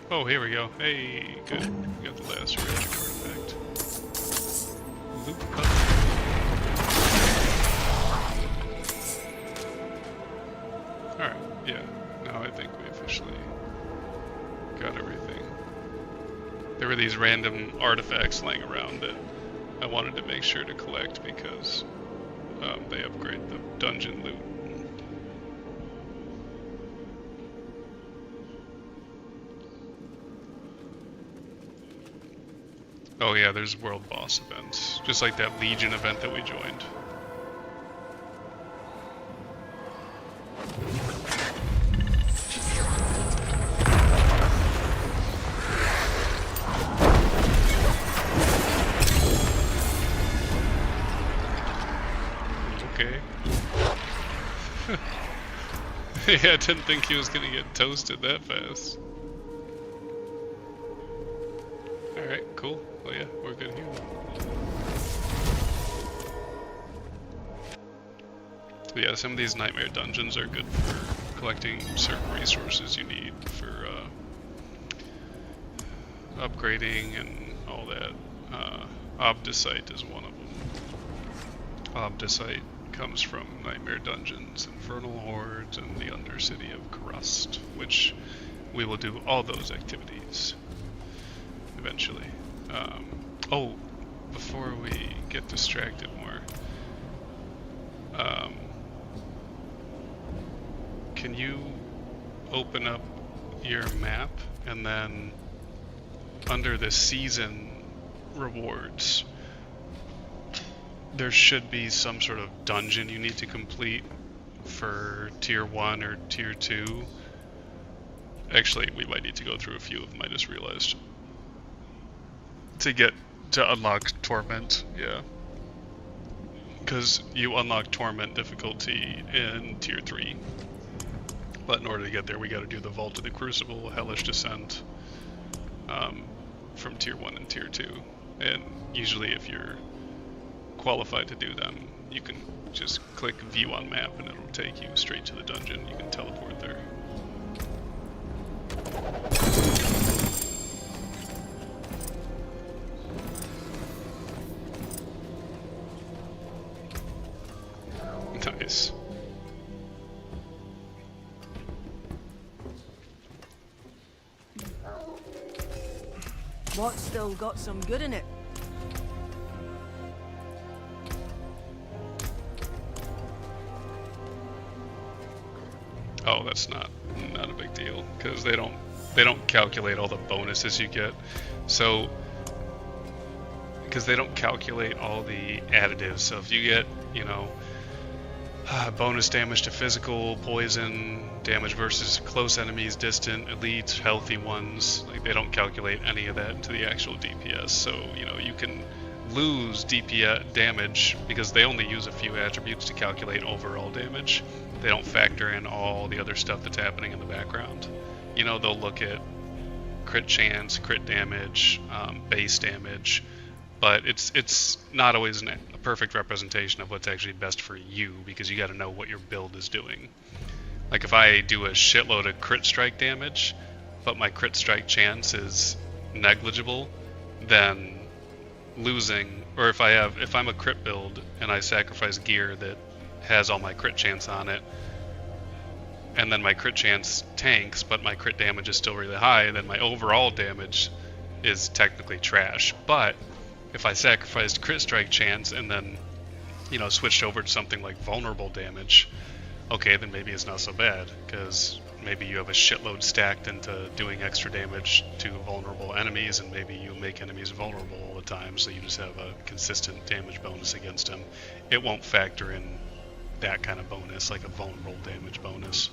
Oh, here we go. Hey, good. We got the last Ragic artifact. Loot puzzle. Alright, yeah. Now I think we officially got everything. There were these random artifacts laying around that I wanted to make sure to collect because they upgrade the dungeon loot. Oh yeah, there's world boss events, just like that Legion event that we joined. Yeah, I didn't think he was gonna get toasted that fast. Alright, cool. Well, yeah, we're good here. So yeah, some of these nightmare dungeons are good for collecting certain resources you need for upgrading and all that. Obdicite is one of them. Obdicite comes from Nightmare Dungeons, Infernal Hordes, and the Undercity of Crust, which we will do all those activities eventually. Oh, before we get distracted more, can you open up your map and then under the season rewards, there should be some sort of dungeon you need to complete for tier 1 or tier 2. Actually, we might need to go through a few of them, I just realized. To unlock Torment, yeah. Because you unlock Torment difficulty in tier 3. But in order to get there, we gotta do the Vault of the Crucible, Hellish Descent, from tier 1 and tier 2. And usually if you're qualified to do them, you can just click view on map and it'll take you straight to the dungeon. You can teleport there. Nice. What's still got some good in it? Oh, that's not a big deal because they don't calculate all the bonuses you get. So because they don't calculate all the additives. So if you get, you know, bonus damage to physical, poison, damage versus close enemies, distant, elite, healthy ones, like they don't calculate any of that into the actual DPS. So, you know, you can lose DPS damage because they only use a few attributes to calculate overall damage. They don't factor in all the other stuff that's happening in the background. You know, they'll look at crit chance, crit damage, base damage, but it's not always a perfect representation of what's actually best for you because you got to know what your build is doing. Like if I do a shitload of crit strike damage, but my crit strike chance is negligible, then losing, or if I'm a crit build and I sacrifice gear that has all my crit chance on it, and then my crit chance tanks, but my crit damage is still really high, then my overall damage is technically trash. But if I sacrificed crit strike chance and then, you know, switched over to something like vulnerable damage, okay, then maybe it's not so bad, because maybe you have a shitload stacked into doing extra damage to vulnerable enemies, and maybe you make enemies vulnerable all the time, so you just have a consistent damage bonus against them. It won't factor in that kind of bonus, like a vulnerable damage bonus.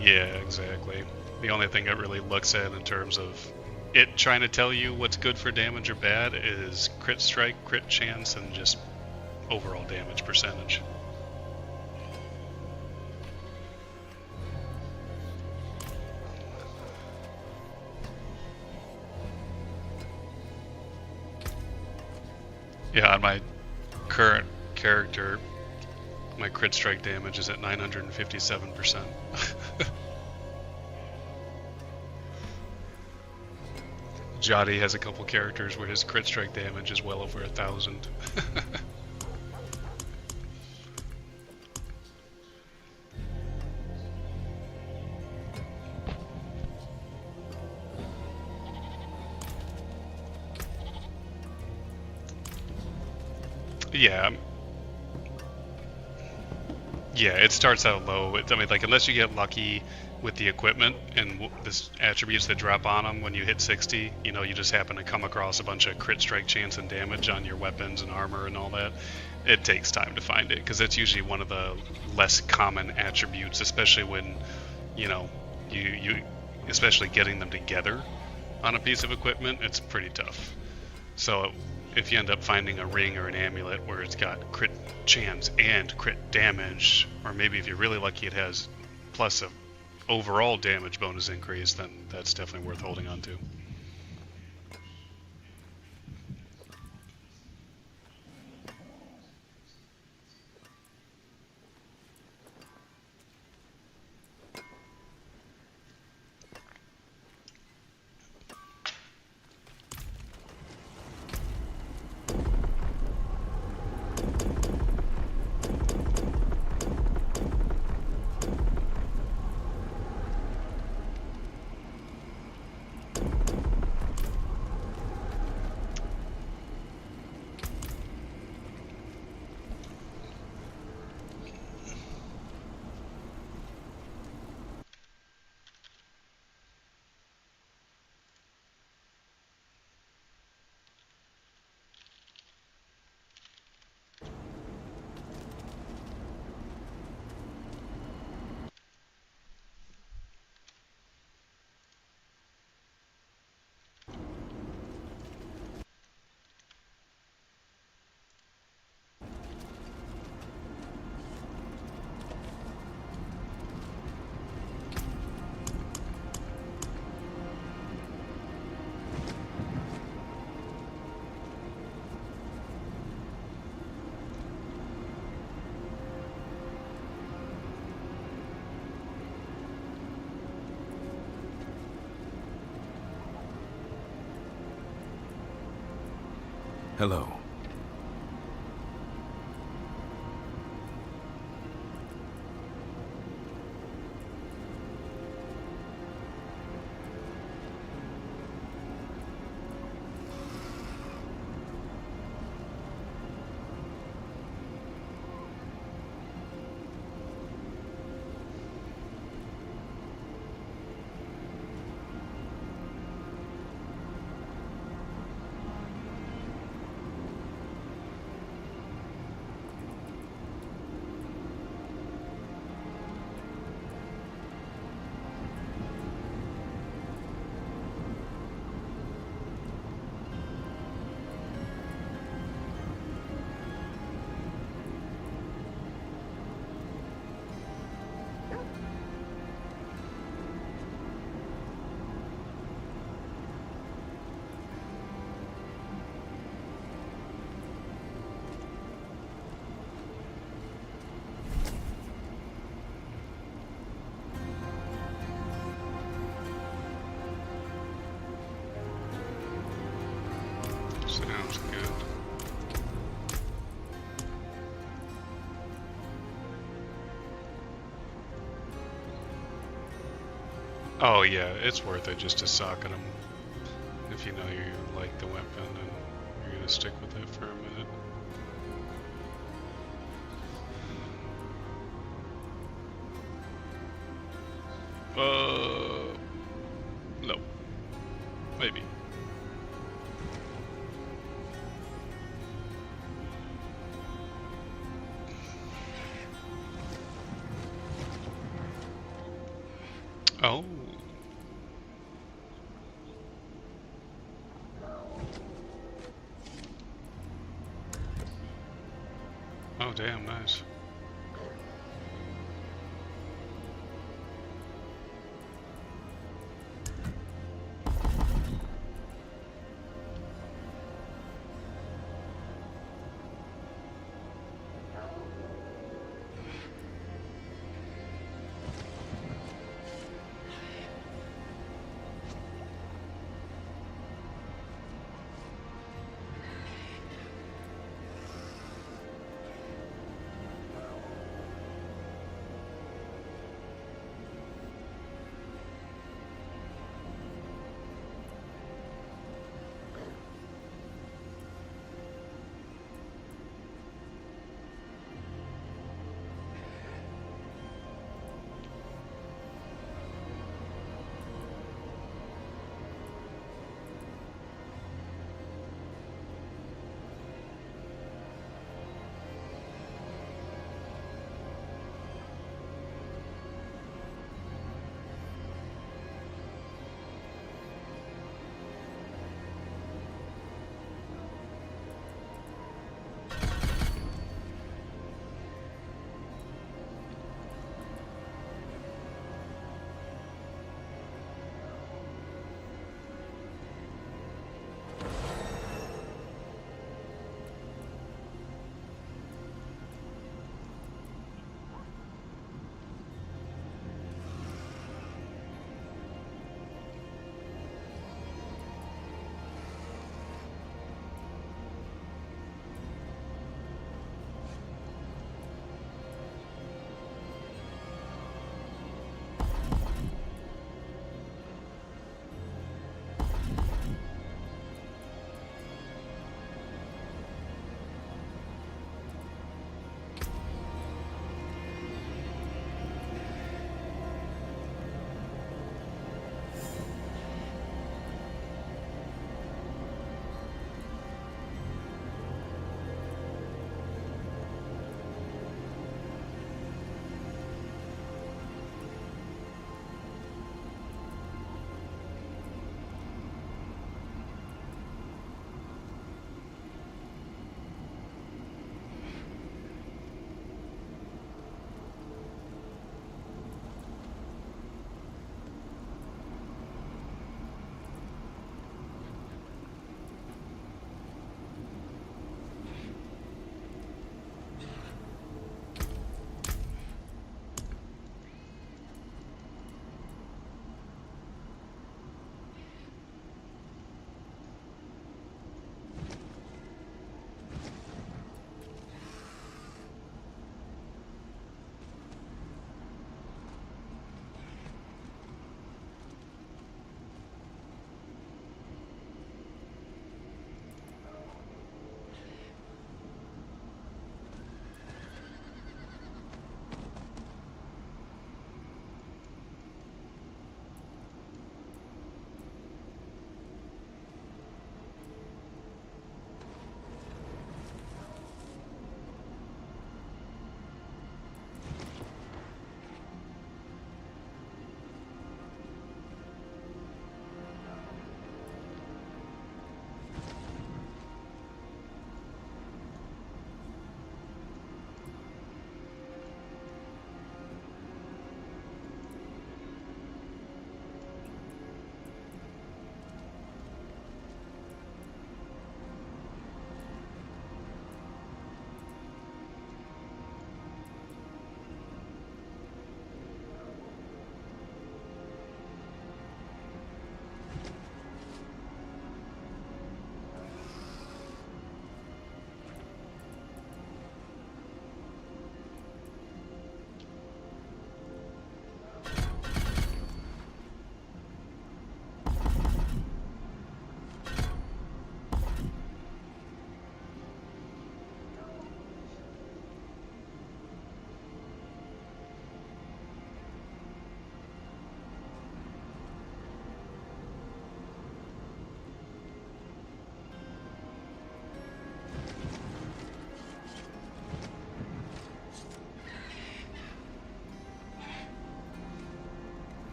Yeah, exactly. The only thing it really looks at in terms of it trying to tell you what's good for damage or bad is crit strike, crit chance, and just overall damage percentage. Yeah, on my current character, my crit strike damage is at 957%. Jotty has a couple characters where his crit strike damage is well over 1,000. Yeah, it starts out low. I mean, like, unless you get lucky with the equipment and the attributes that drop on them when you hit 60, you know, you just happen to come across a bunch of crit strike chance and damage on your weapons and armor and all that. It takes time to find it, because it's usually one of the less common attributes, especially when, you know, you especially getting them together on a piece of equipment, it's pretty tough. So if you end up finding a ring or an amulet where it's got crit chance and crit damage, or maybe if you're really lucky it has plus a overall damage bonus increase, then that's definitely worth holding on to. Hello. Sounds good. Oh yeah, it's worth it just to socket them if you know you like the weapon and you're gonna stick with it for a minute. No. Maybe. Oh. Oh, damn, nice.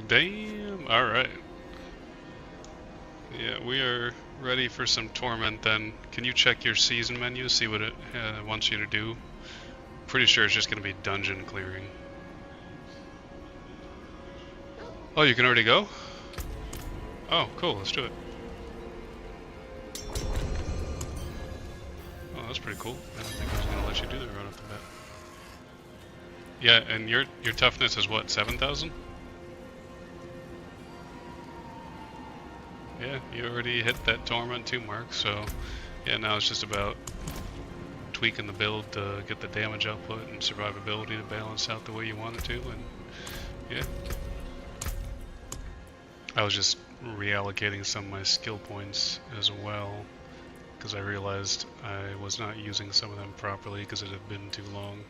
Damn. All right. Yeah, we are ready for some torment then. Can you check your season menu, see what it wants you to do? Pretty sure it's just going to be dungeon clearing. Oh, you can already go? Oh, cool. Let's do it. Oh, that's pretty cool. I didn't think I was going to let you do that right off the bat. Yeah, and your toughness is what, 7,000? Yeah, you already hit that Torment 2 mark, so yeah, now it's just about tweaking the build to get the damage output and survivability to balance out the way you want it to, and yeah. I was just reallocating some of my skill points as well, because I realized I was not using some of them properly because it had been too long.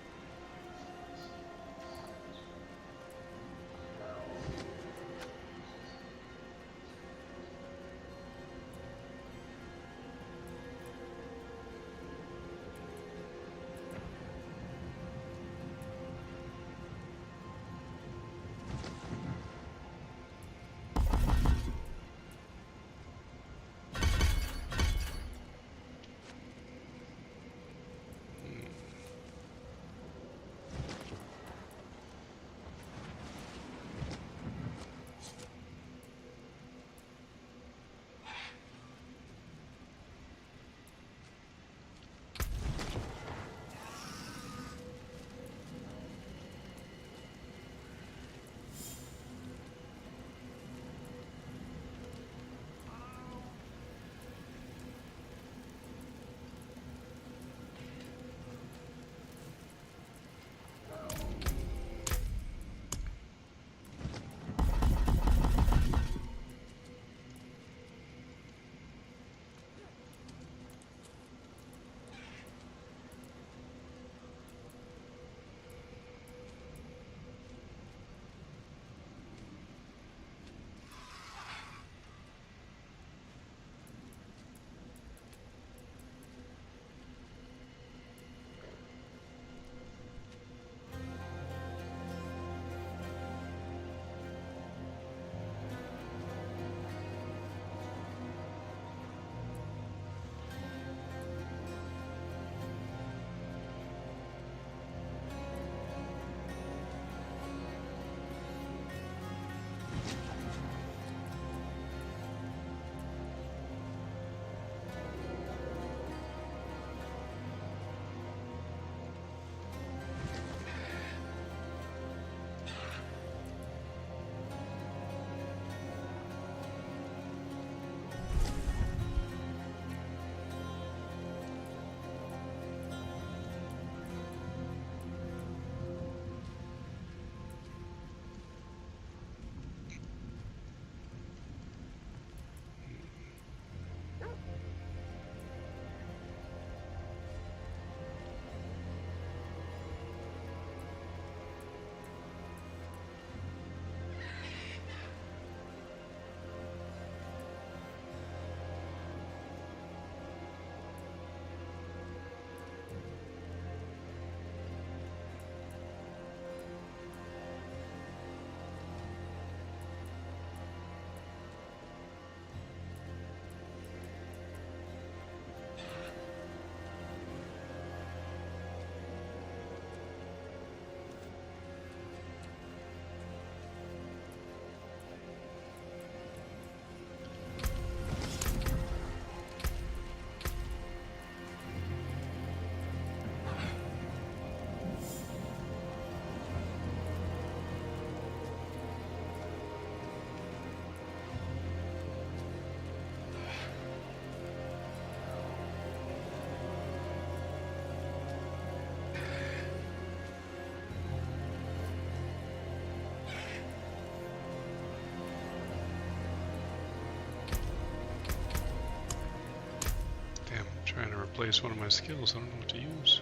Trying to replace one of my skills, I don't know what to use.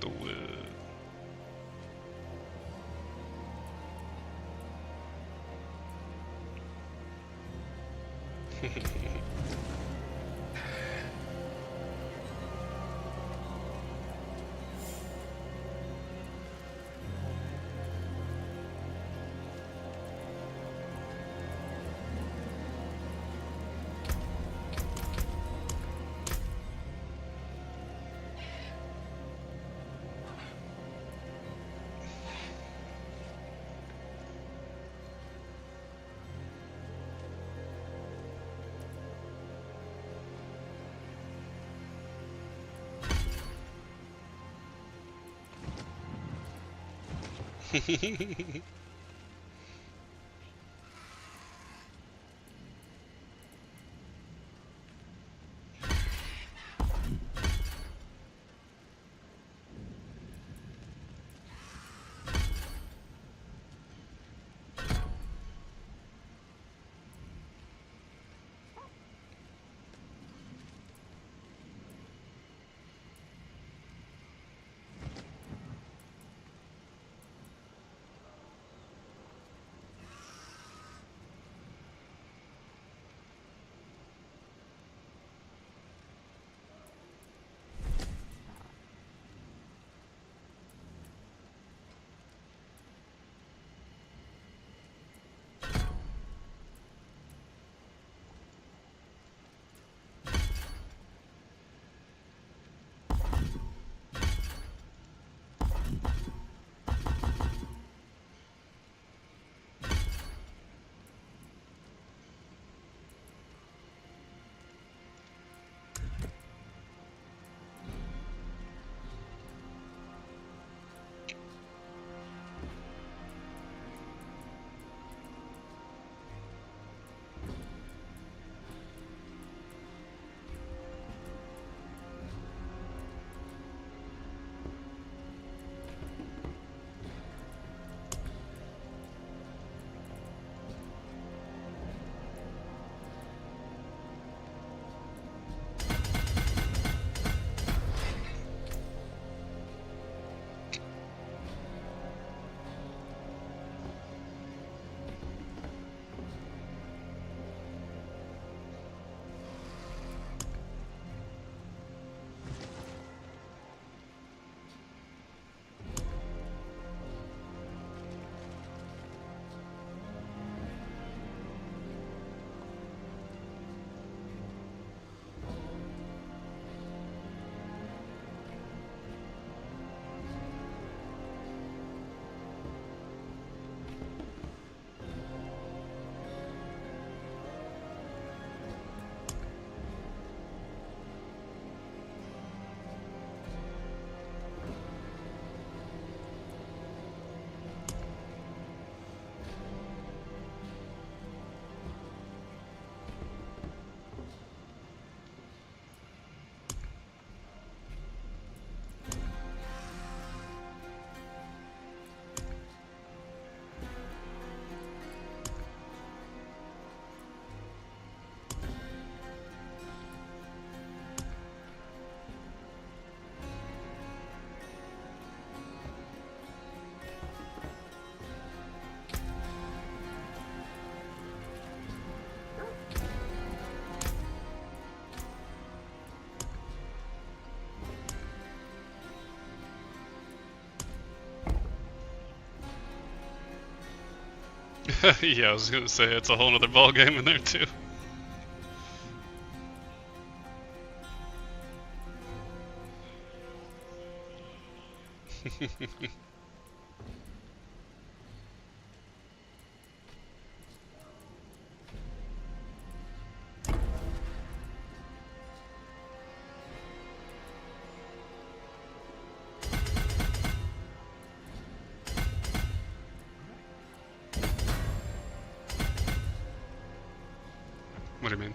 The Yeah, I was gonna say it's a whole other ball game in there too. What do you mean?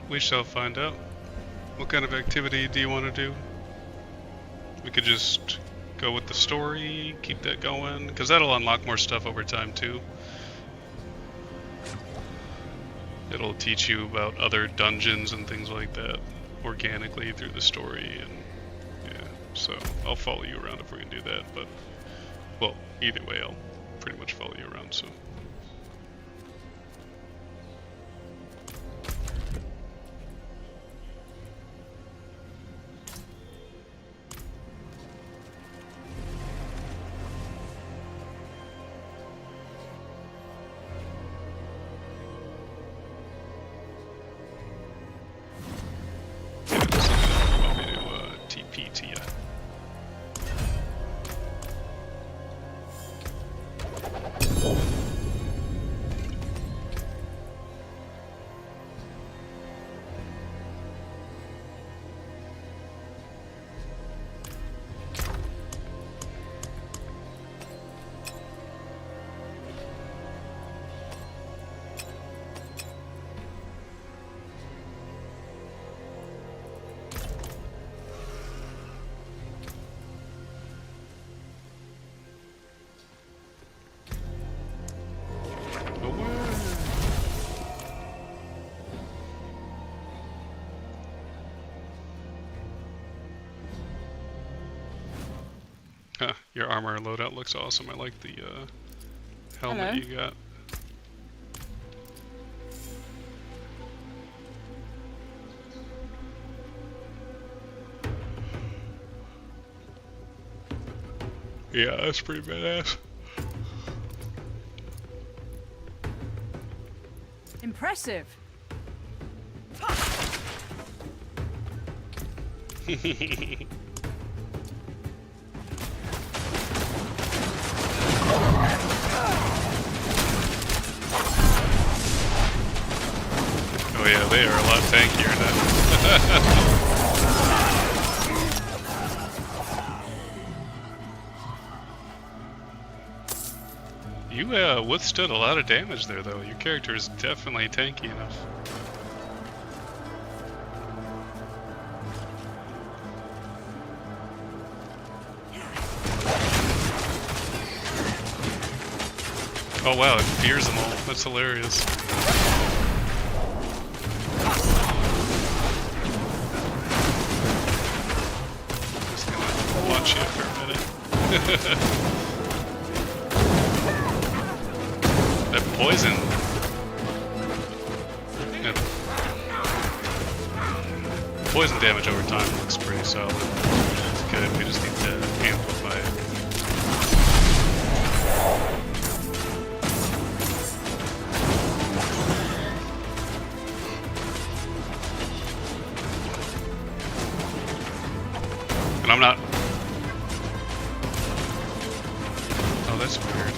Well, we shall find out. What kind of activity do you want to do? We could just go with the story, keep that going, because that'll unlock more stuff over time too. It'll teach you about other dungeons and things like that organically through the story, and yeah, so I'll follow you around if we can do that, but, well, either way, I'll pretty much follow you around, so. Huh, your armor loadout looks awesome. I like the helmet you got. Yeah, that's pretty badass. Impressive. Oh yeah, they are a lot tankier now. You withstood a lot of damage there though. Your character is definitely tanky enough. Oh wow, it fears them all. That's hilarious. Just gonna watch you for a minute. That poison. Yeah. Poison damage over time looks pretty solid. It's good. We just need to amplify it. And I'm not. Oh, that's weird.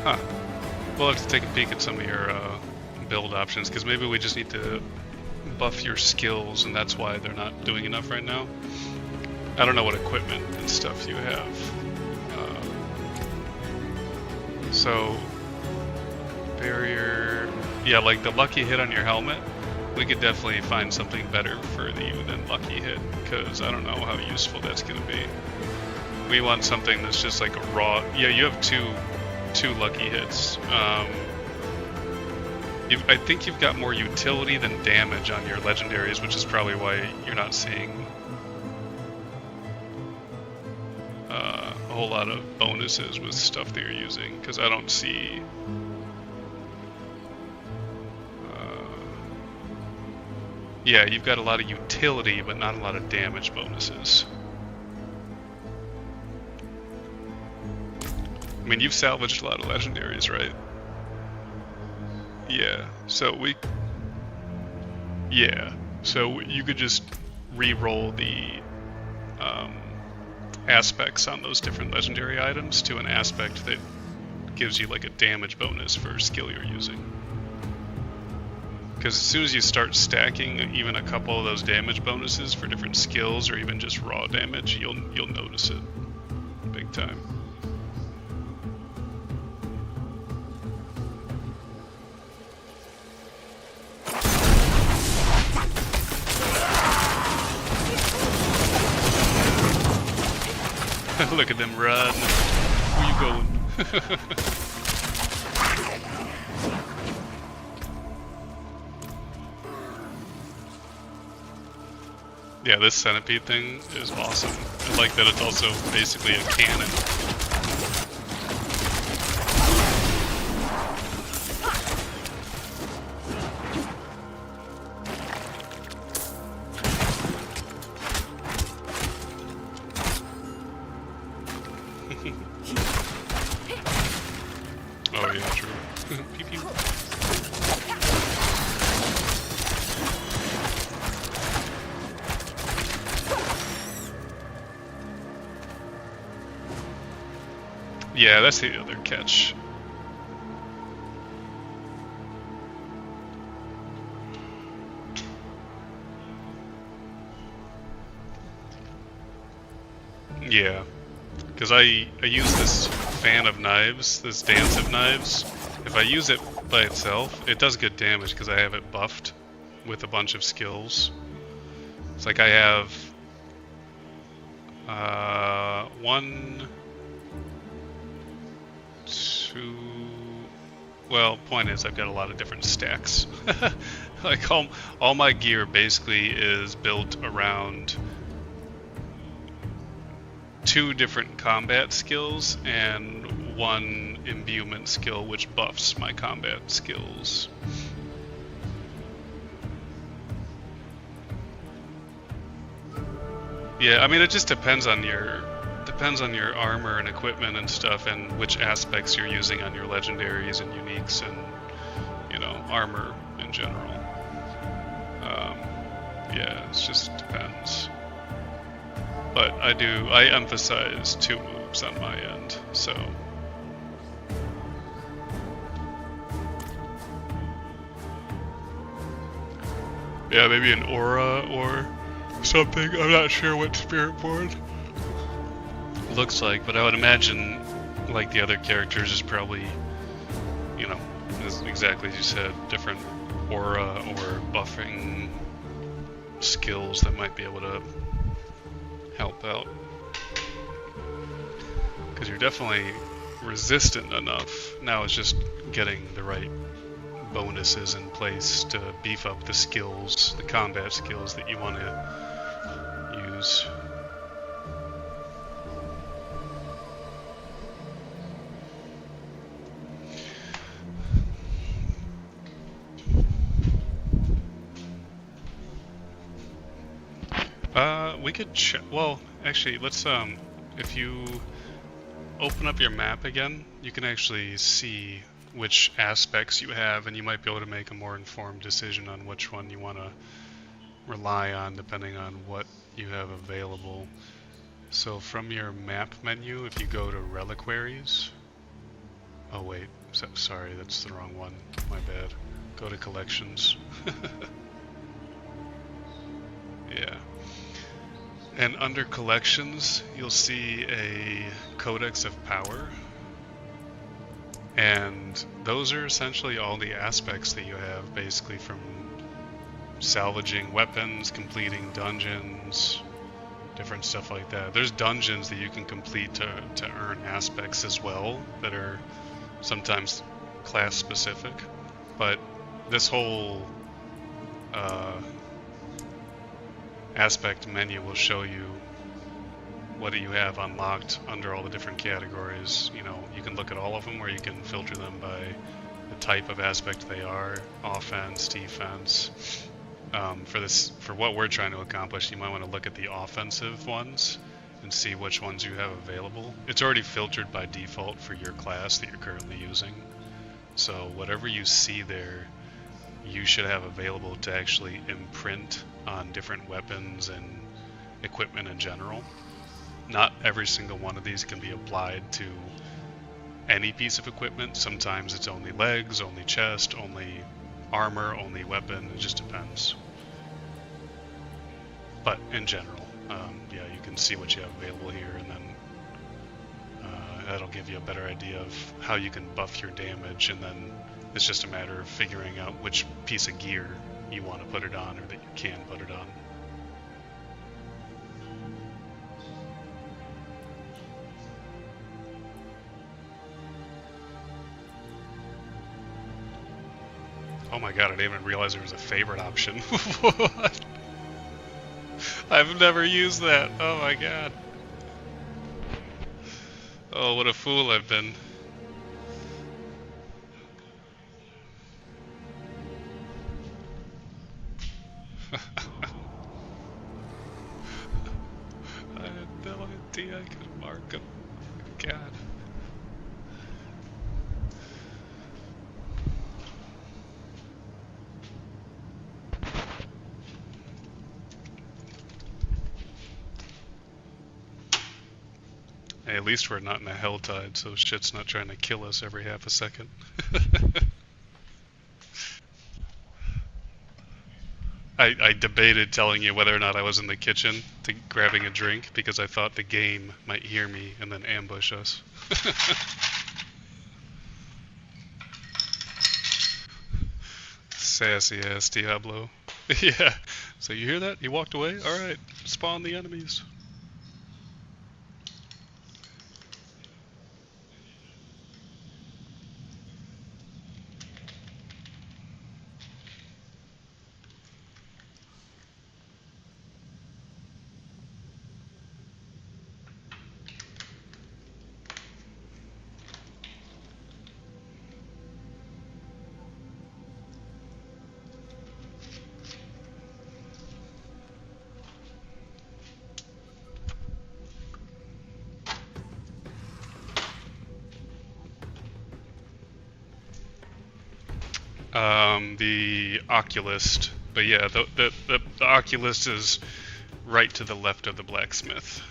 Huh. We'll have to take a peek at some of your build options, because maybe we just need to buff your skills, and that's why they're not doing enough right now. I don't know what equipment and stuff you have. So, barrier... Yeah, like the lucky hit on your helmet, we could definitely find something better for you than lucky hit, because I don't know how useful that's going to be. We want something that's just like a raw... Yeah, you have two lucky hits. I think you've got more utility than damage on your legendaries, which is probably why you're not seeing a whole lot of bonuses with stuff that you're using, because I don't see yeah, you've got a lot of utility but not a lot of damage bonuses. I mean, you've salvaged a lot of legendaries, right? Yeah, so so you could just re-roll the aspects on those different legendary items to an aspect that gives you like a damage bonus for skill you're using. Because as soon as you start stacking even a couple of those damage bonuses for different skills or even just raw damage, you'll notice it big time. Look at them run. Where you going? Yeah, this centipede thing is awesome. I like that it's also basically a cannon. Oh yeah, true. Pew pew. Yeah, that's the other catch. Yeah, because I use this fan of knives, this dance of knives. If I use it by itself, it does good damage because I have it buffed with a bunch of skills. It's like I have 1, 2. Well, point is I've got a lot of different stacks. Like all my gear basically is built around 2 different combat skills and 1 imbuement skill which buffs my combat skills. Yeah, I mean it just depends on your armor and equipment and stuff and which aspects you're using on your legendaries and uniques and, you know, armor in general. Yeah, it just depends. But I emphasize 2 moves on my end, so. Yeah, maybe an aura or something. I'm not sure what Spirit Board looks like, but I would imagine, like the other characters, is probably, you know, exactly as you said, different aura or buffing skills that might be able to help out. Because you're definitely resistant enough. Now it's just getting the right bonuses in place to beef up the skills, the combat skills that you want to use. We could check. Well, actually, let's if you open up your map again, you can actually see which aspects you have, and you might be able to make a more informed decision on which one you want to rely on depending on what you have available. So from your map menu, if you go to reliquaries, oh wait, sorry, that's the wrong one, my bad. Go to collections. Yeah. And under collections, you'll see a Codex of Power. And those are essentially all the aspects that you have, basically from salvaging weapons, completing dungeons, different stuff like that. There's dungeons that you can complete to earn aspects as well that are sometimes class specific. But this whole aspect menu will show you what you have unlocked under all the different categories. You know, you can look at all of them, or you can filter them by the type of aspect they are: offense, defense. For what we're trying to accomplish, you might want to look at the offensive ones and see which ones you have available. It's already filtered by default for your class that you're currently using. So whatever you see there, you should have available to actually imprint on different weapons and equipment in general. Not every single one of these can be applied to any piece of equipment. Sometimes it's only legs, only chest, only armor, only weapon. It just depends. But in general, yeah, you can see what you have available here, and then that'll give you a better idea of how you can buff your damage, and then it's just a matter of figuring out which piece of gear you want to put it on, or that you can put it on. Oh my god, I didn't even realize there was a favorite option. What? I've never used that. Oh my god. Oh, what a fool I've been. I had no idea I could mark him. God. Hey, at least we're not in a hell tide, so shit's not trying to kill us every half a second. I debated telling you whether or not I was in the kitchen grabbing a drink because I thought the game might hear me and then ambush us. Sassy ass Diablo. Yeah. So you hear that? He walked away? Alright. Spawn the enemies. The Oculist, but yeah, the Oculist is right to the left of the blacksmith.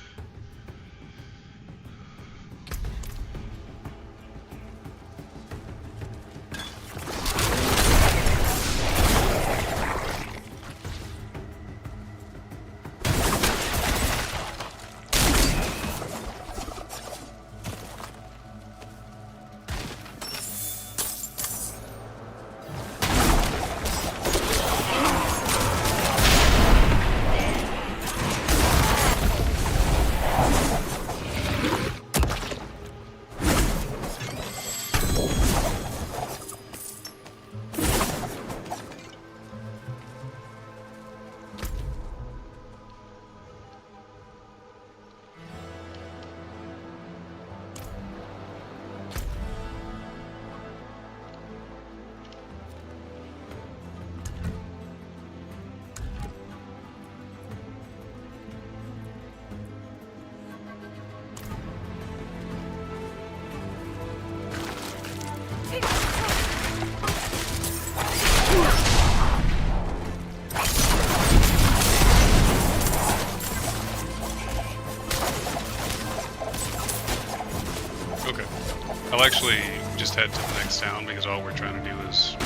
I'll actually just head to the next town because all we're trying to do is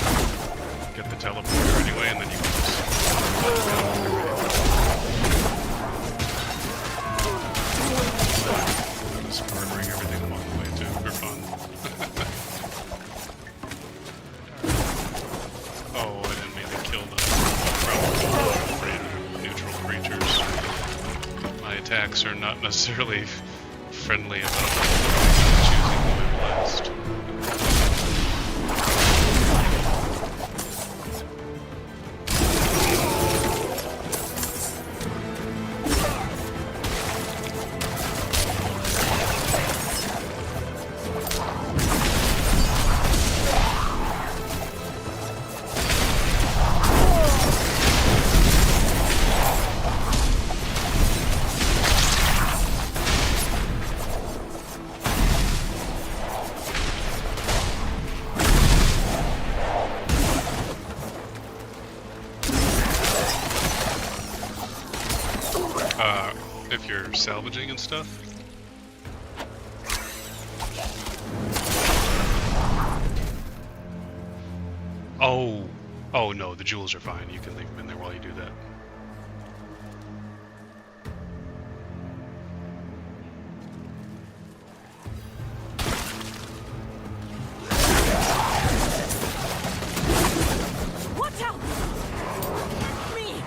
get the teleporter anyway, and then you can just murdering everything along the way too for fun. Oh, I didn't mean to kill them. Probably afraid of neutral creatures. My attacks are not necessarily friendly about choosing them at last. If you're salvaging and stuff. Oh, Oh no, the jewels are fine. You can leave them in there while you do that. Watch out! Me!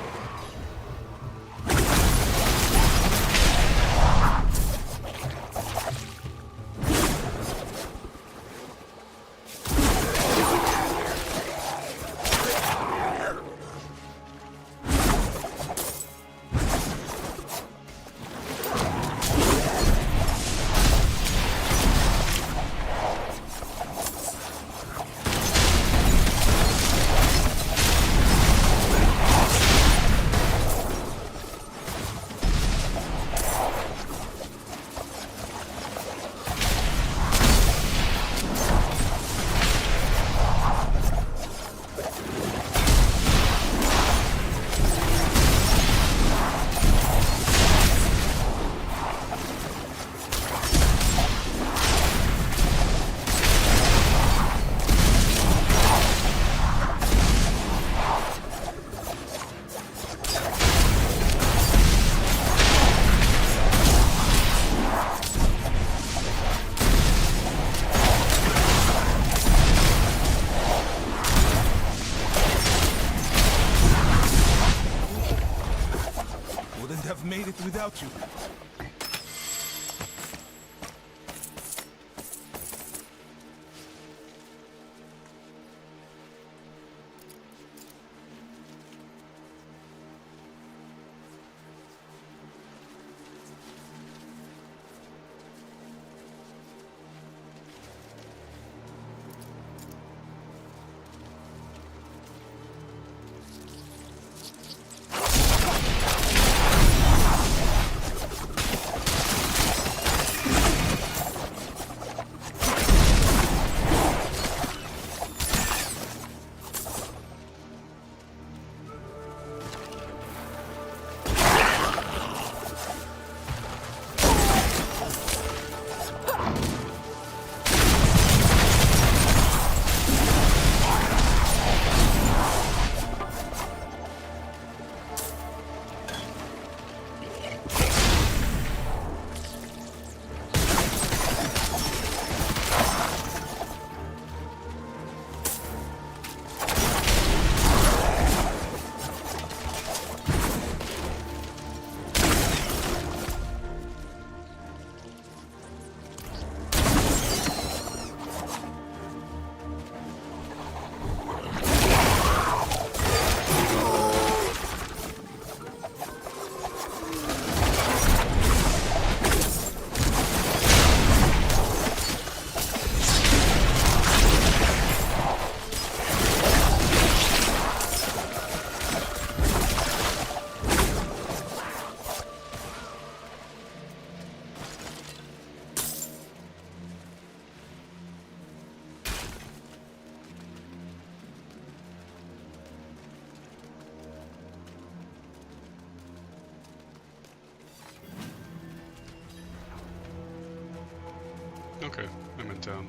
Wouldn't have made it without you. Okay, I'm in town.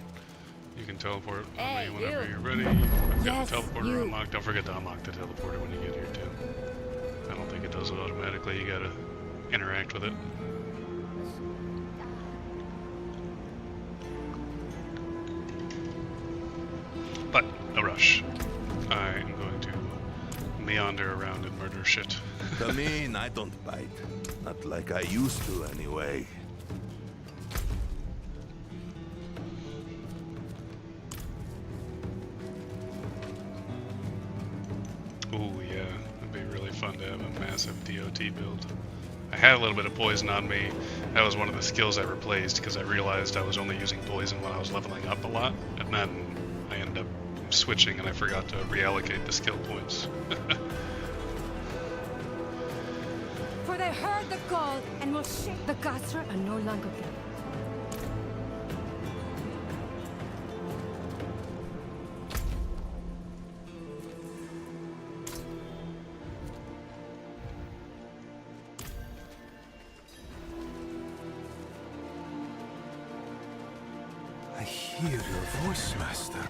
You can teleport on Hey, me whenever you. you're ready. I've got Yes, the teleporter you. unlocked. Don't forget to unlock the teleporter when you get here too. I don't think it does it automatically. You gotta interact with it. But no rush. I am going to meander around and murder shit. Come in, I don't bite. Not like I used to, anyway. Ooh, yeah, it'd be really fun to have a massive DOT build. I had a little bit of poison on me. That was one of the skills I replaced because I realized I was only using poison when I was leveling up a lot, and then I ended up switching and I forgot to reallocate the skill points. For they heard the call and will shake the Gasra are no longer good. I hear your voice, Master.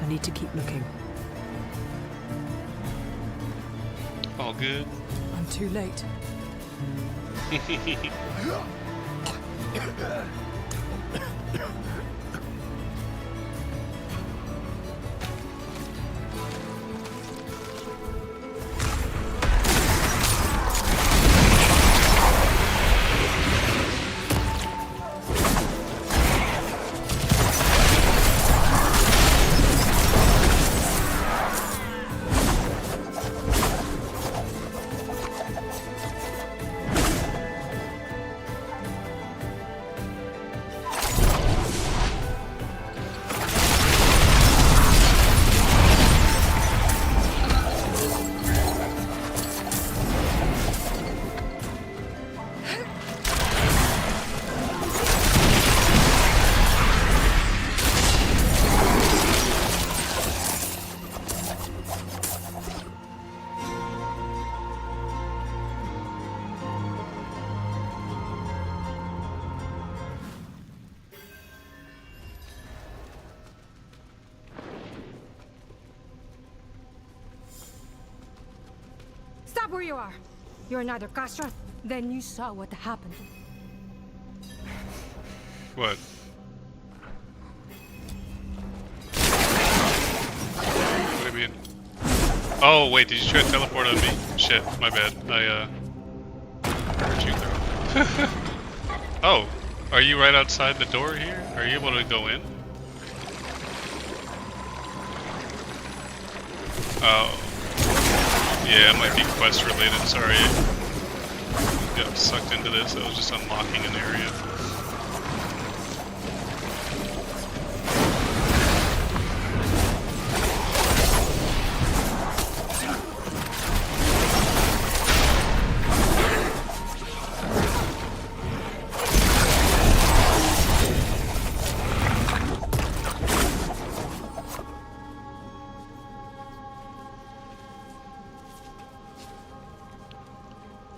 need to keep looking. All good. I'm too late. Stop where you are! You're neither Castra, then you saw what happened. What? What do you mean? Oh, wait, did you try to teleport on me? Shit, my bad. Where'd you throw? Oh, are you right outside the door here? Are you able to go in? Oh. Yeah, it might be quest related, sorry. Got sucked into this, I was just unlocking an area.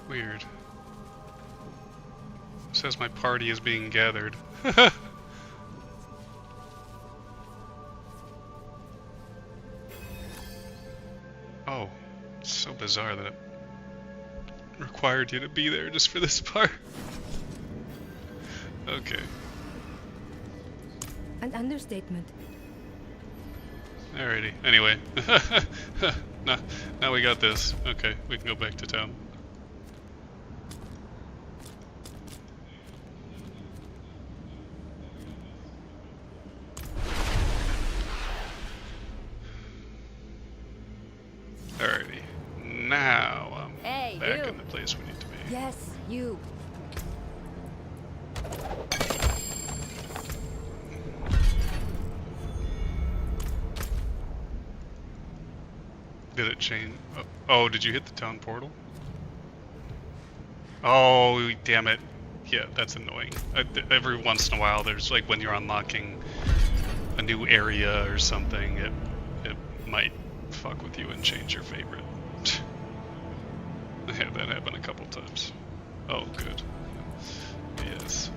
Weird. It says my party is being gathered. Oh, it's so bizarre that it required you to be there just for this part. Okay. An understatement. Alrighty. Anyway. Now we got this. Okay, we can go back to town. Alrighty. Now I'm back in the place we need to be. Yes, you. Did it change? Oh, did you hit the town portal? Oh, damn it. Yeah, that's annoying. Every once in a while, there's like when you're unlocking a new area or something, it might fuck with you and change your favorite. I had that happen a couple times. Oh, good. Yes.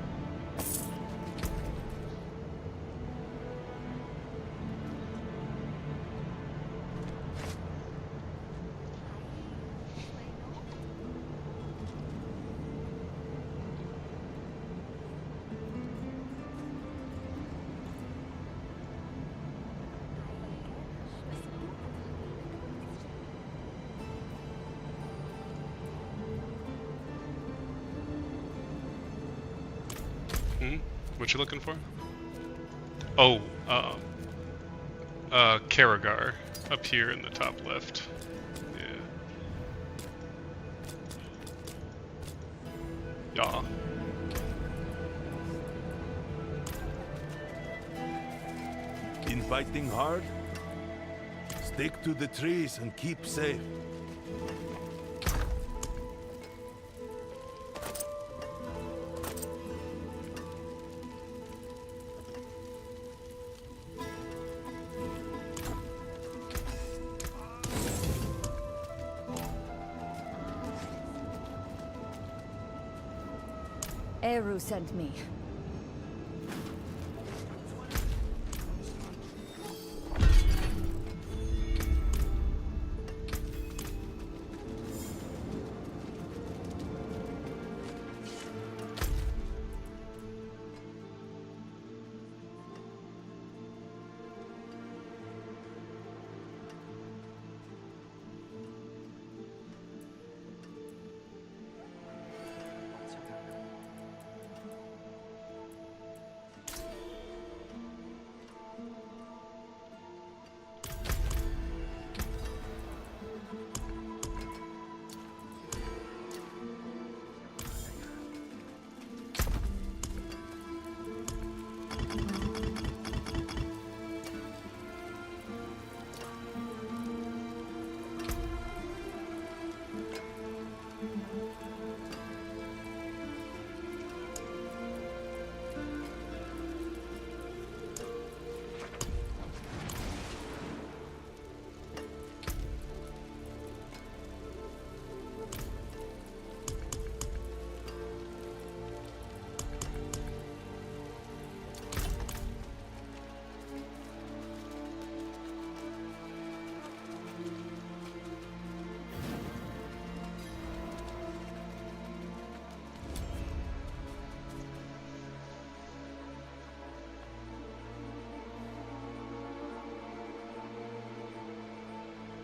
What you looking for? Oh, Karagar, up here in the top left. Yeah. Been fighting hard? Stick to the trees and keep safe. Eru sent me.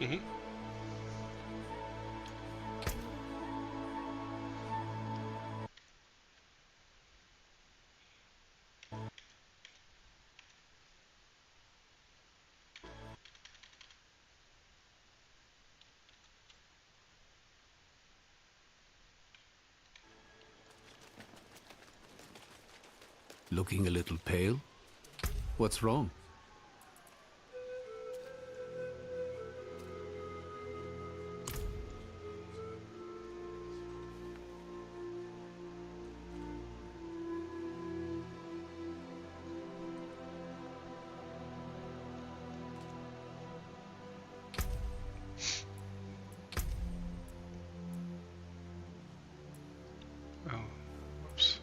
Mm-hmm. Looking a little pale? What's wrong? Oh, whoops.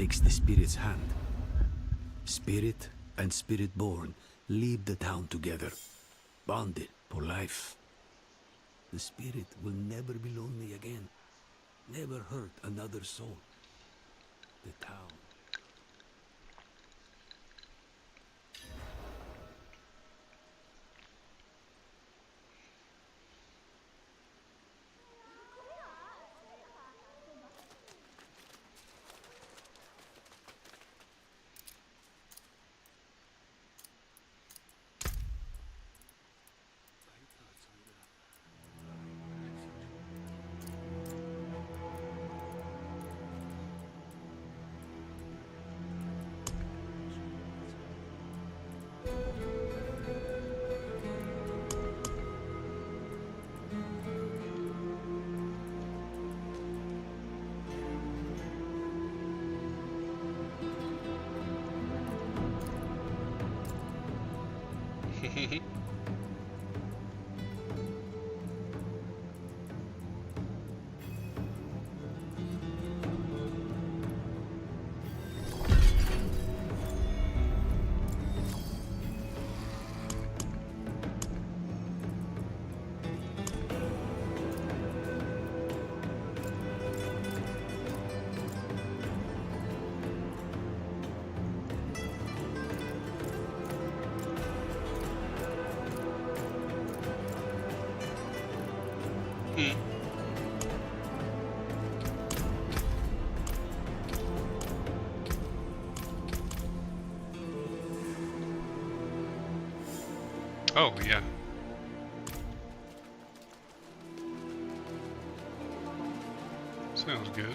takes the spirit's hand. Spirit and spirit-born leave the town together, bonded for life. The spirit will never be lonely again, never hurt another soul. The town. Oh, yeah. Sounds good.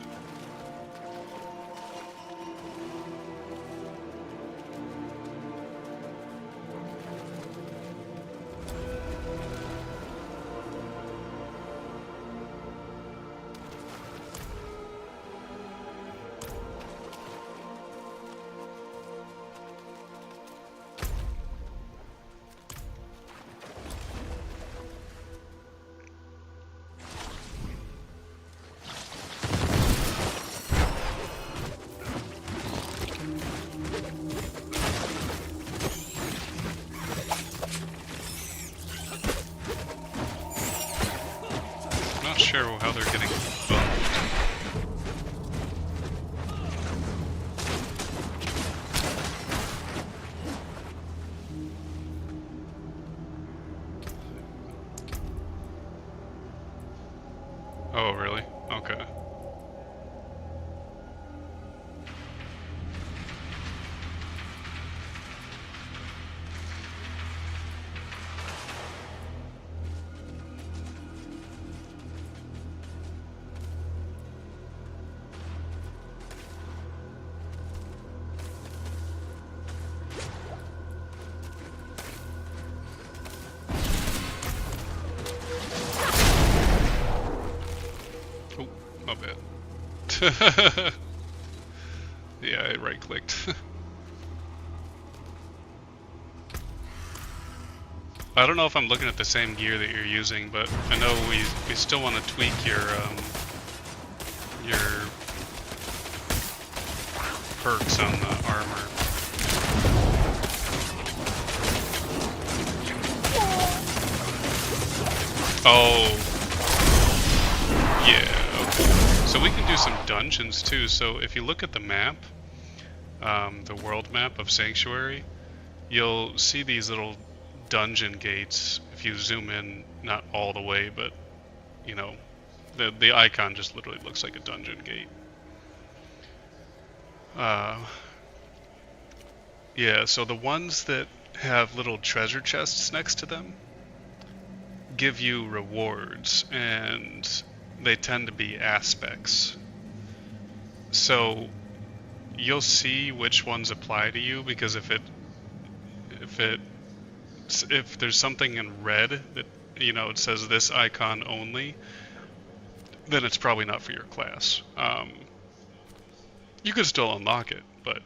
Not sure how they're getting bumped. Oh, really? Okay. Oh, my bad. Yeah, I right-clicked. I don't know if I'm looking at the same gear that you're using, but I know we still want to tweak your perks on the armor. Oh, yeah, okay. So we can do some dungeons too. So if you look at the map, the world map of Sanctuary, you'll see these little dungeon gates. If you zoom in, not all the way, but you know, the icon just literally looks like a dungeon gate. Yeah, so the ones that have little treasure chests next to them give you rewards, and they tend to be aspects. So you'll see which ones apply to you, because if there's something in red that, you know, it says this icon only, then it's probably not for your class. You could still unlock it, but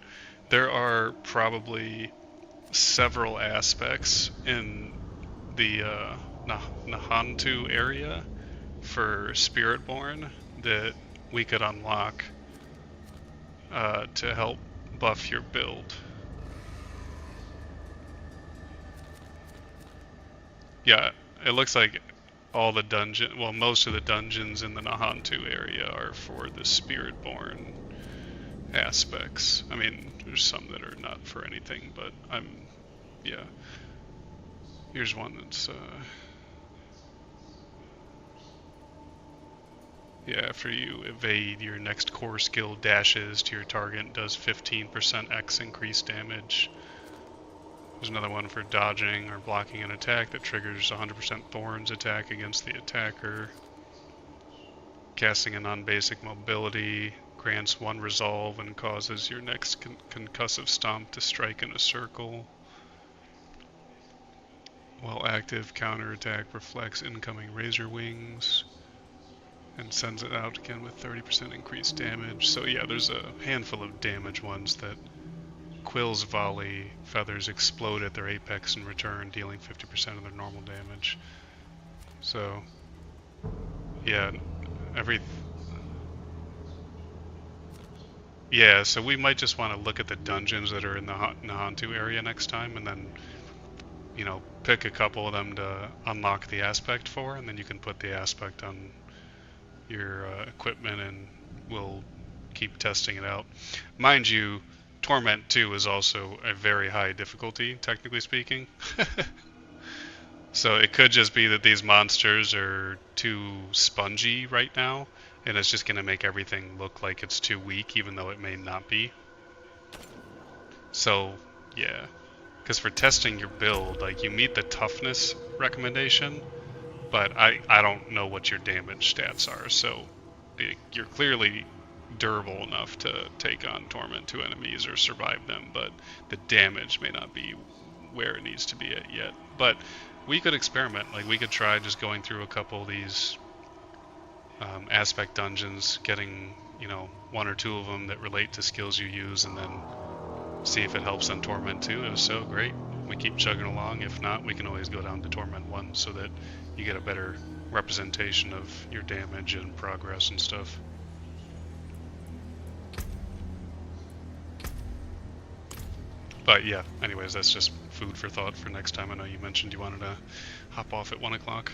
there are probably several aspects in the Nahantu area for Spiritborn that we could unlock to help buff your build. Yeah, it looks like all the dungeon, well, most of the dungeons in the Nahantu area are for the Spiritborn aspects. I mean, there's some that are not for anything, but yeah. Here's one that's, yeah, after you evade, your next core skill dashes to your target and does 15% X increased damage. There's another one for dodging or blocking an attack that triggers 100% Thorn's attack against the attacker. Casting a non-basic mobility grants 1 resolve and causes your next concussive stomp to strike in a circle. While active, counterattack reflects incoming razor wings and sends it out again with 30% increased damage. So yeah, there's a handful of damage ones that Quill's volley feathers explode at their apex in return, dealing 50% of their normal damage. So yeah, yeah, so we might just want to look at the dungeons that are in the Nahantu area next time, and then, you know, pick a couple of them to unlock the aspect for, and then you can put the aspect on your equipment, and we'll keep testing it out. Mind you, Torment 2 is also a very high difficulty, technically speaking. So it could just be that these monsters are too spongy right now, and it's just going to make everything look like it's too weak, even though it may not be. So, yeah. Because for testing your build, like, you meet the toughness recommendation, but I don't know what your damage stats are, so you're clearly durable enough to take on Torment 2 enemies or survive them, but the damage may not be where it needs to be at yet. But we could experiment, like, we could try just going through a couple of these aspect dungeons, getting, you know, 1 or 2 of them that relate to skills you use, and then see if it helps on Torment 2. If so, great, we keep chugging along. If not, we can always go down to Torment 1 so that you get a better representation of your damage and progress and stuff. But yeah, anyways, that's just food for thought for next time. I know you mentioned you wanted to hop off at 1 o'clock.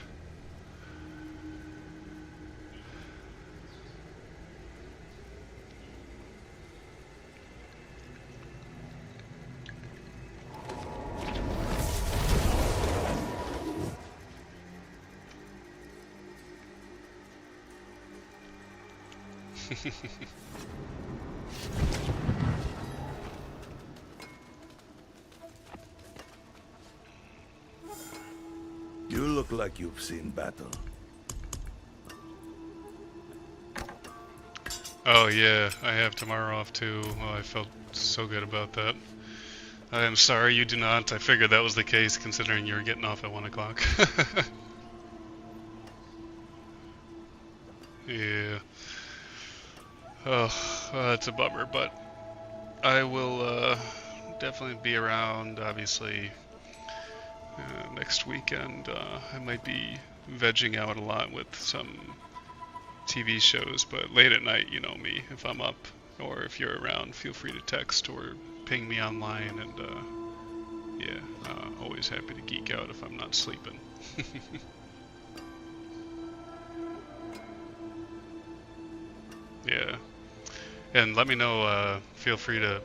You look like you've seen battle. Oh yeah, I have tomorrow off too. Oh, I felt so good about that. I am sorry you do not. I figured that was the case considering you were getting off at 1 o'clock. Yeah. Oh, that's a bummer, but I will definitely be around, obviously, next weekend. I might be vegging out a lot with some TV shows, but late at night, you know me. If I'm up or if you're around, feel free to text or ping me online, and yeah, always happy to geek out if I'm not sleeping. Yeah. And let me know, feel free to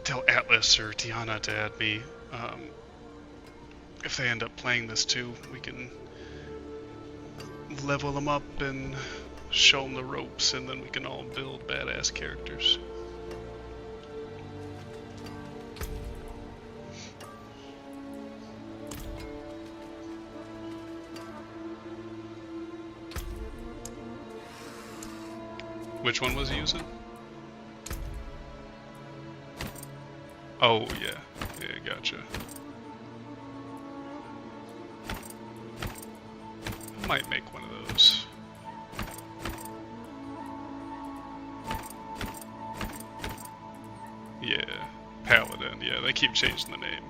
tell Atlas or Tiana to add me. If they end up playing this too, we can level them up and show them the ropes, and then we can all build badass characters. Which one was he using? Oh, yeah. Yeah, gotcha. I might make one of those. Yeah, Paladin. Yeah, they keep changing the name.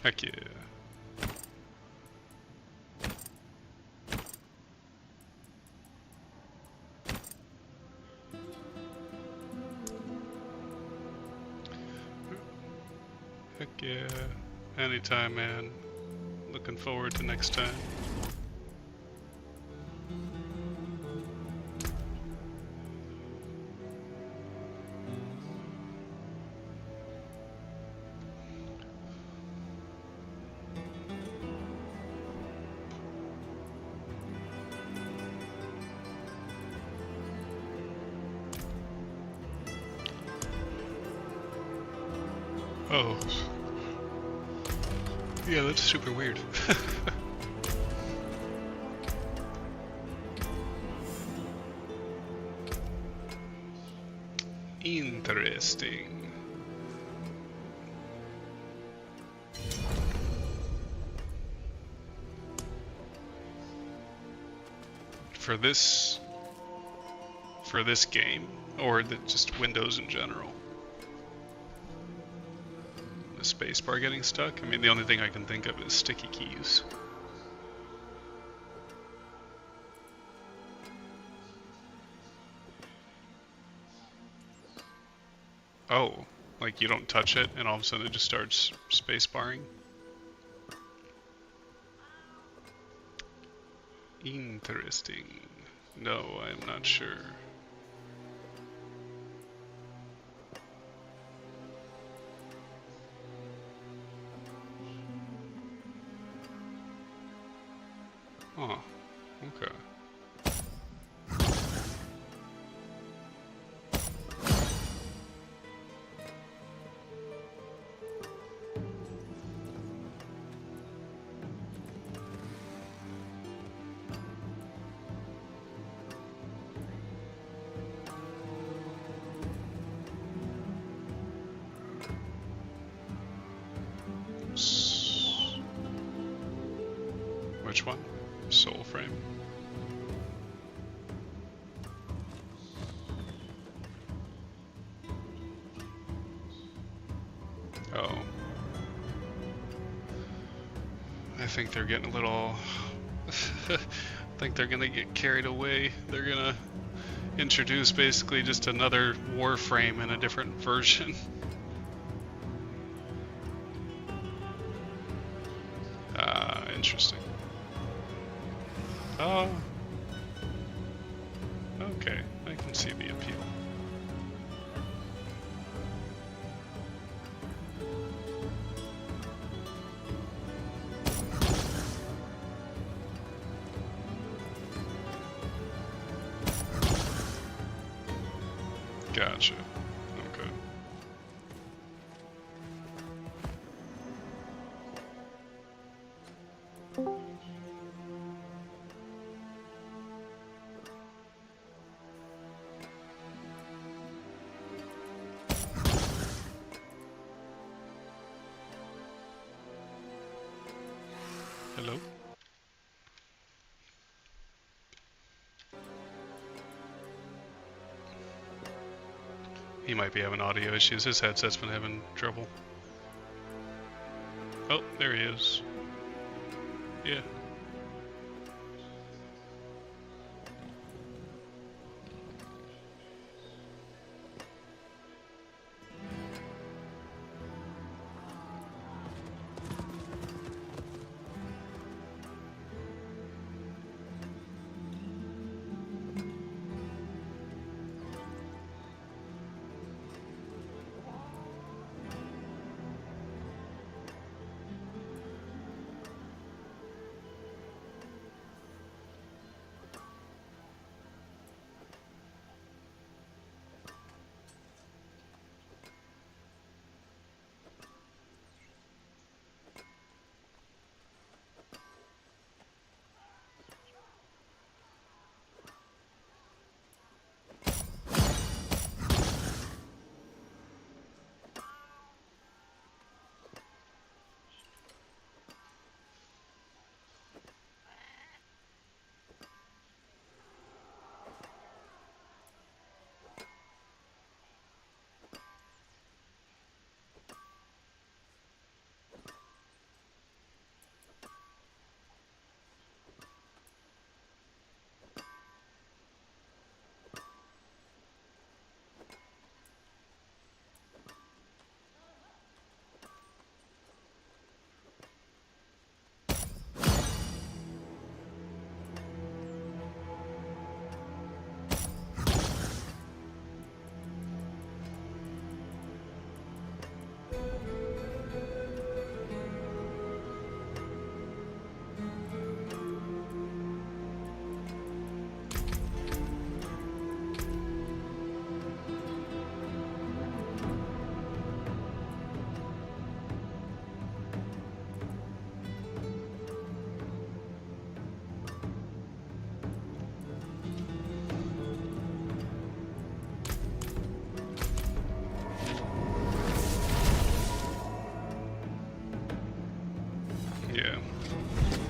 Heck yeah. Heck yeah. Anytime, man. Looking forward to next time. Oh. Yeah, that's super weird. Interesting. For this game, or just Windows in general? The spacebar getting stuck? I mean, the only thing I can think of is sticky keys. Oh, like you don't touch it and all of a sudden it just starts spacebarring? Interesting. No, I'm not sure. Oh, okay. Which one? Soul frame. Oh. I think they're getting a little... I think they're gonna get carried away. They're gonna introduce basically just another Warframe in a different version. Interesting. Oh. Okay, I can see the appeal. Gotcha. Okay. Hello? He might be having audio issues. His headset's been having trouble. Oh, there he is. Yeah.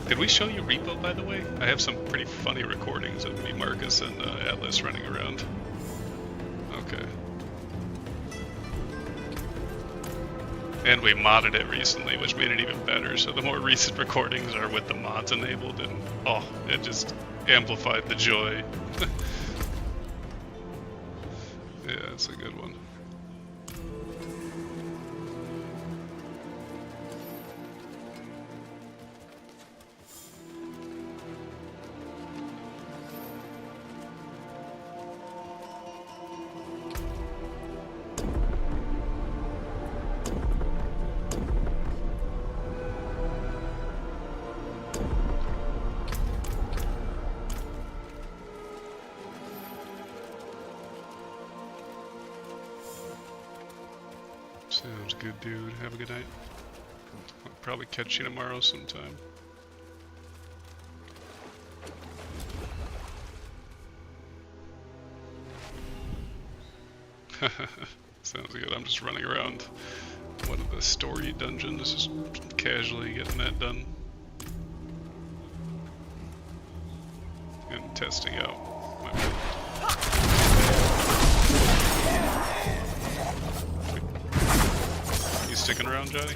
Did we show you Repo, by the way? I have some pretty funny recordings of me, Marcus, and Atlas running around. Okay. And we modded it recently, which made it even better. So the more recent recordings are with the mods enabled, and oh, it just amplified the joy. Yeah, it's a good one. Sounds good, dude. Have a good night. I'll probably catch you tomorrow sometime. Sounds good. I'm just running around one of the story dungeons, just casually getting that done. And testing out my build. You sticking around, Johnny?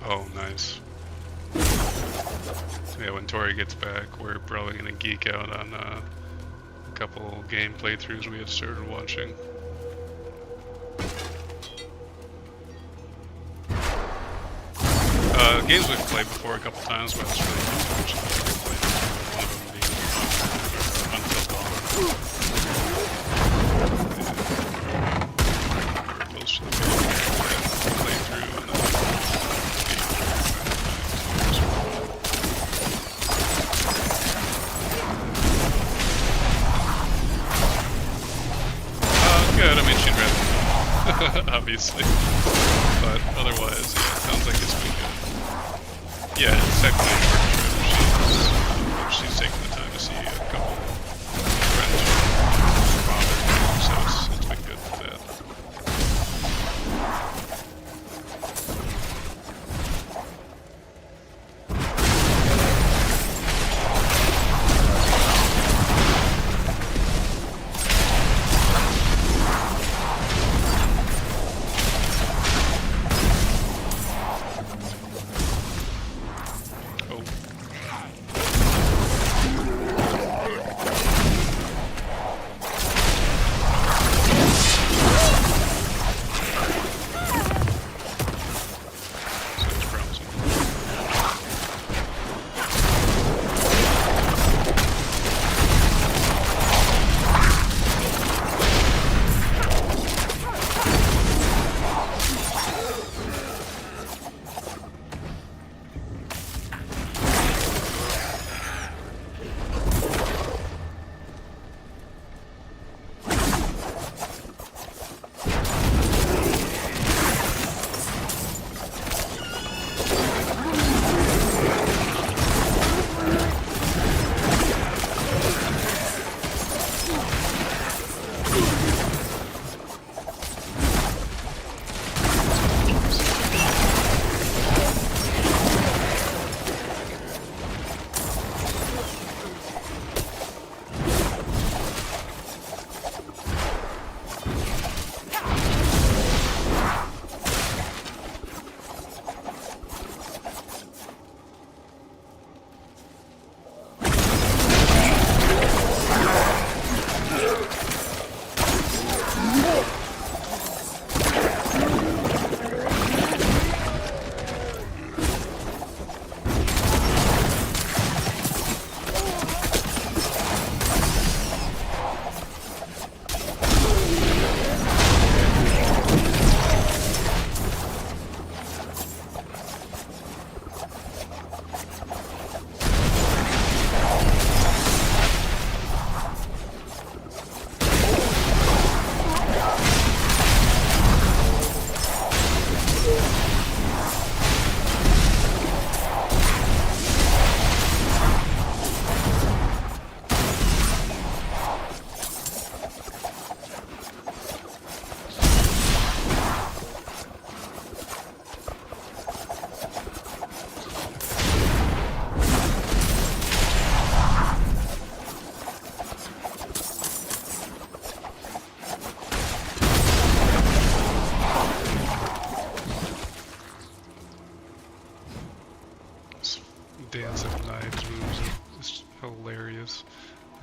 Oh, nice. Yeah, when Tori gets back, we're probably gonna geek out on a couple game playthroughs we had started watching. Games we've played before a couple times, but it's really good to watch them play. One of them being Until Dawn. We're close to the playthrough, and then good, I mean, she'd rather obviously, but otherwise, yeah, it sounds like it's been good. Yeah, it's technically a work trip. She's taking the time to see a couple friends from her father, so it's been good for that.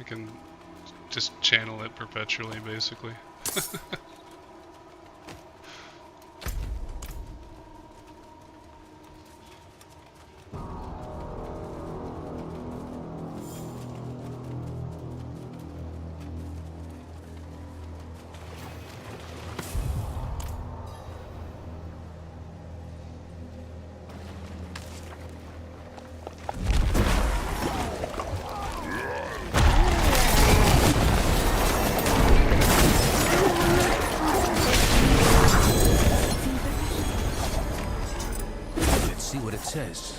can just channel it perpetually, basically. Let's see what it says.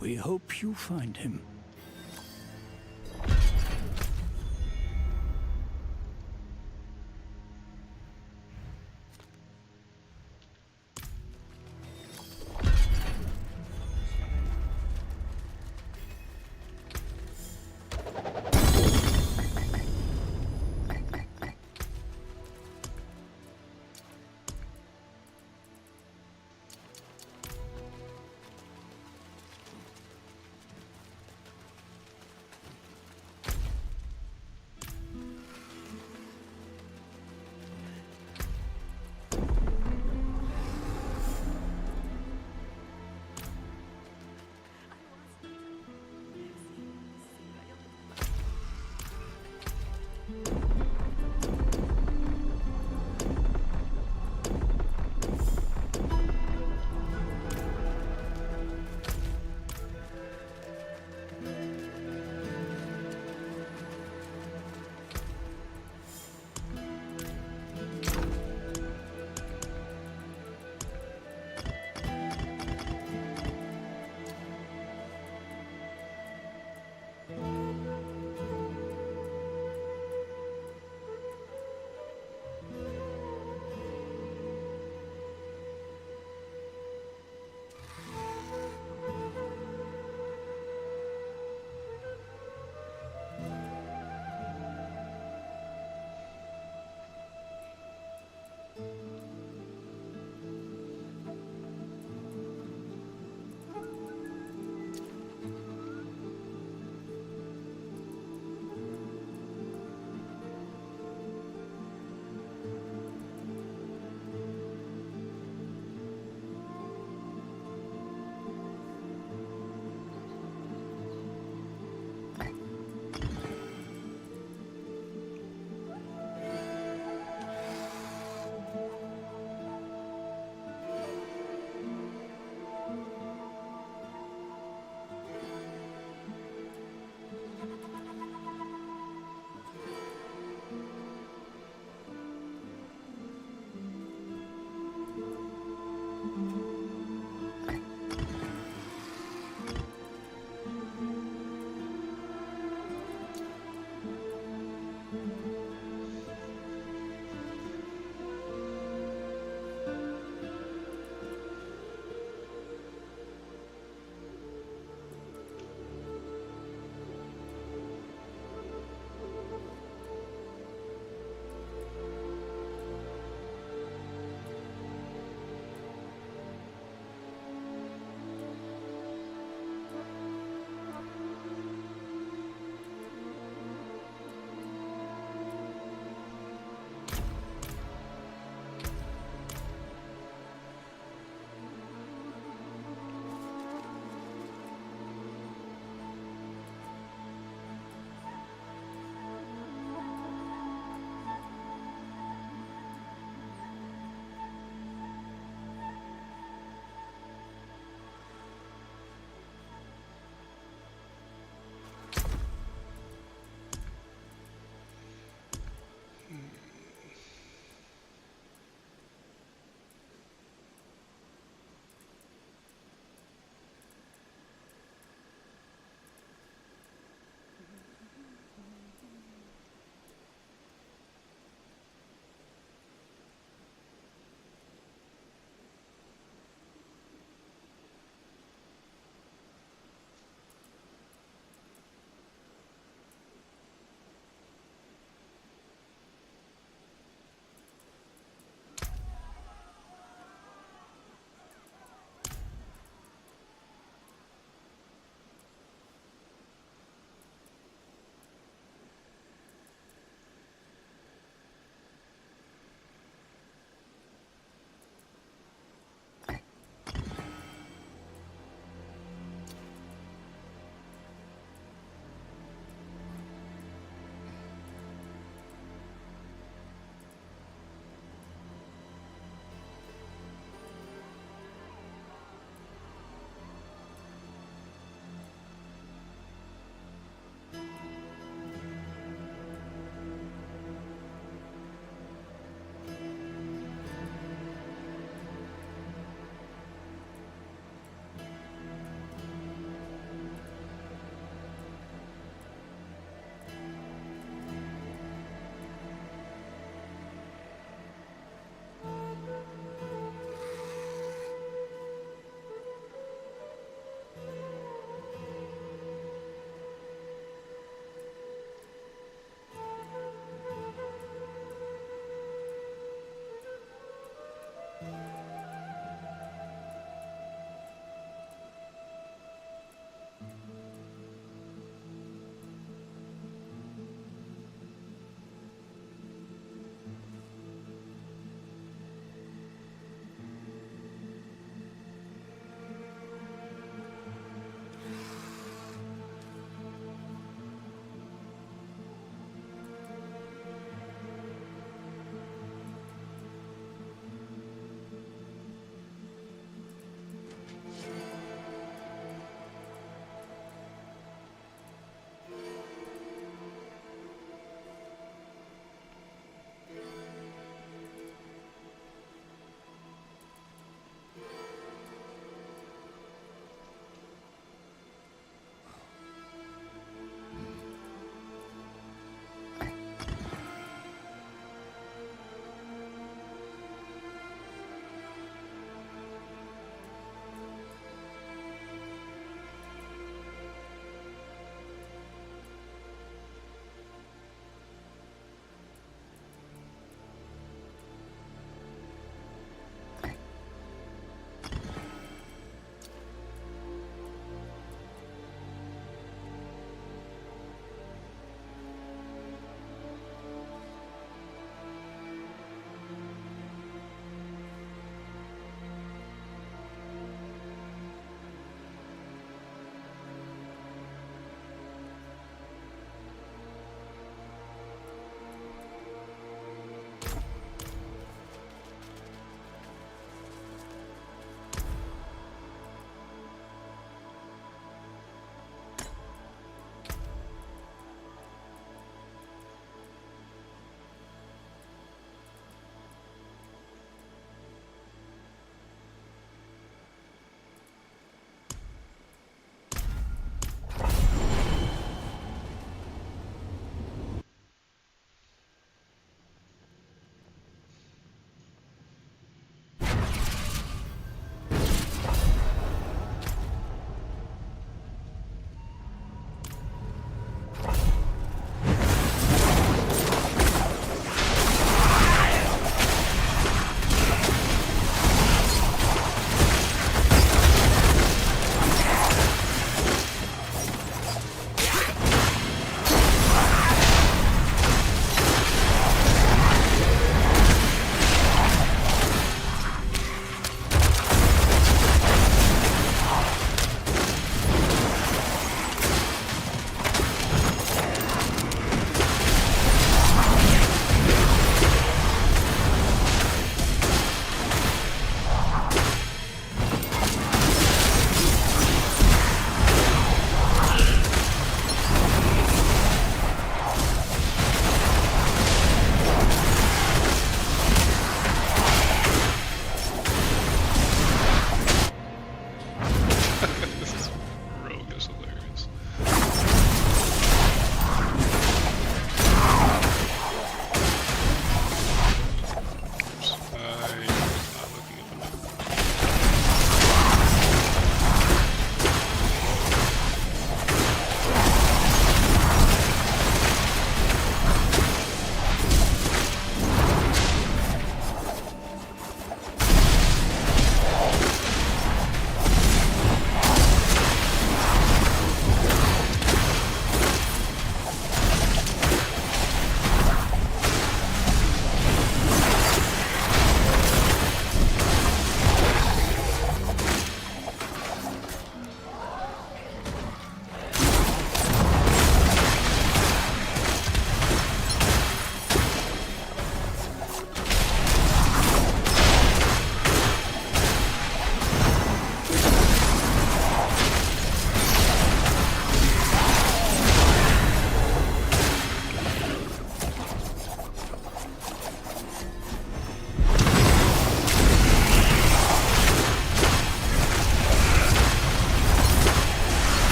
We hope you find him.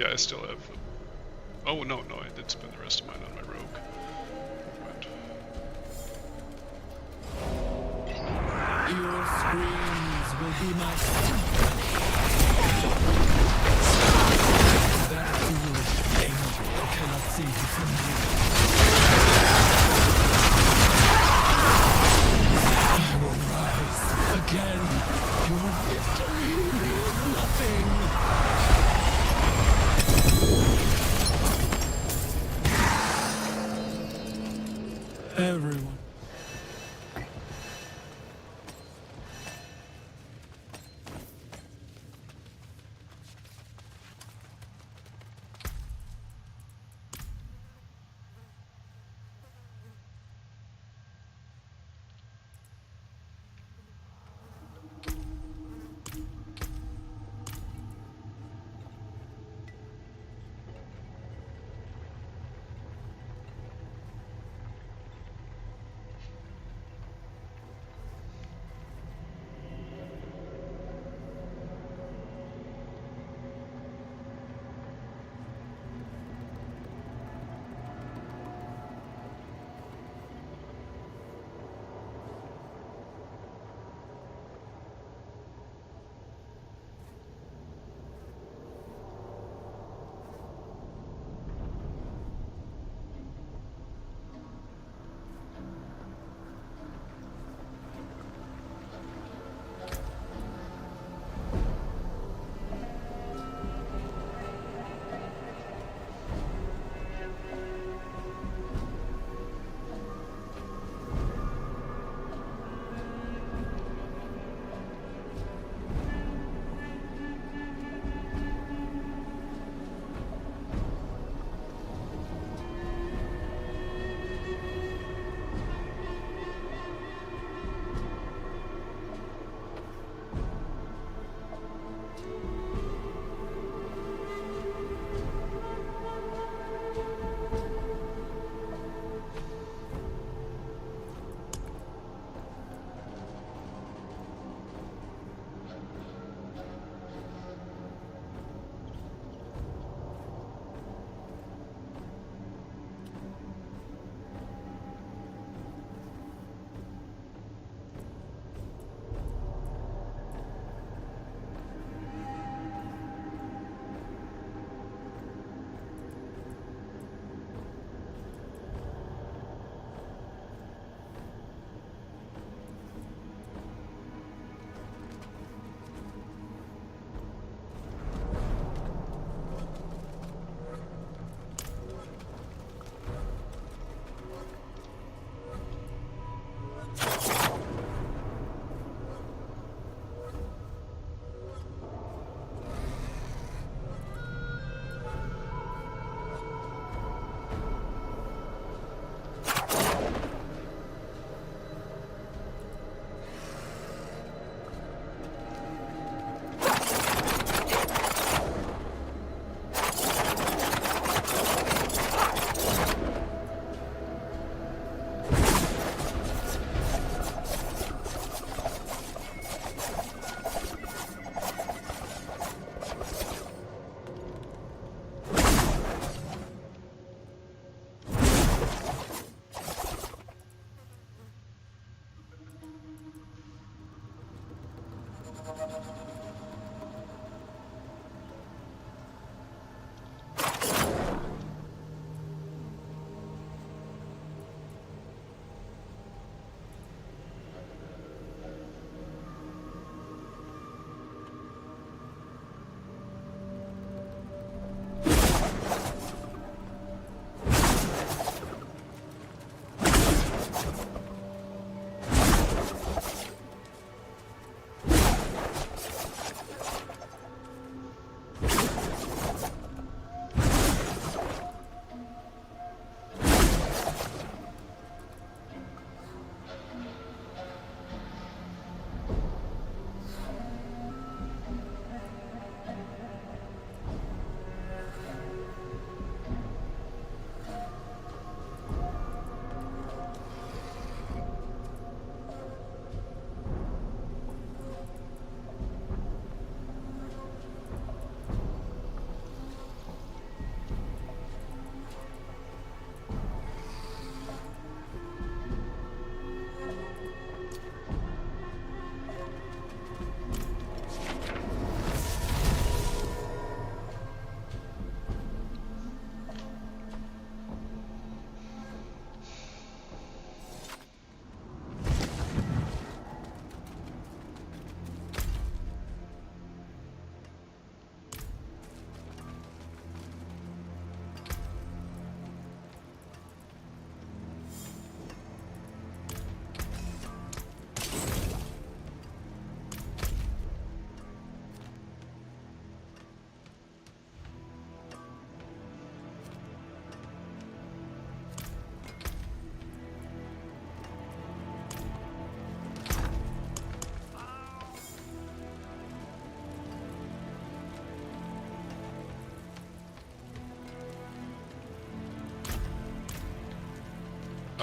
Yeah, I still have. Oh no, I did spend the rest of mine on my rogue. Your screams will be my symphony. That foolish angel cannot save you from me. I will rise again. Your victory means nothing. Everyone.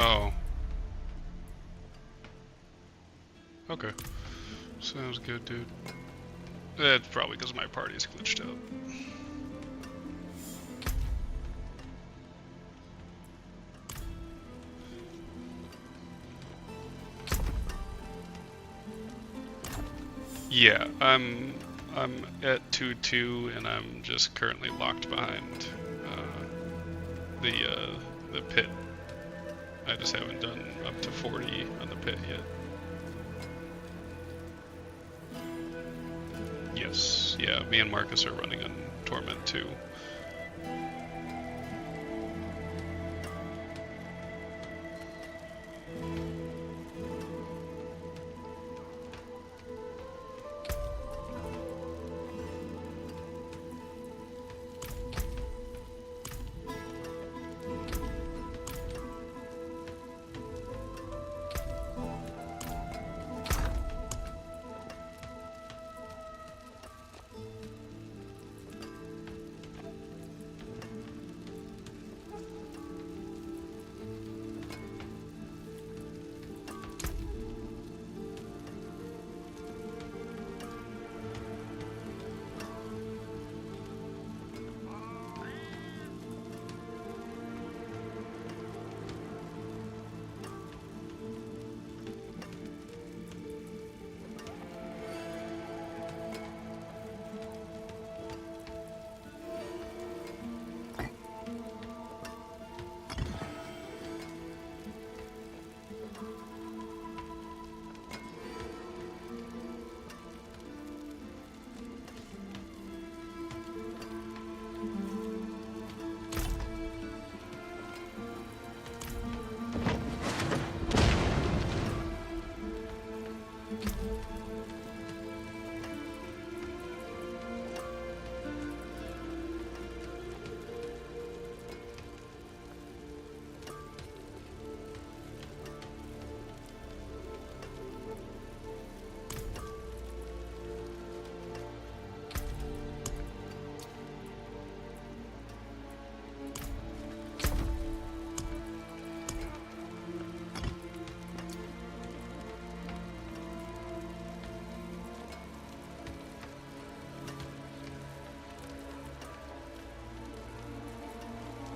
Oh. Okay. Sounds good, dude. That's probably because my party's glitched out. Yeah, I'm at 2-2 and I'm just currently locked behind the pit. I just haven't done up to 40 on the pit yet. Yes, yeah, me and Marcus are running on Torment too.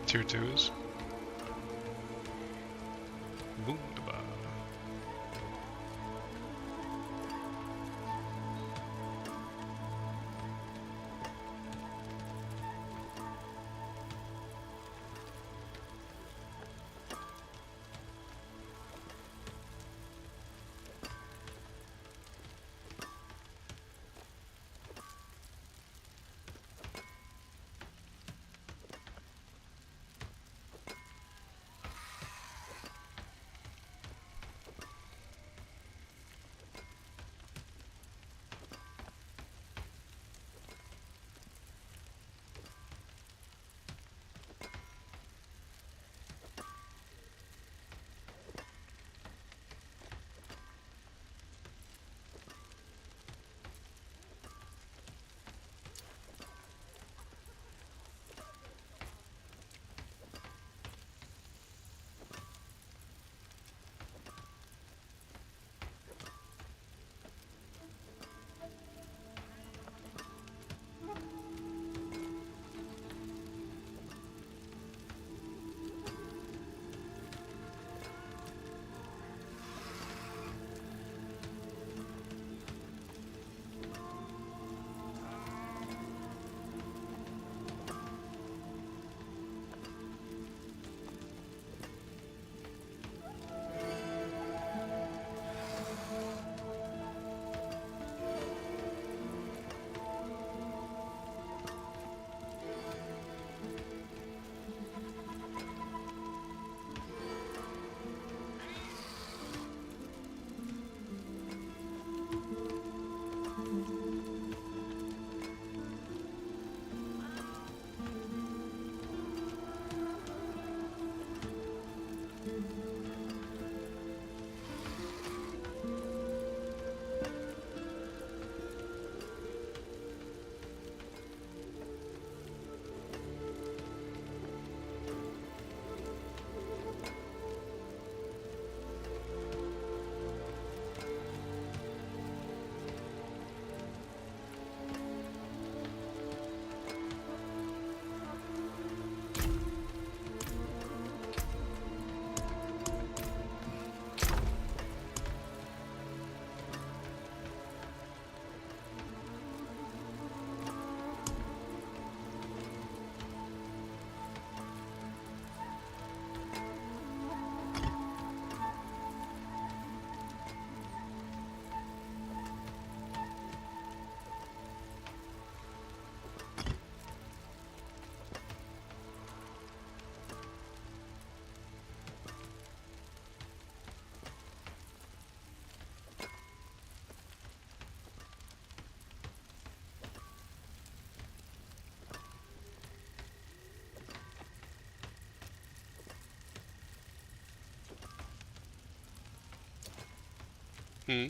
Tier 2s. Wunderbar. Hmm.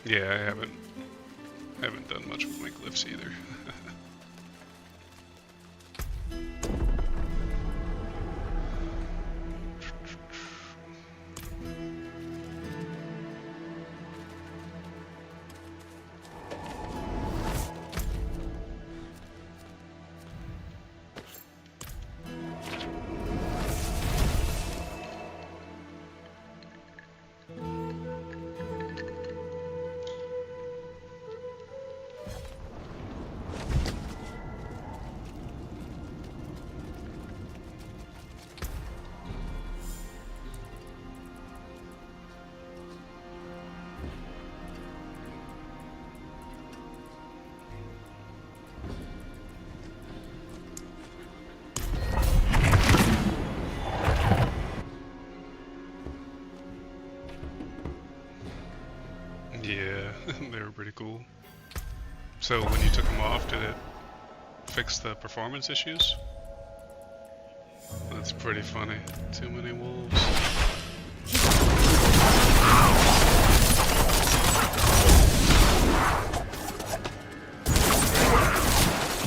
Yeah, I haven't done much with my glyphs either. Yeah, they were pretty cool. So when you took them off, did it fix the performance issues? That's pretty funny. Too many wolves.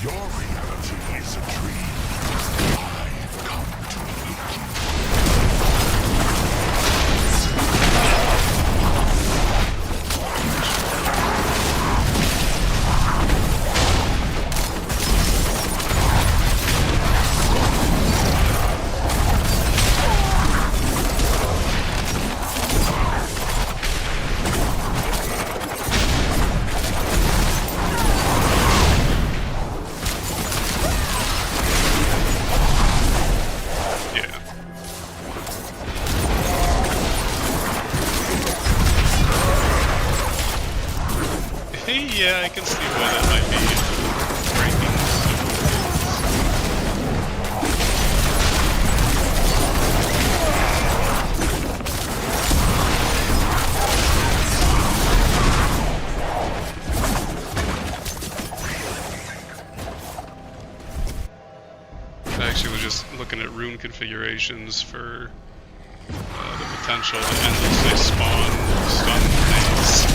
Your reality is a dream. I've come to wake you. Yeah, I can see why that might be breaking I actually was just looking at rune configurations for the potential to endlessly spawn stun things.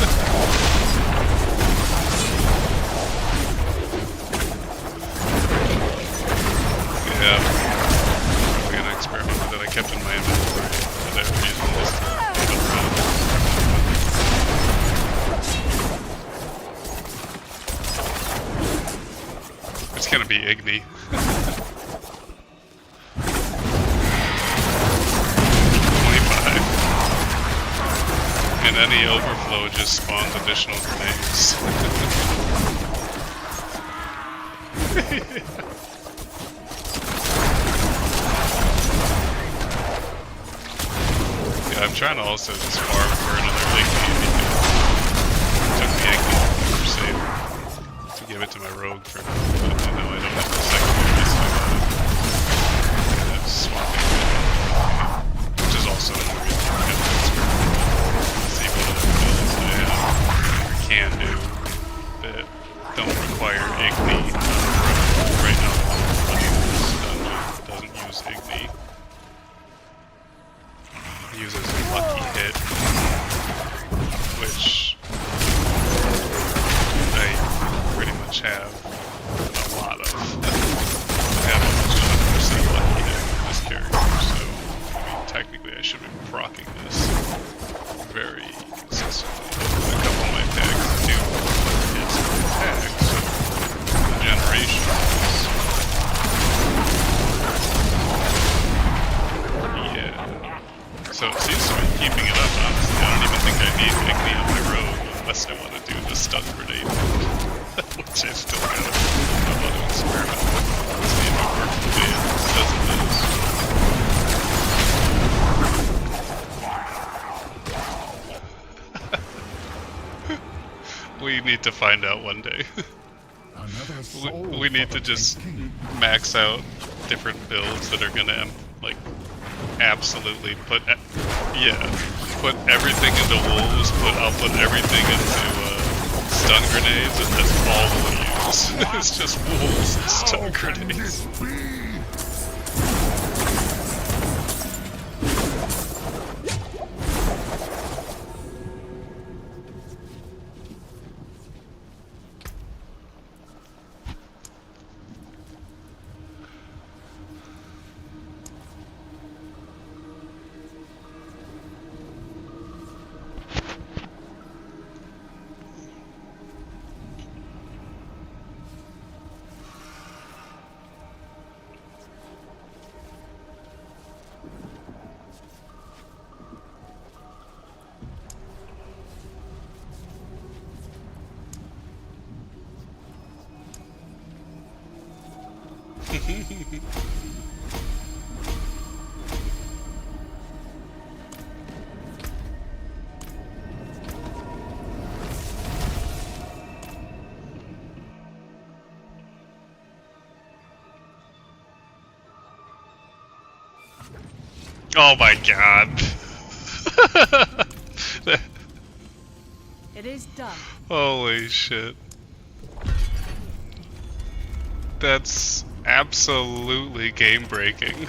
Yeah, we're gonna experiment with it. I kept in my inventory for that reason, just to look around. It's gonna be Igni. 25. And any overflow just spawns additional grenades. I'm trying to also just farm for another Igni. Took the Igni Crusader to give it to my rogue for now, but I know I don't have the secondary, so I gotta swap it. Which is also another reason I got to experiment. See what other builds I have or can do that don't require Igni. Right now, I'm uses lucky hit, which I pretty much have a lot of. I have almost 100% lucky hit with this character, so I mean, technically I should be proccing this very consistently. A couple of my attacks do hits per attack, so the generation is... Yeah. So it seems to be keeping it up, honestly. I don't even think I need Igni on my road unless I want to do the stun grenade which I still kind of want to experiment with. See if it works the way it says it does. We need to find out one day. we need to just max out different builds that are gonna like absolutely put put everything into wolves. I'll put everything into stun grenades, and that's all we'll use. It's just wolves and stun grenades. Oh my god. It is done. Holy shit. That's absolutely game breaking.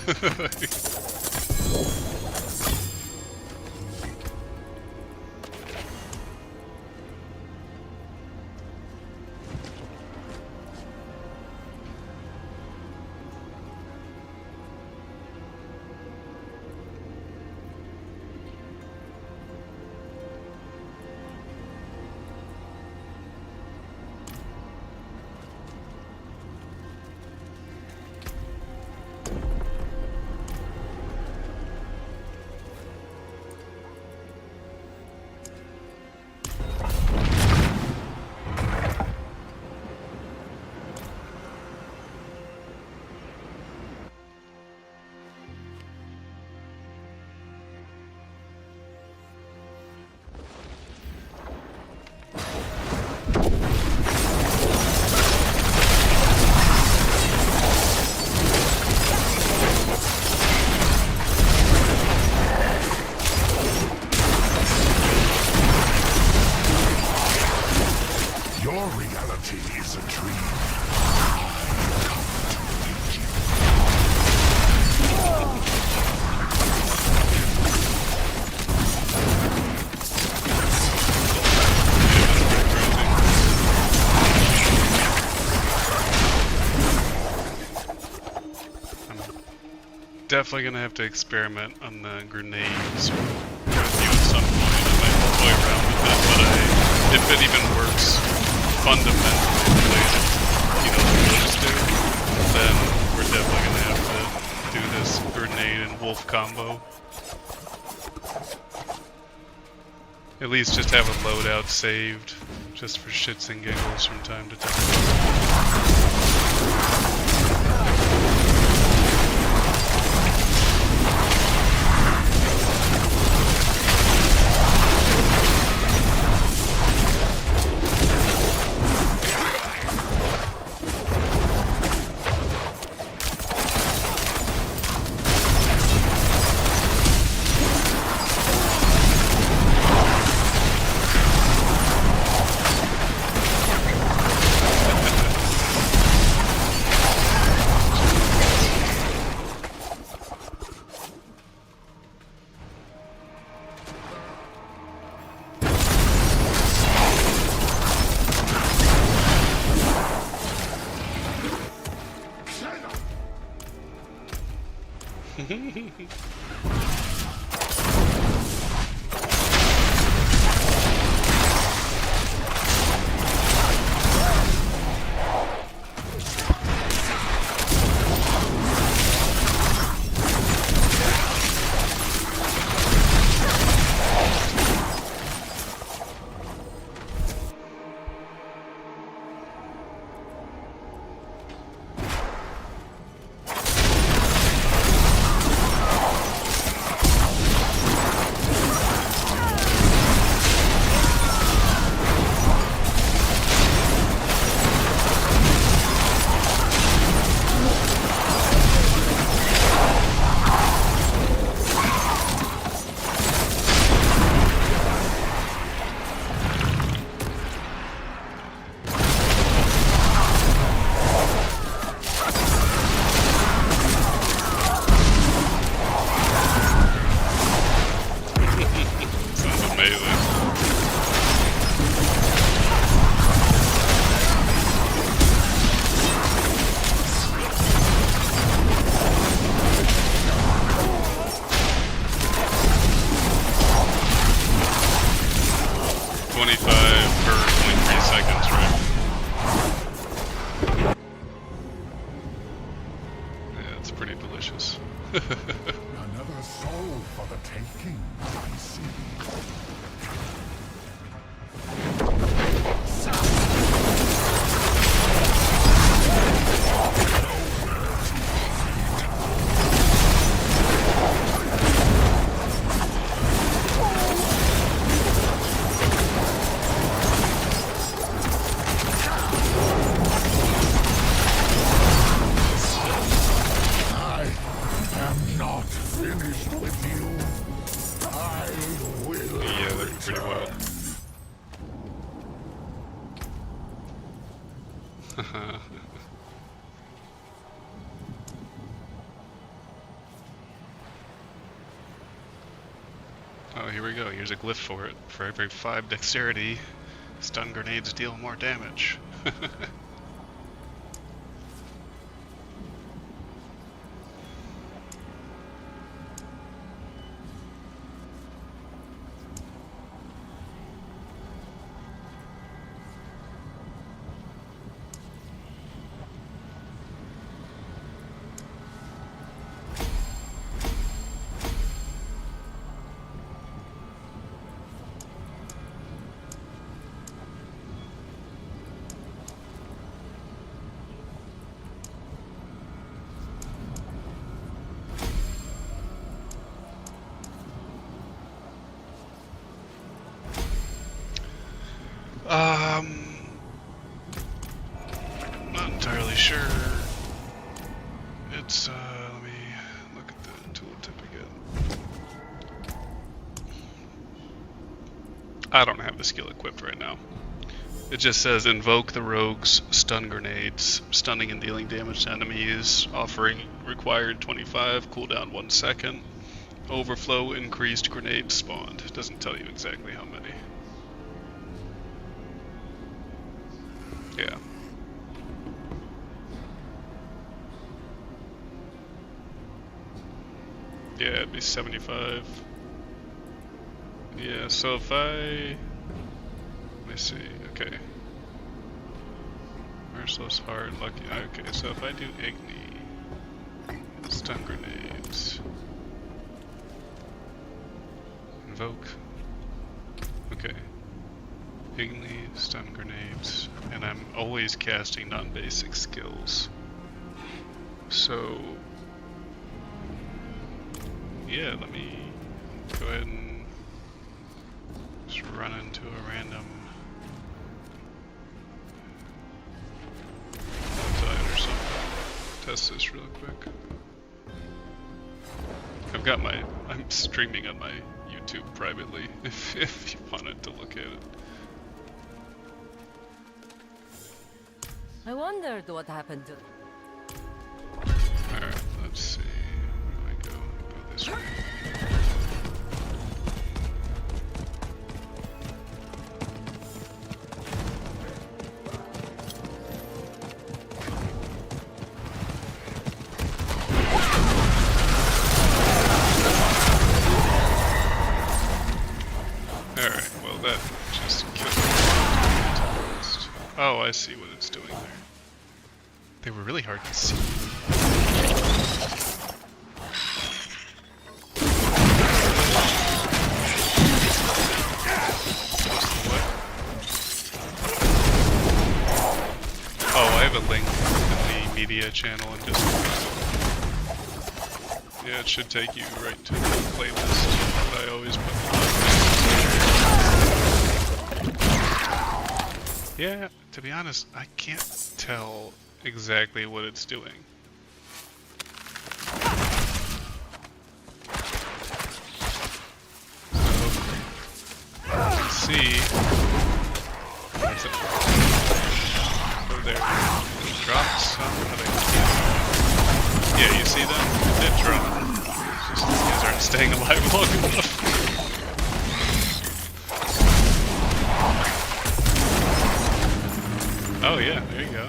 Definitely gonna have to experiment on the grenades with you at some point. I might play around with it, but if it even works fundamentally the way that, the wolves do, then we're definitely gonna have to do this grenade and wolf combo. At least just have a loadout saved, just for shits and giggles from time to time. Sounds amazing. Pretty delicious. Another soul for the taking, I see. Oh, here we go. Here's a glyph for it. For every 5 dexterity, stun grenades deal more damage. Not entirely sure. It's, let me look at the tooltip again. I don't have the skill equipped right now. It just says invoke the rogue's stun grenades, stunning and dealing damage to enemies, offering required 25, cooldown 1 second. Overflow increased grenades spawned. It doesn't tell you exactly how many. Yeah. Yeah, it'd be 75. Yeah, so if I... Let me see, okay. Merciless Heart, Lucky... Okay, so if I do Igni, stun grenades, invoke, okay. Igni, stun grenades, and I'm always casting non-basic skills. So, yeah, let me go ahead and just run into a random tide or something. Test this real quick. I've got my, I'm streaming on my YouTube privately if you wanted to look at it. I wondered what happened to... Alright, let's see. Where do I go? Go this way. Oh, I see what it's doing there. They were really hard to see. Oh, I have a link in the media channel and Discord. Yeah, it should take you right to the playlist that I always put. Yeah, to be honest, I can't tell exactly what it's doing. So, you can see, that's it. So there, it dropped some, yeah, you see that? It did drop. It's just these guys aren't staying alive long enough. Oh yeah, there you go.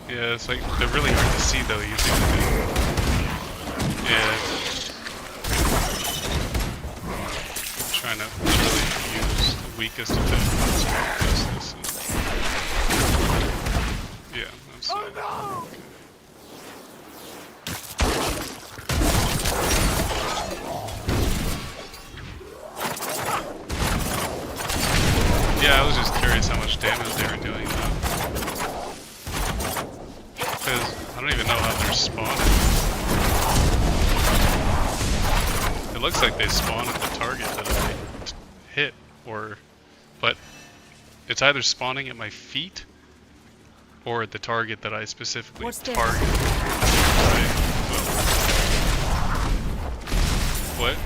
Yeah, it's like, they're really hard to see though, you see the thing. Yeah. I'm trying to really use the weakest of them. Yeah, that's it. Yeah, I was just curious how much damage they were doing though. Because I don't even know how they're spawning. It looks like they spawn at the target that I hit, but it's either spawning at my feet or at the target that I specifically targeted. What?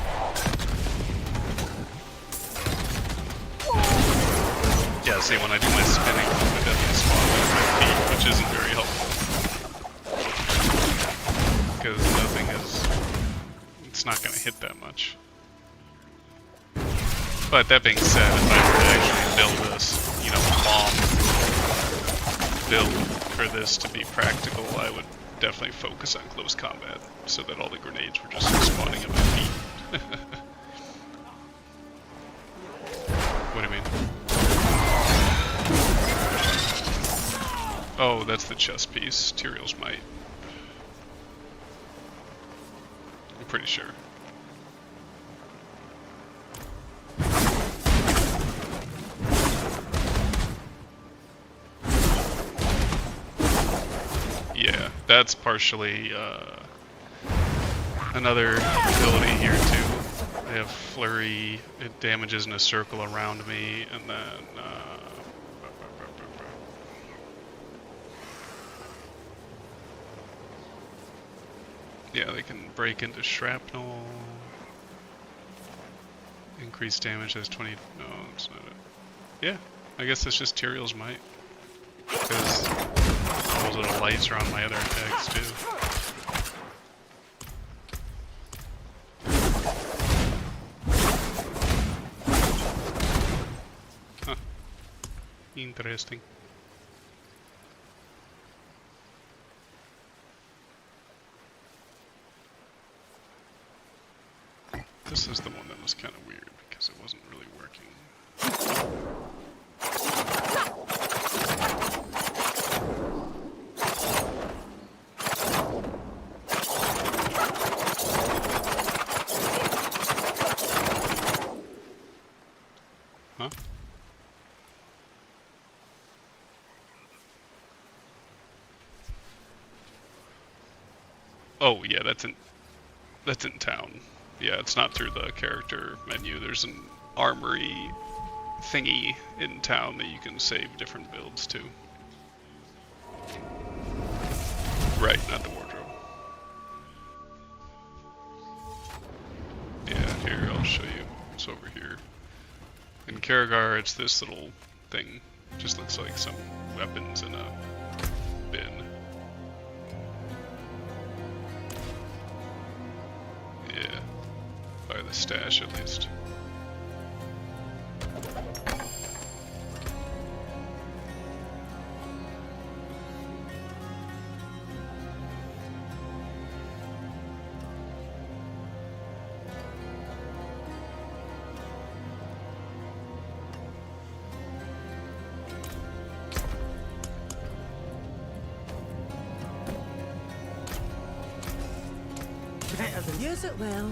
Yeah, see, when I do my spinning, it definitely spawns at my feet, which isn't very helpful. Because nothing is... it's not going to hit that much. But that being said, if I were to actually build this, you know, bomb build for this to be practical, I would definitely focus on close combat, so that all the grenades were just spawning at my feet. What do you mean? Oh, that's the chest piece. Tyrael's Might. I'm pretty sure. Yeah, that's partially another ability here too. I have Flurry, it damages in a circle around me, and then yeah, they can break into shrapnel. Increased damage has 20. No, it's not it. Yeah, I guess it's just Tyrael's Might. Because all those little lights are on my other attacks too. Huh. Interesting. This is the one that was kind of weird because it wasn't really working. Huh? Oh yeah, that's in town. Yeah, it's not through the character menu. There's an armory thingy in town that you can save different builds to. Right, not the wardrobe. Yeah, here, I'll show you. It's over here. In Karagar, it's this little thing. Just looks like some weapons in a bin. Yeah. By the stash, at least. Better than use it well.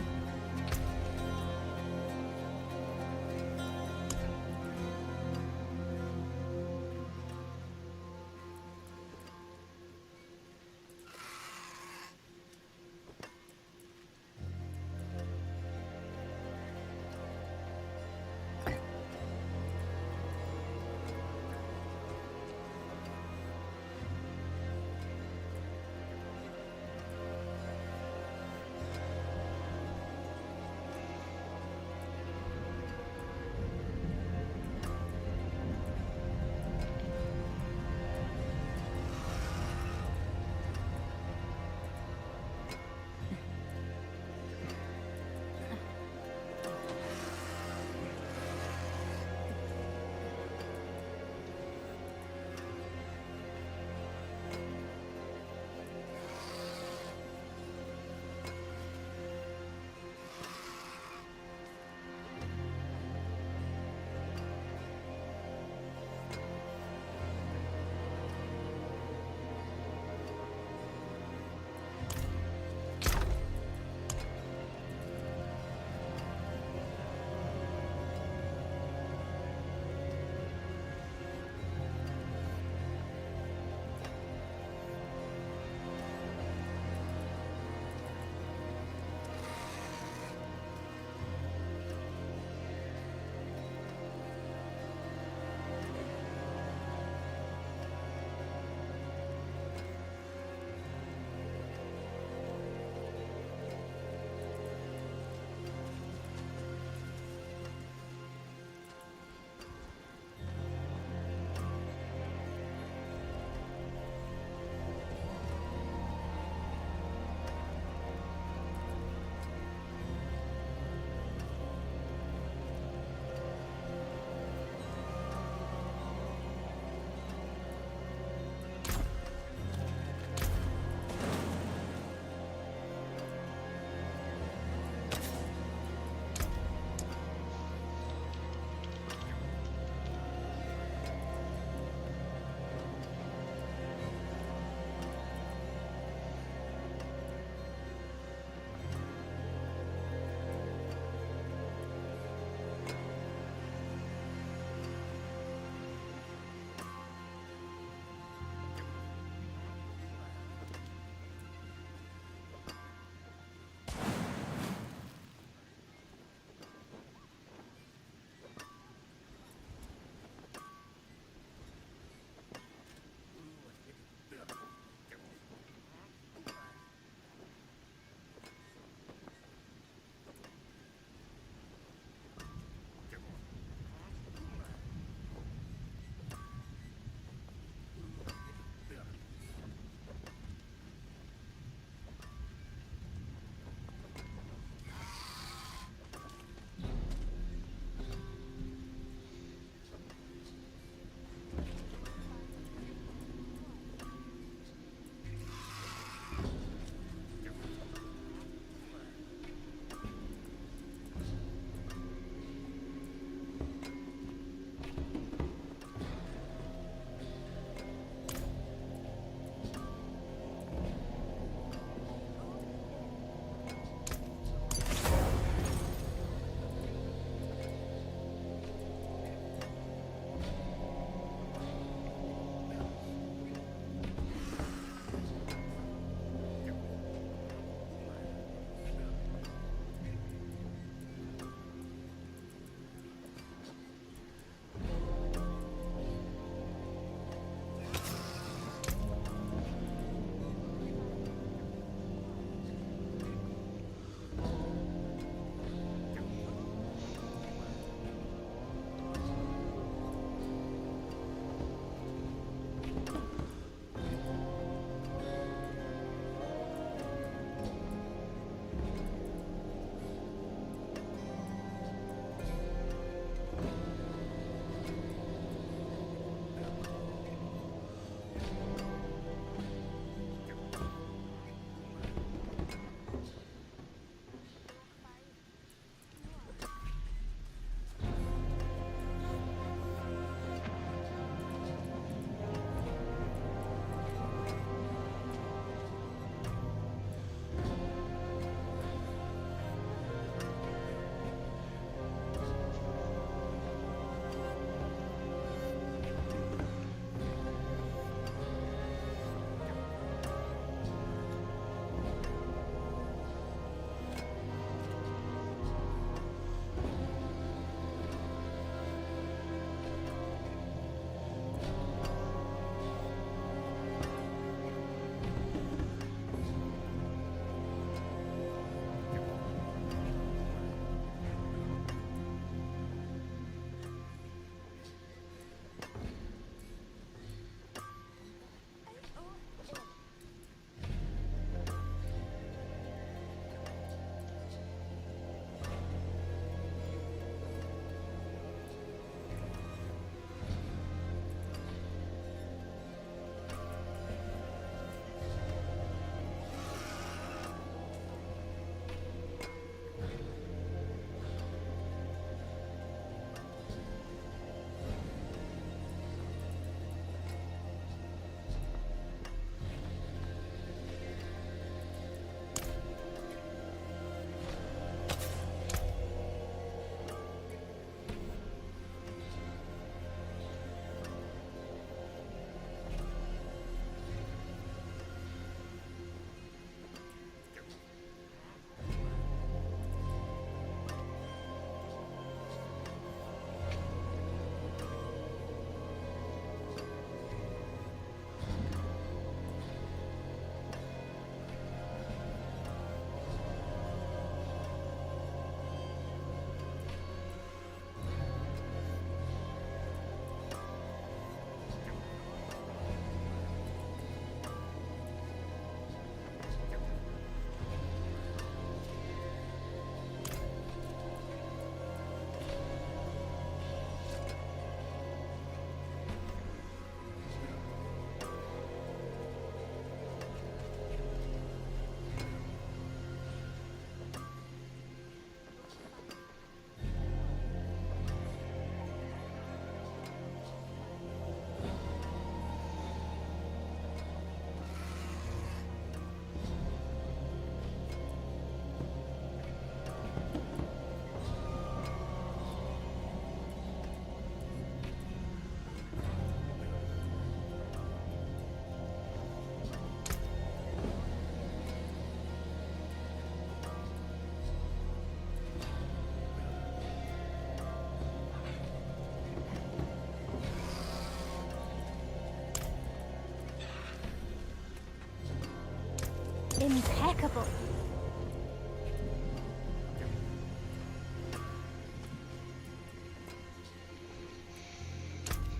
couple.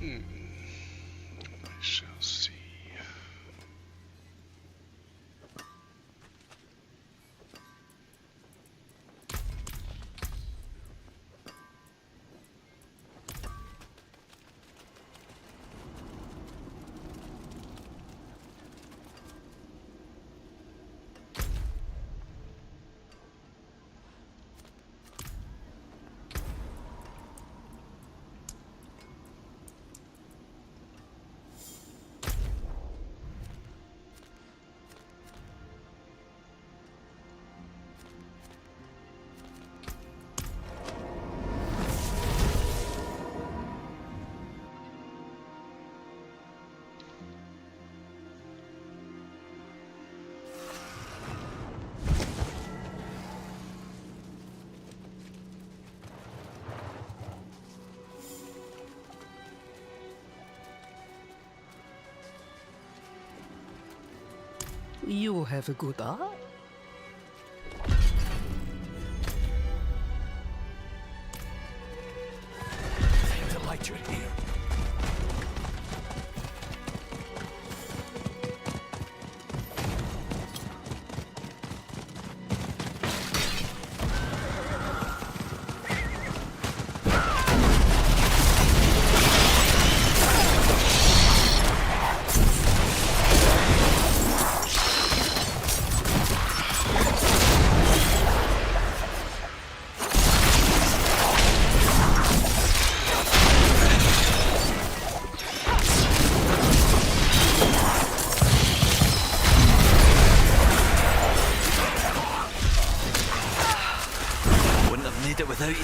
I shall see. You have a good eye. Time to light your hair. Wouldn't have made it without you.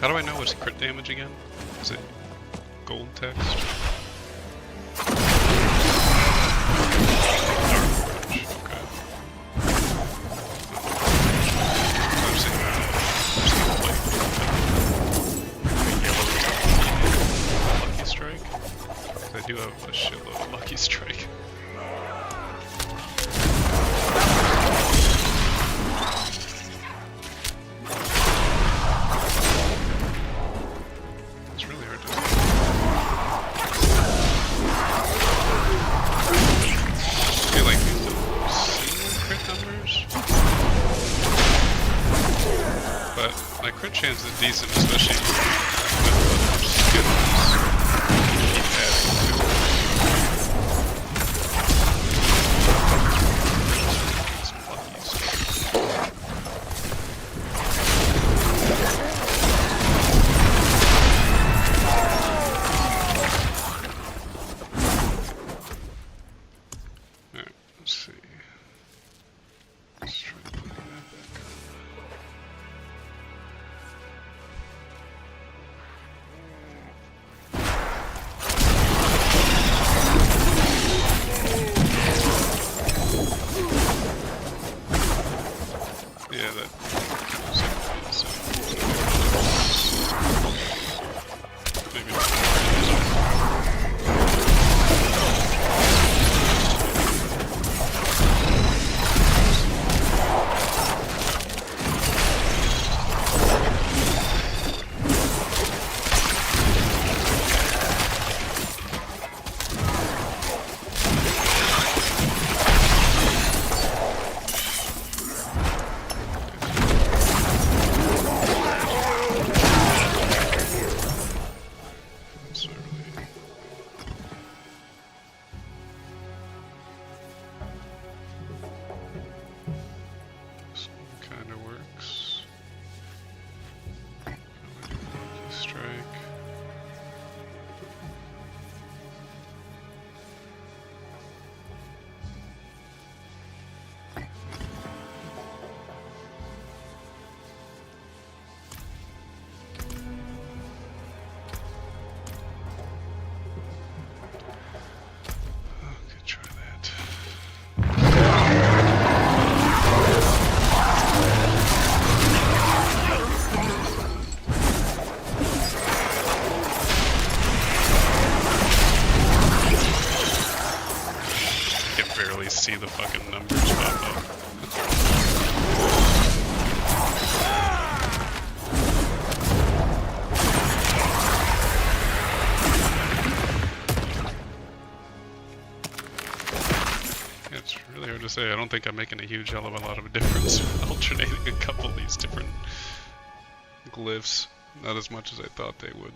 How do I know what's crit damage again? Is it gold text? I do have a shitload of Lucky Strike. It's really hard to see. I feel like these don't see crit numbers. But my crit chance is decent, especially with skills. See the fucking numbers pop up. It's really hard to say. I don't think I'm making a huge hell of a lot of a difference alternating a couple of these different glyphs. Not as much as I thought they would.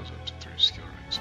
Up to 3 skill rings.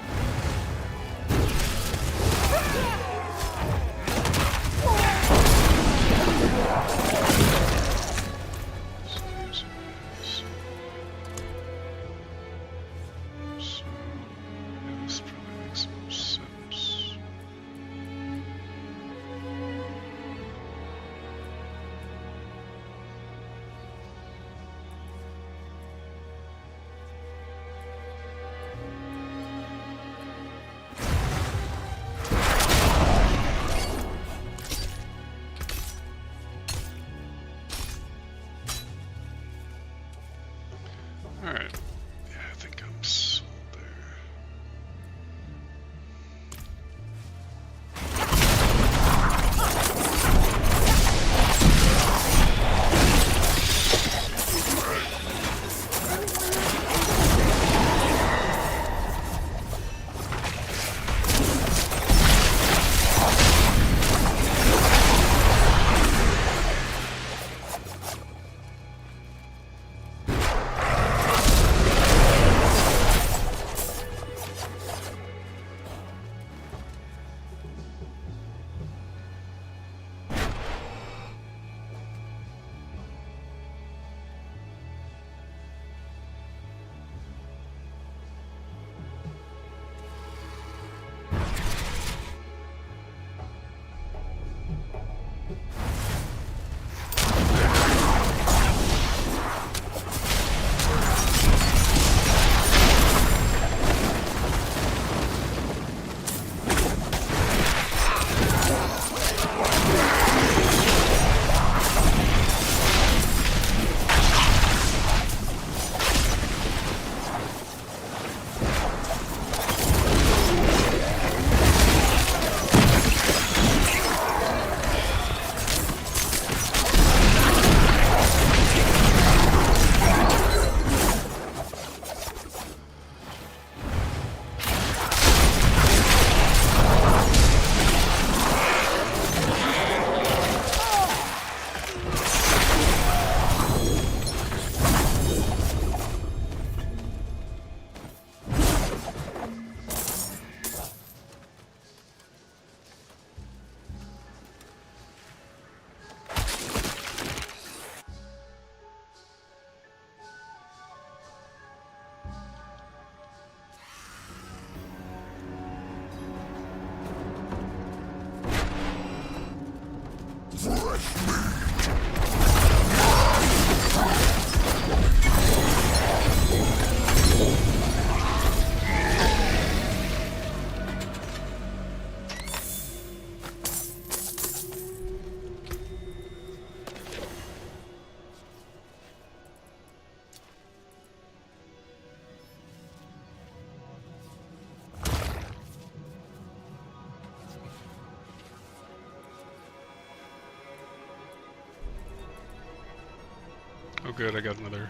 Oh good, I got another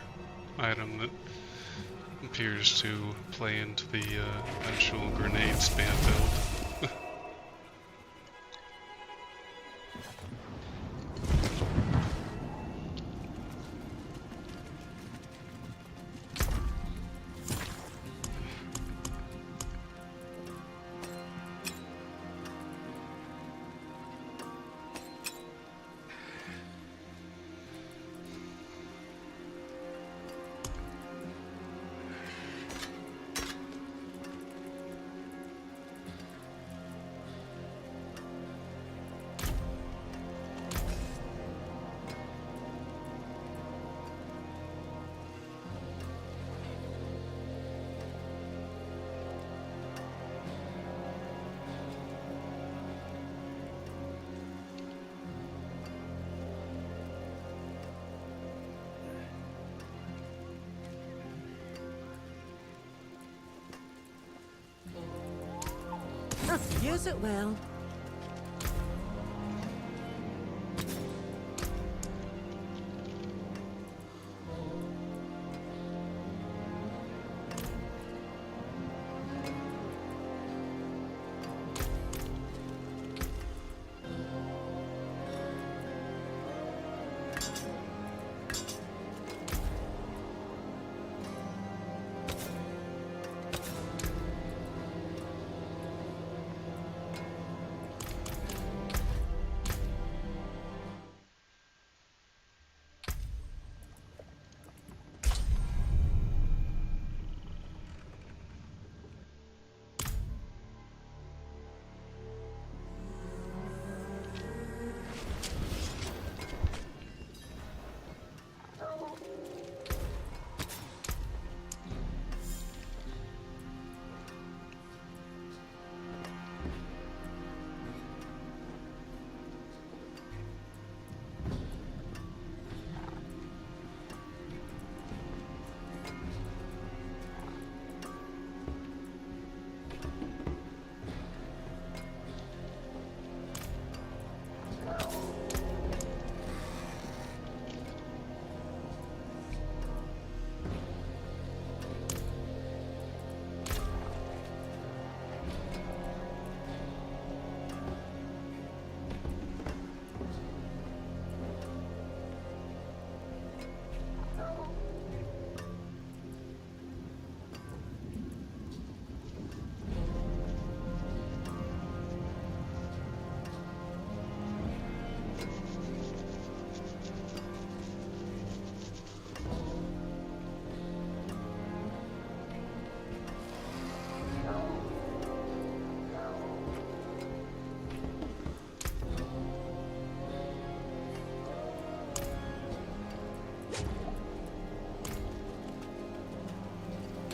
item that appears to play into the eventual grenade spam build. Use it well.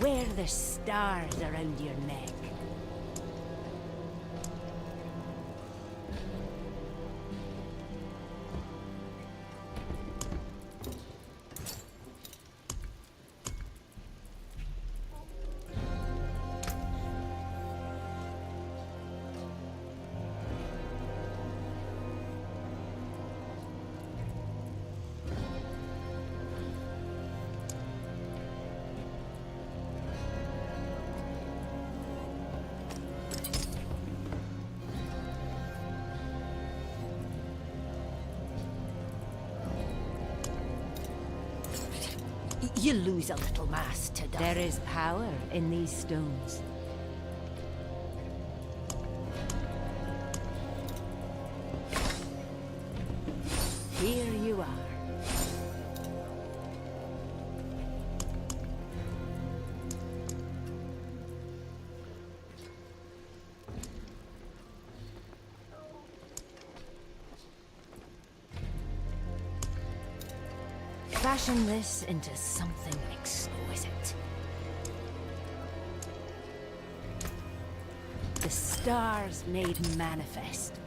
Wear the stars around your neck. You lose a little mass to die. There is power in these stones. Here you are. fashion this into something exquisite. The stars made manifest.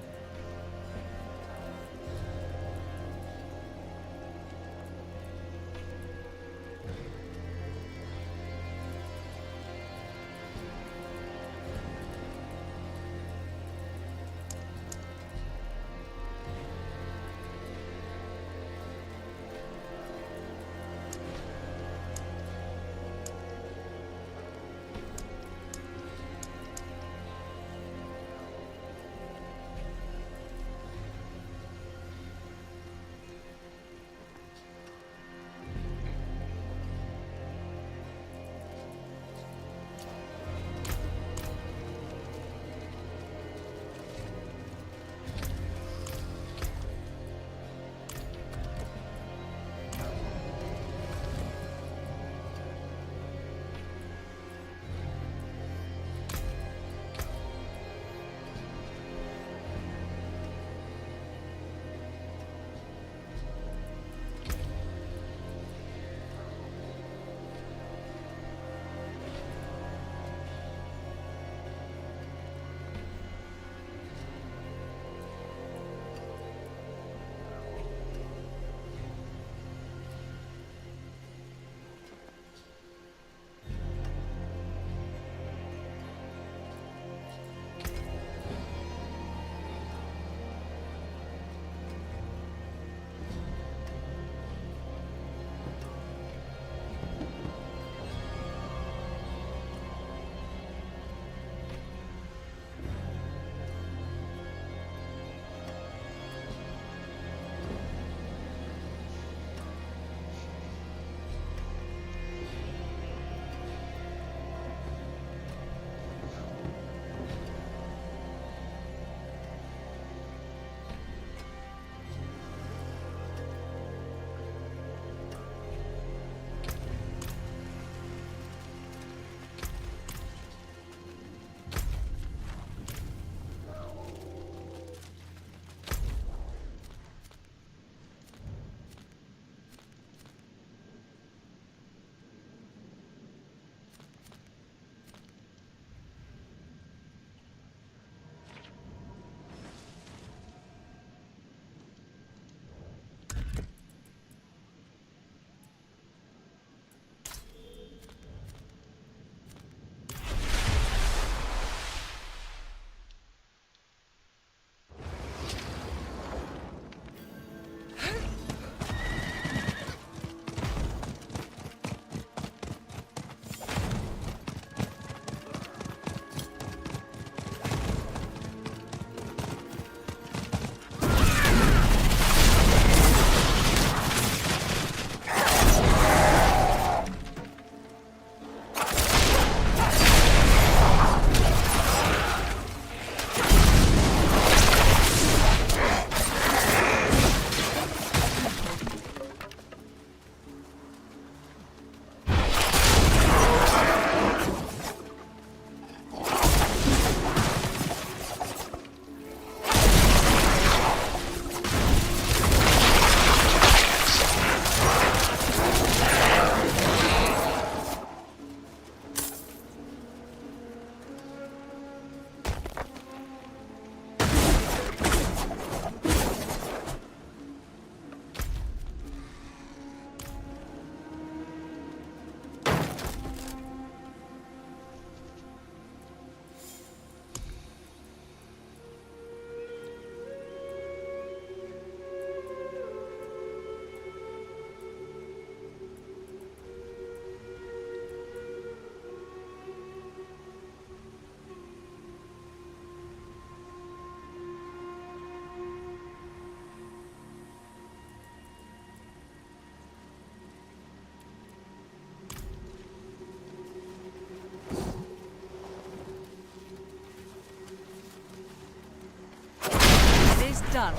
done.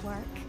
work.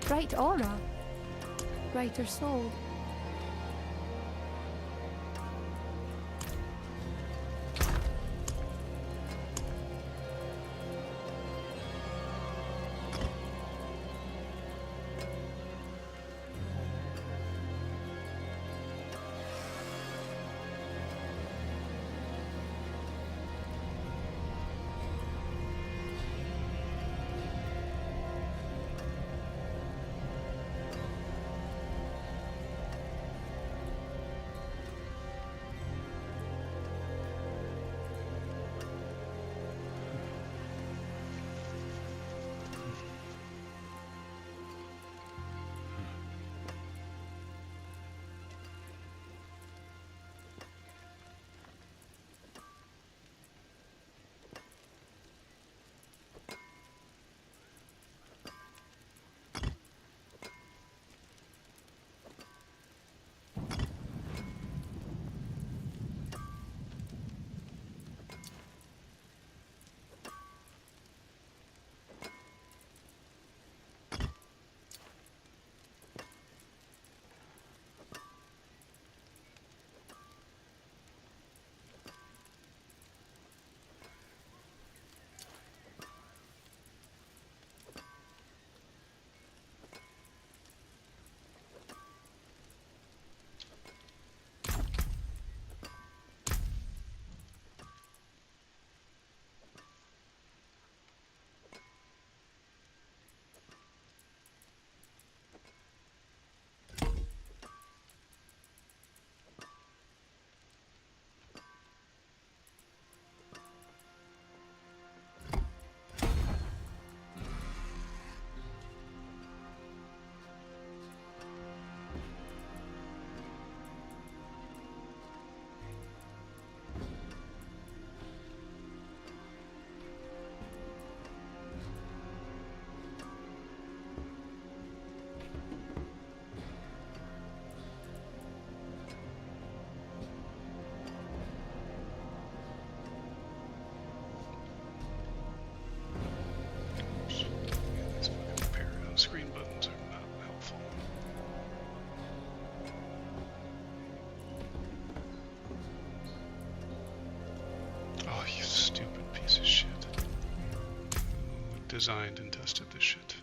Bright aura. Brighter soul. designed and tested this shit.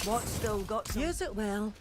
What still got some? Use it well.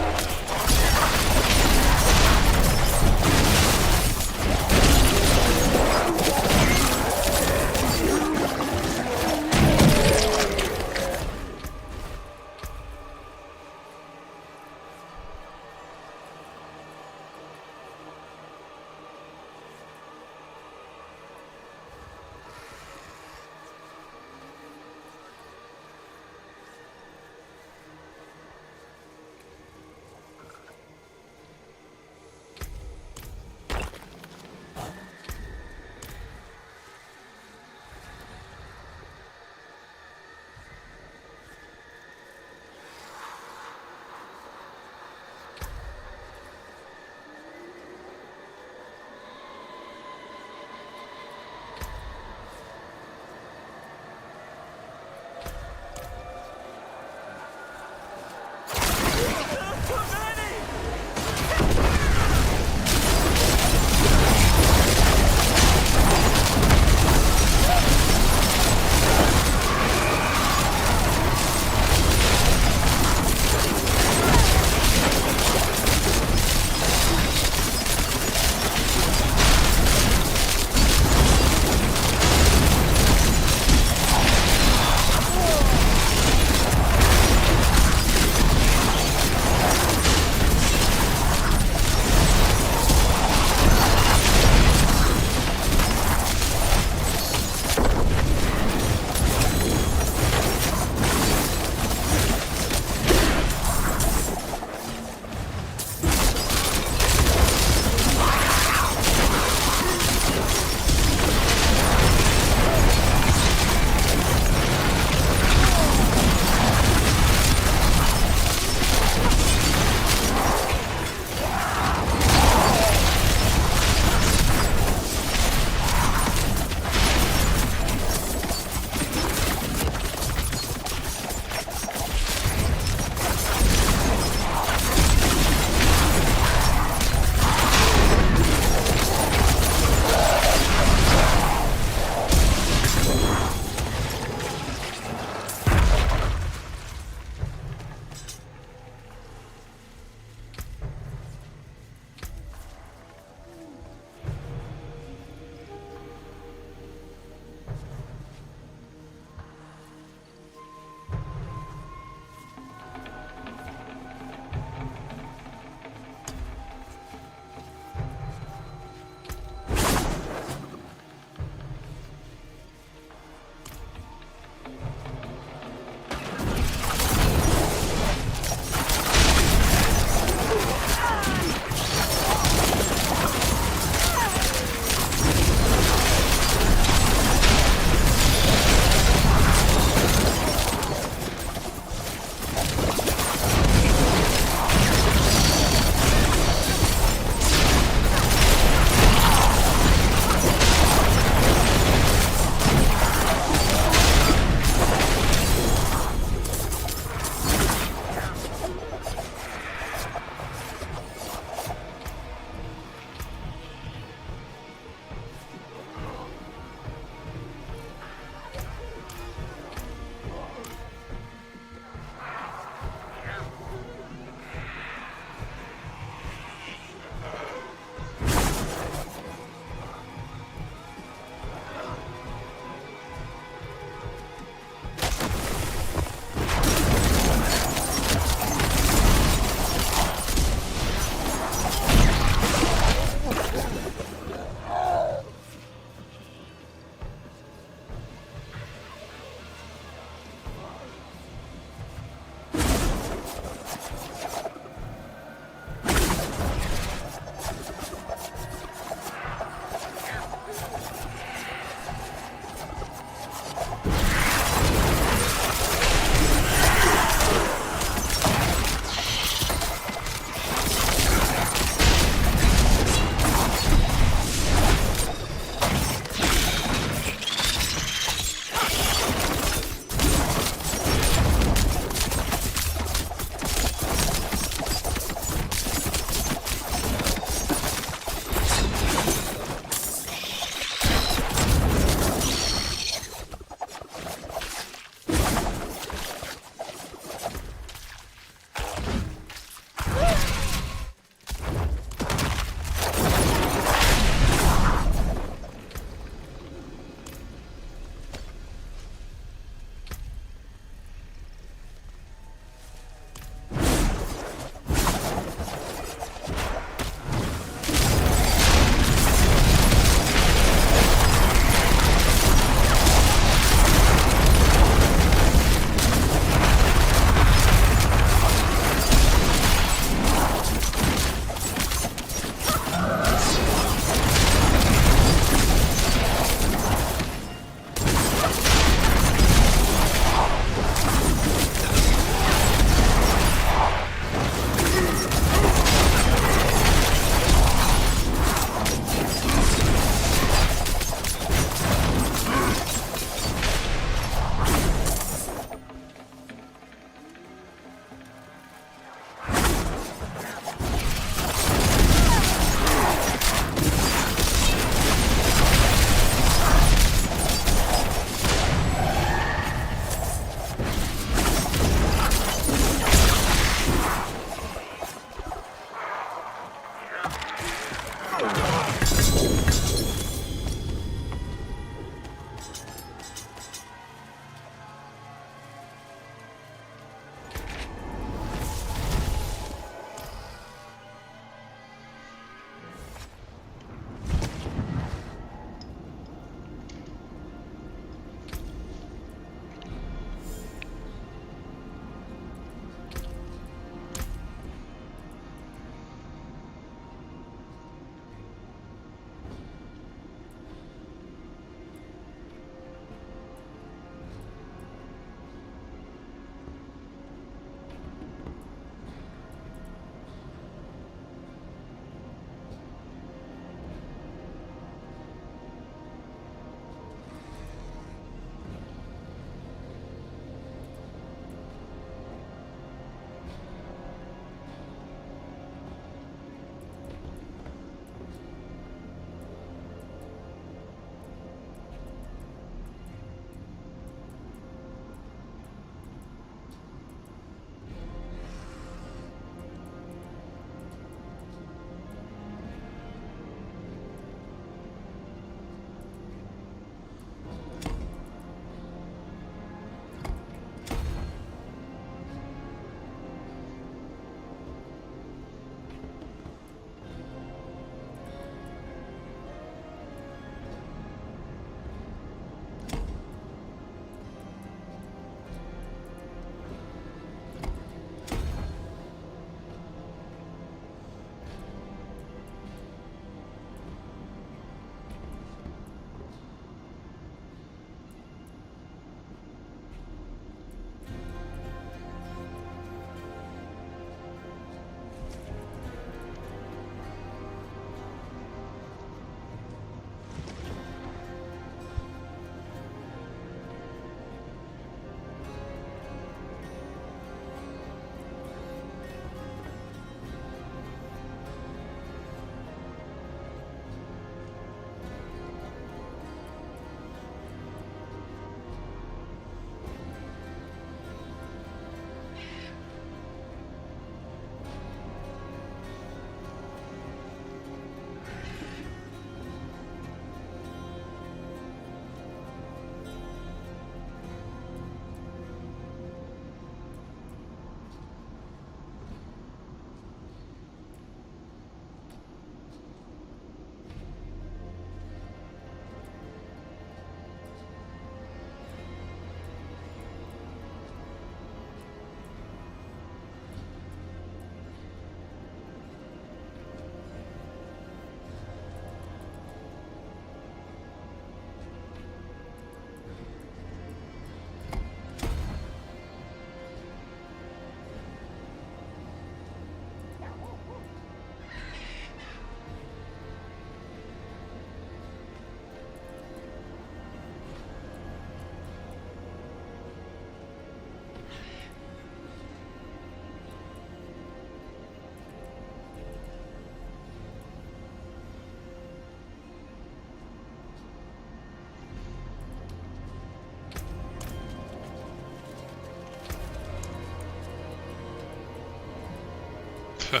Yeah,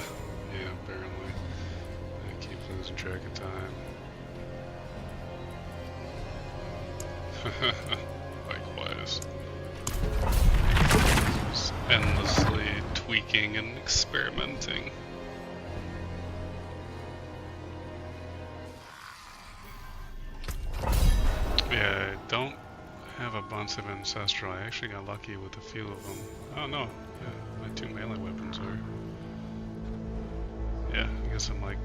apparently. I keep losing track of time. Likewise. Just endlessly tweaking and experimenting. Yeah, I don't have a bunch of ancestral. I actually got lucky with a few of them. Oh no, yeah, my 2 melee weapons are. Yeah, I guess I'm like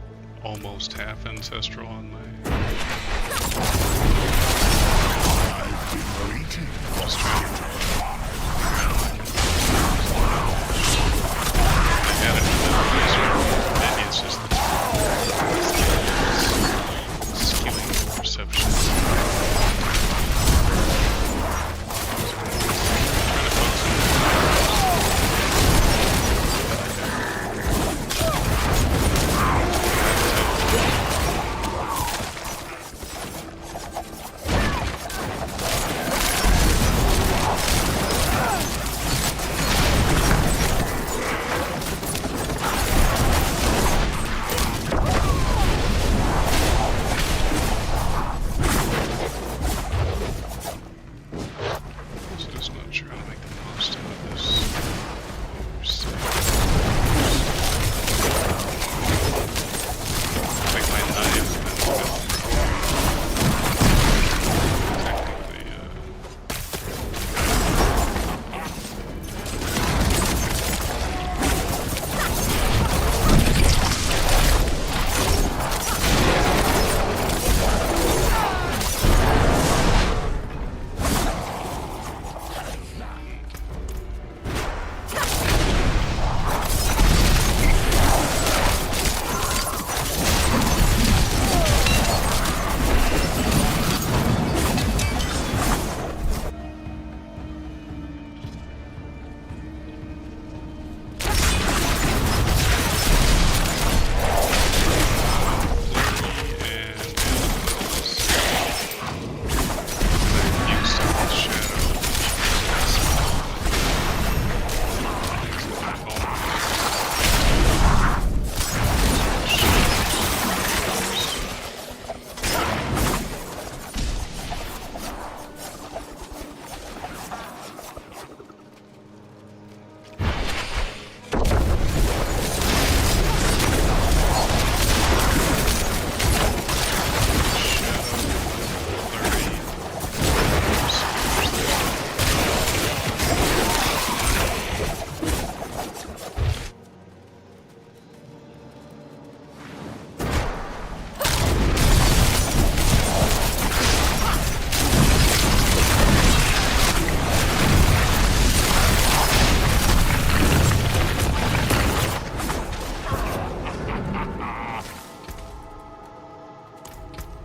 almost half ancestral on my. Just trying to. I had it. Maybe it's just the skewing perception.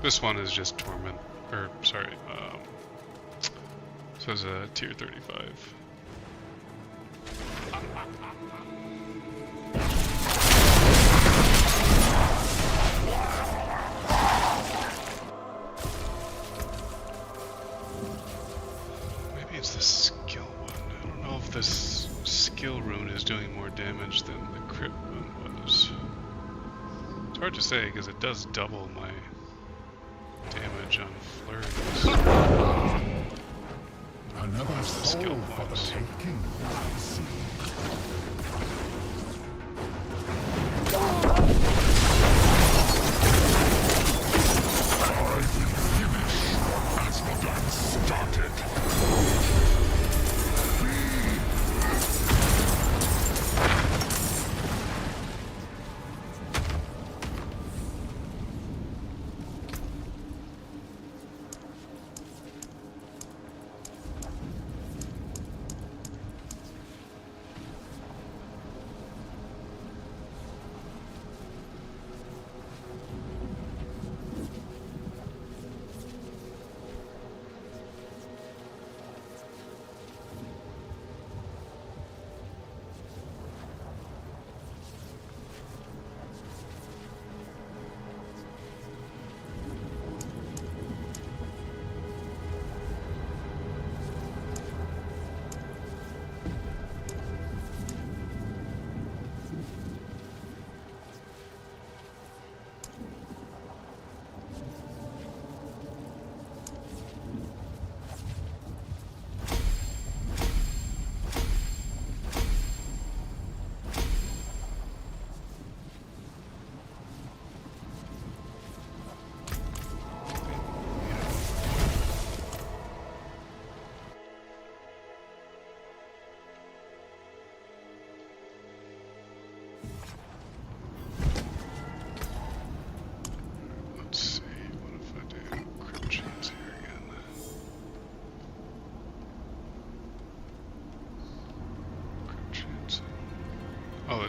This one is just Torment, or sorry, so it's a tier 35. Maybe it's the skill one. I don't know if this skill rune is doing more damage than the crit one was. It's hard to say because it does double my damage on flurries. Another the skill points.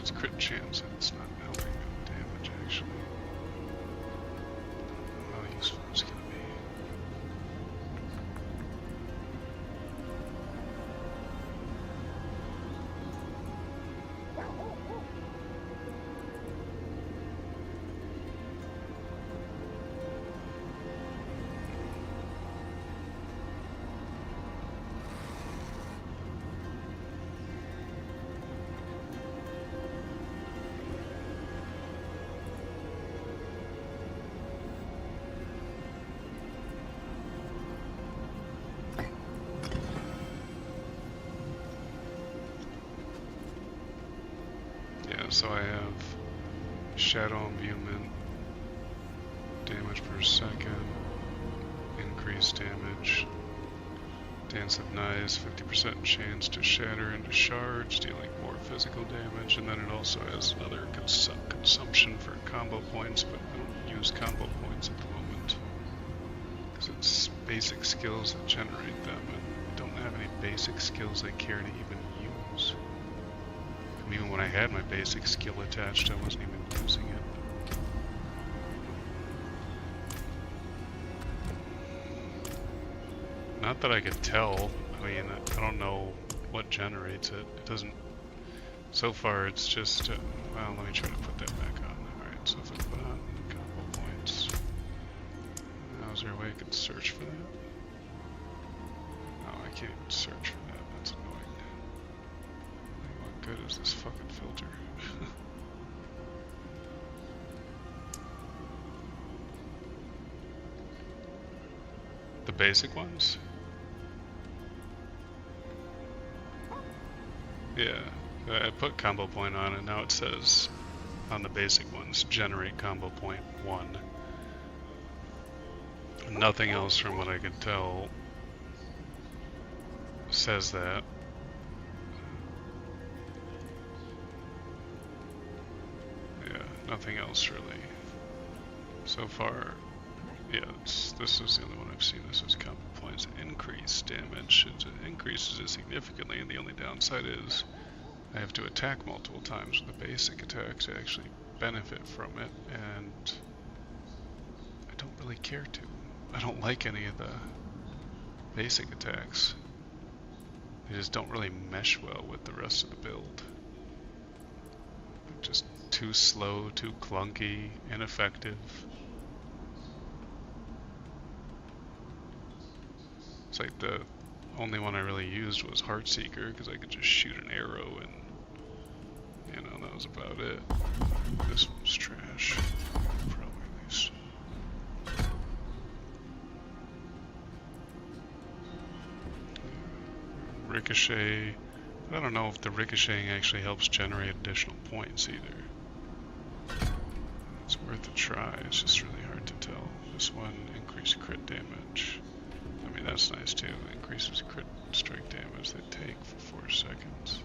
Increased crit chance. It's not helping with damage actually. How useful it's gonna be. So I have shadow imbuement, damage per second, increased damage, dance of knives, 50% chance to shatter into shards, dealing more physical damage, and then it also has other consumption for combo points, but I don't use combo points at the moment because it's basic skills that generate them, and I don't have any basic skills I care to even use. Even when I had my basic skill attached, I wasn't even using it. Not that I could tell. I mean, I don't know what generates it. It doesn't... So far, it's just... well, let me try to put that back on. Alright, so if I put on combo points... Now, is there a way I can search for that? No, I can't even search for that. That's annoying. What good is this fucking filter? The basic ones? Yeah, I put combo point on and now it says on the basic ones, generate combo point 1. Nothing else from what I could tell says that. Nothing else really. So far, yeah, this is the only one I've seen. This is combo points. Increase damage. It increases it significantly, and the only downside is I have to attack multiple times with a basic attack to actually benefit from it, and I don't really care to. I don't like any of the basic attacks. They just don't really mesh well with the rest of the build. Just too slow, too clunky, ineffective. It's like the only one I really used was Heartseeker because I could just shoot an arrow and, you know, that was about it. This one's trash. Probably at least. Ricochet. I don't know if the ricocheting actually helps generate additional points either. It's worth a try, it's just really hard to tell. This one, increased crit damage. I mean, that's nice too. Increases crit strike damage they take for 4 seconds.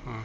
Huh.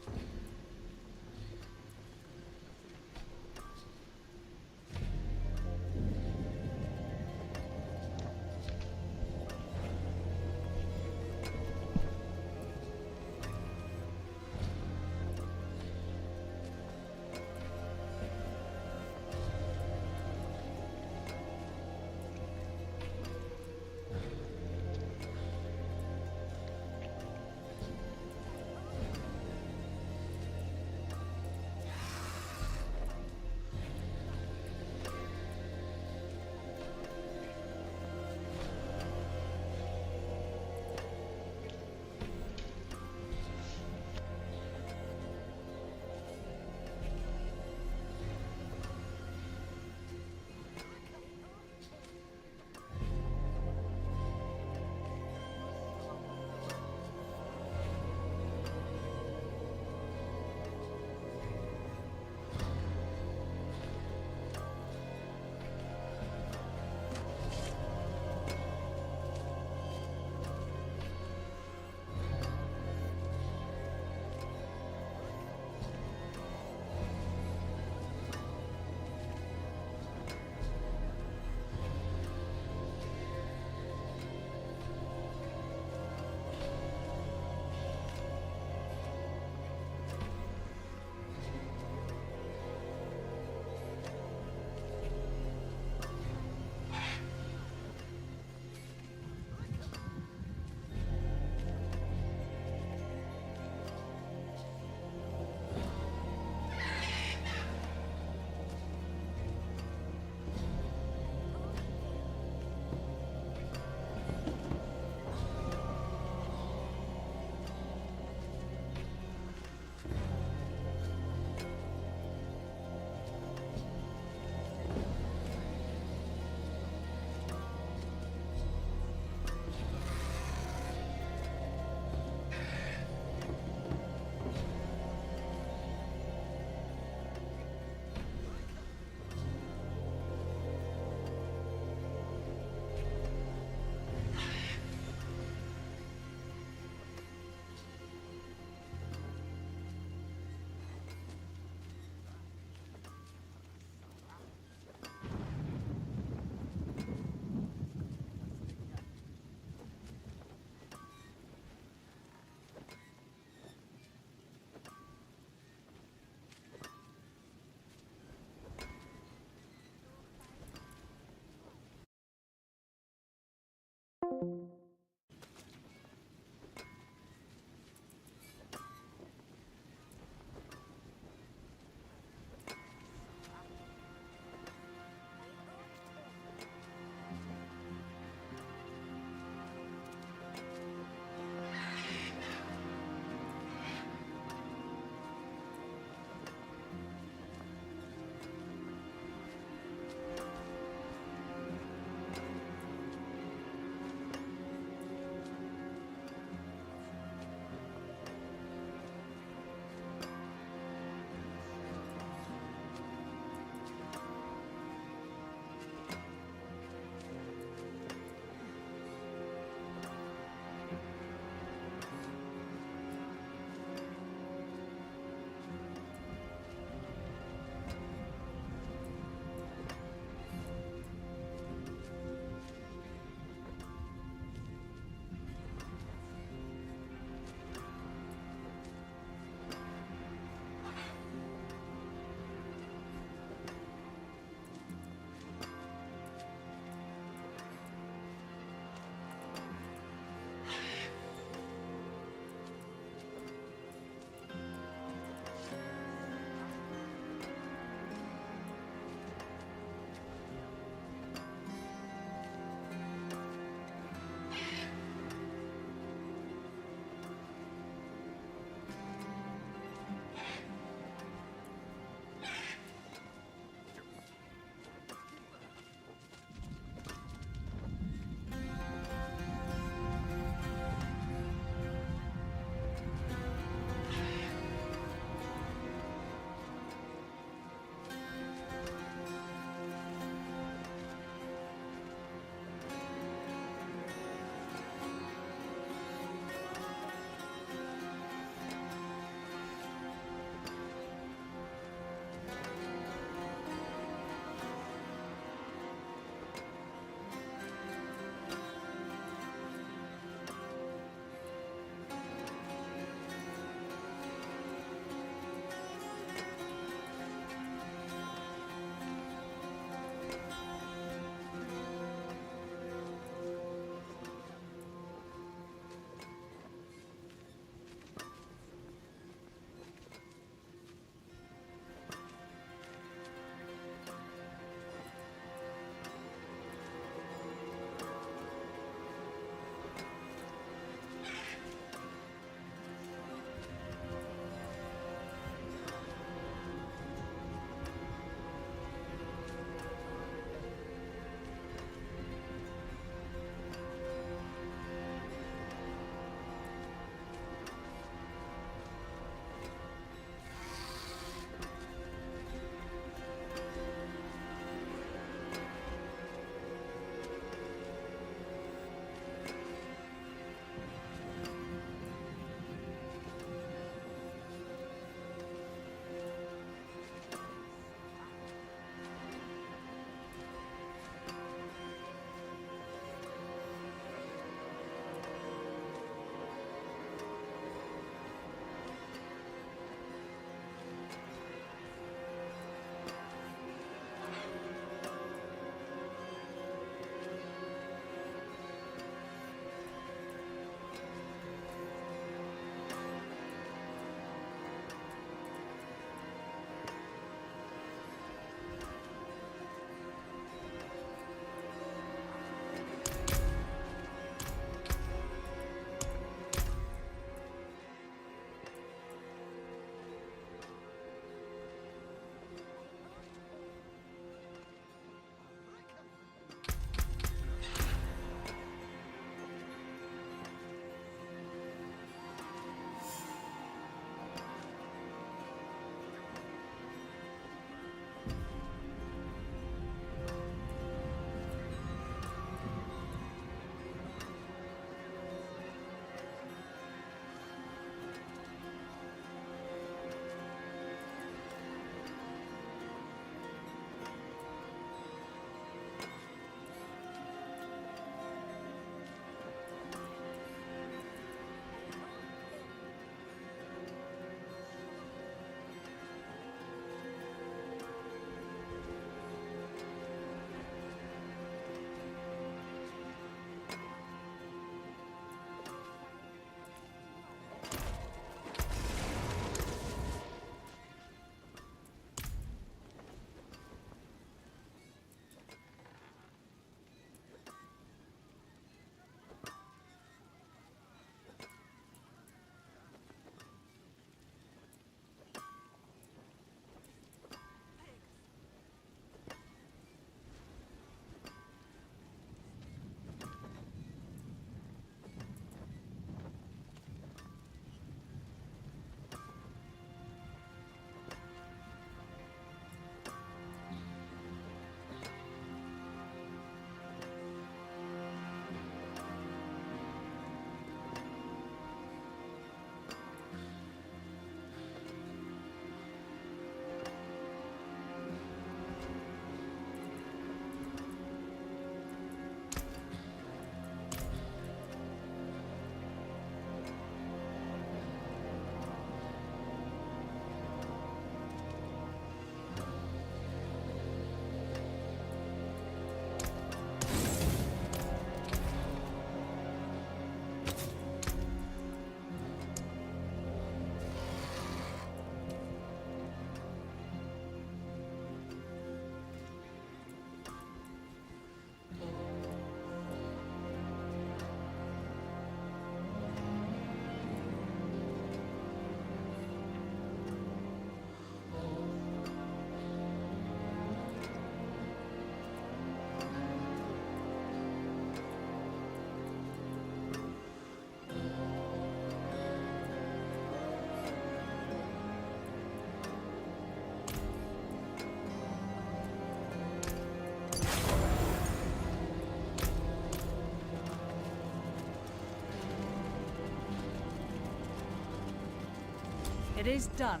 It is done.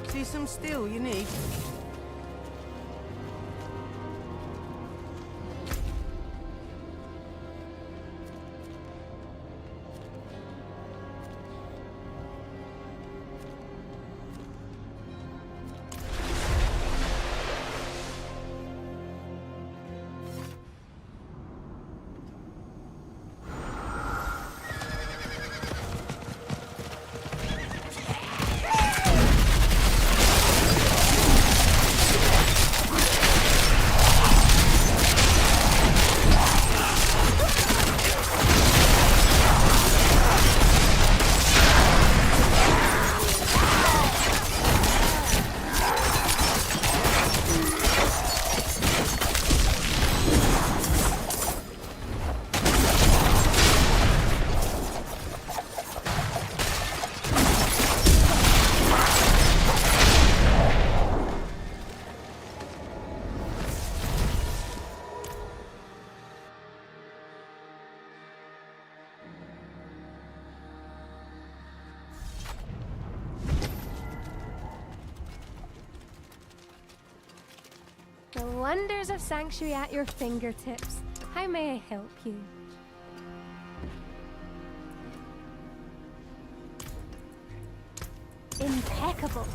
See some steel you need? The wonders of Sanctuary at your fingertips. How may I help you? Impeccable.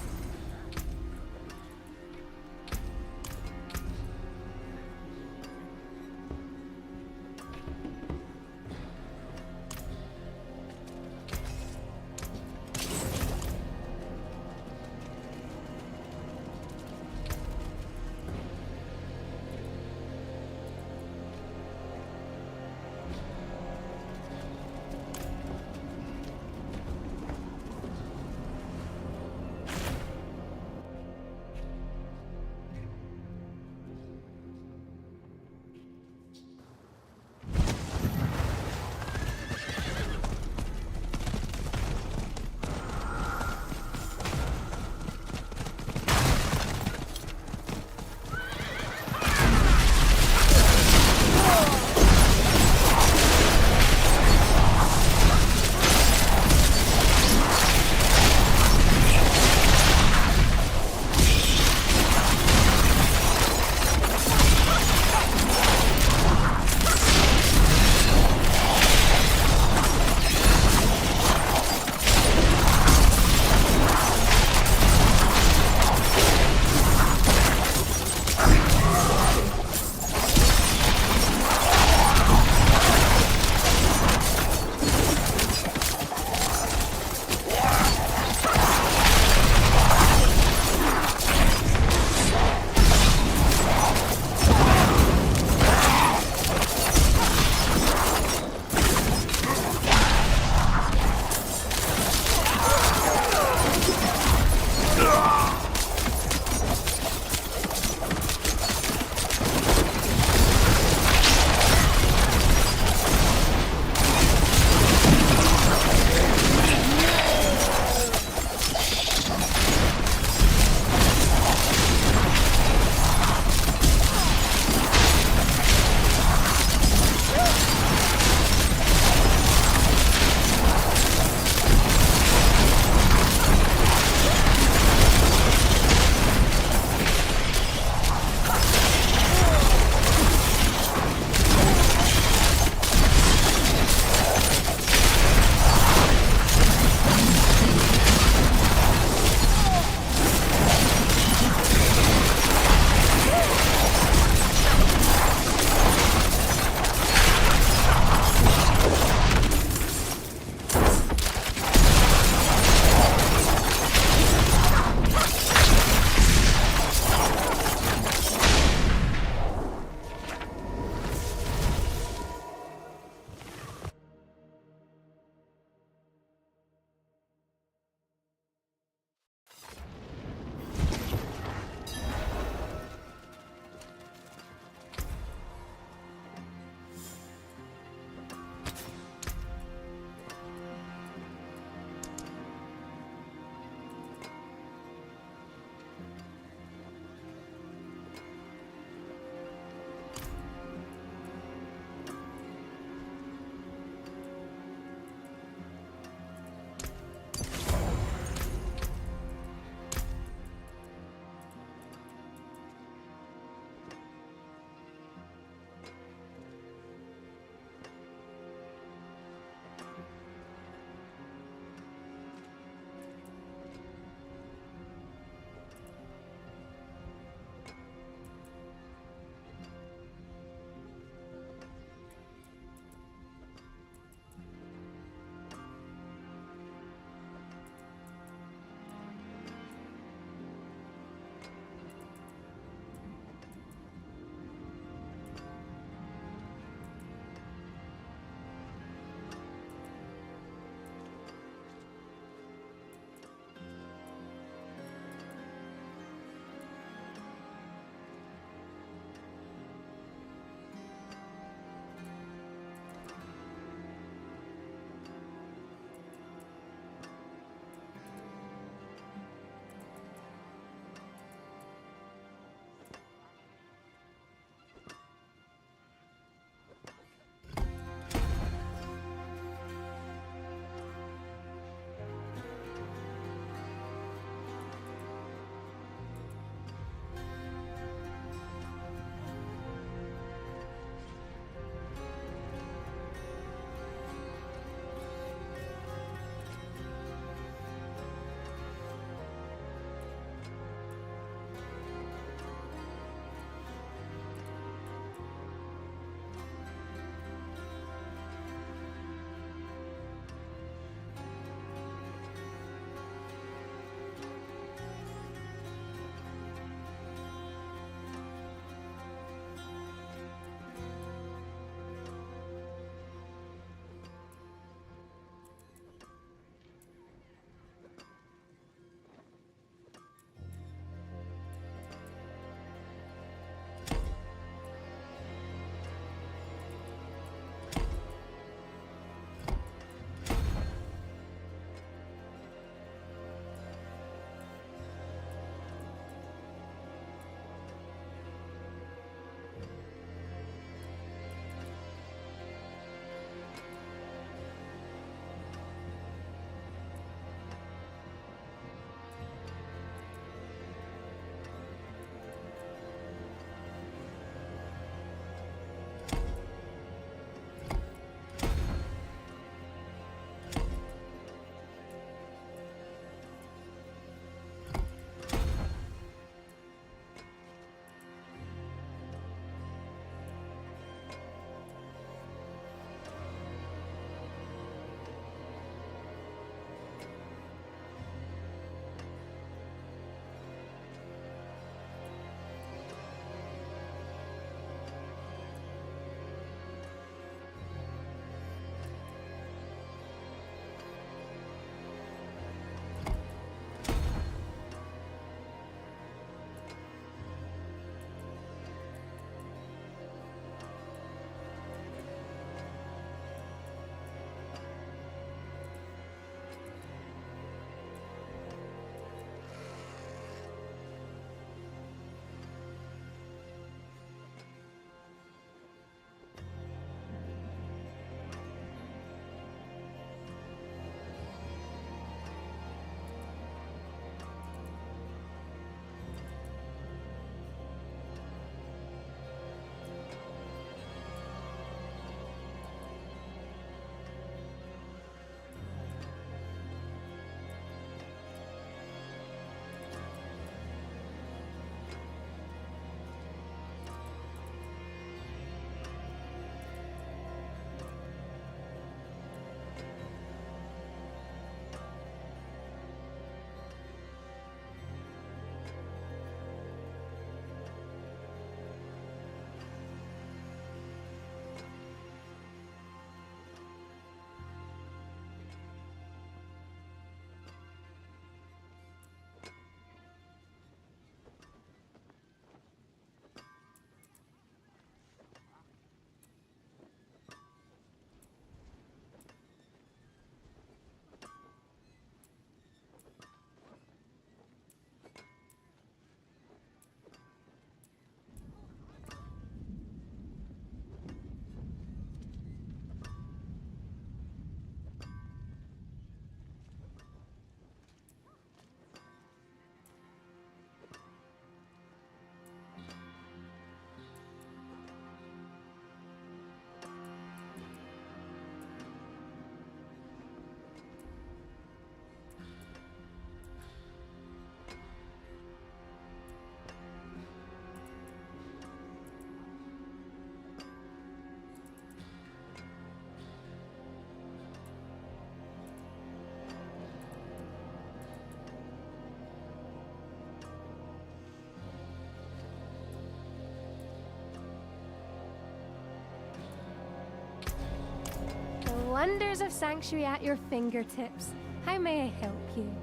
wonders of Sanctuary at your fingertips. How may I help you?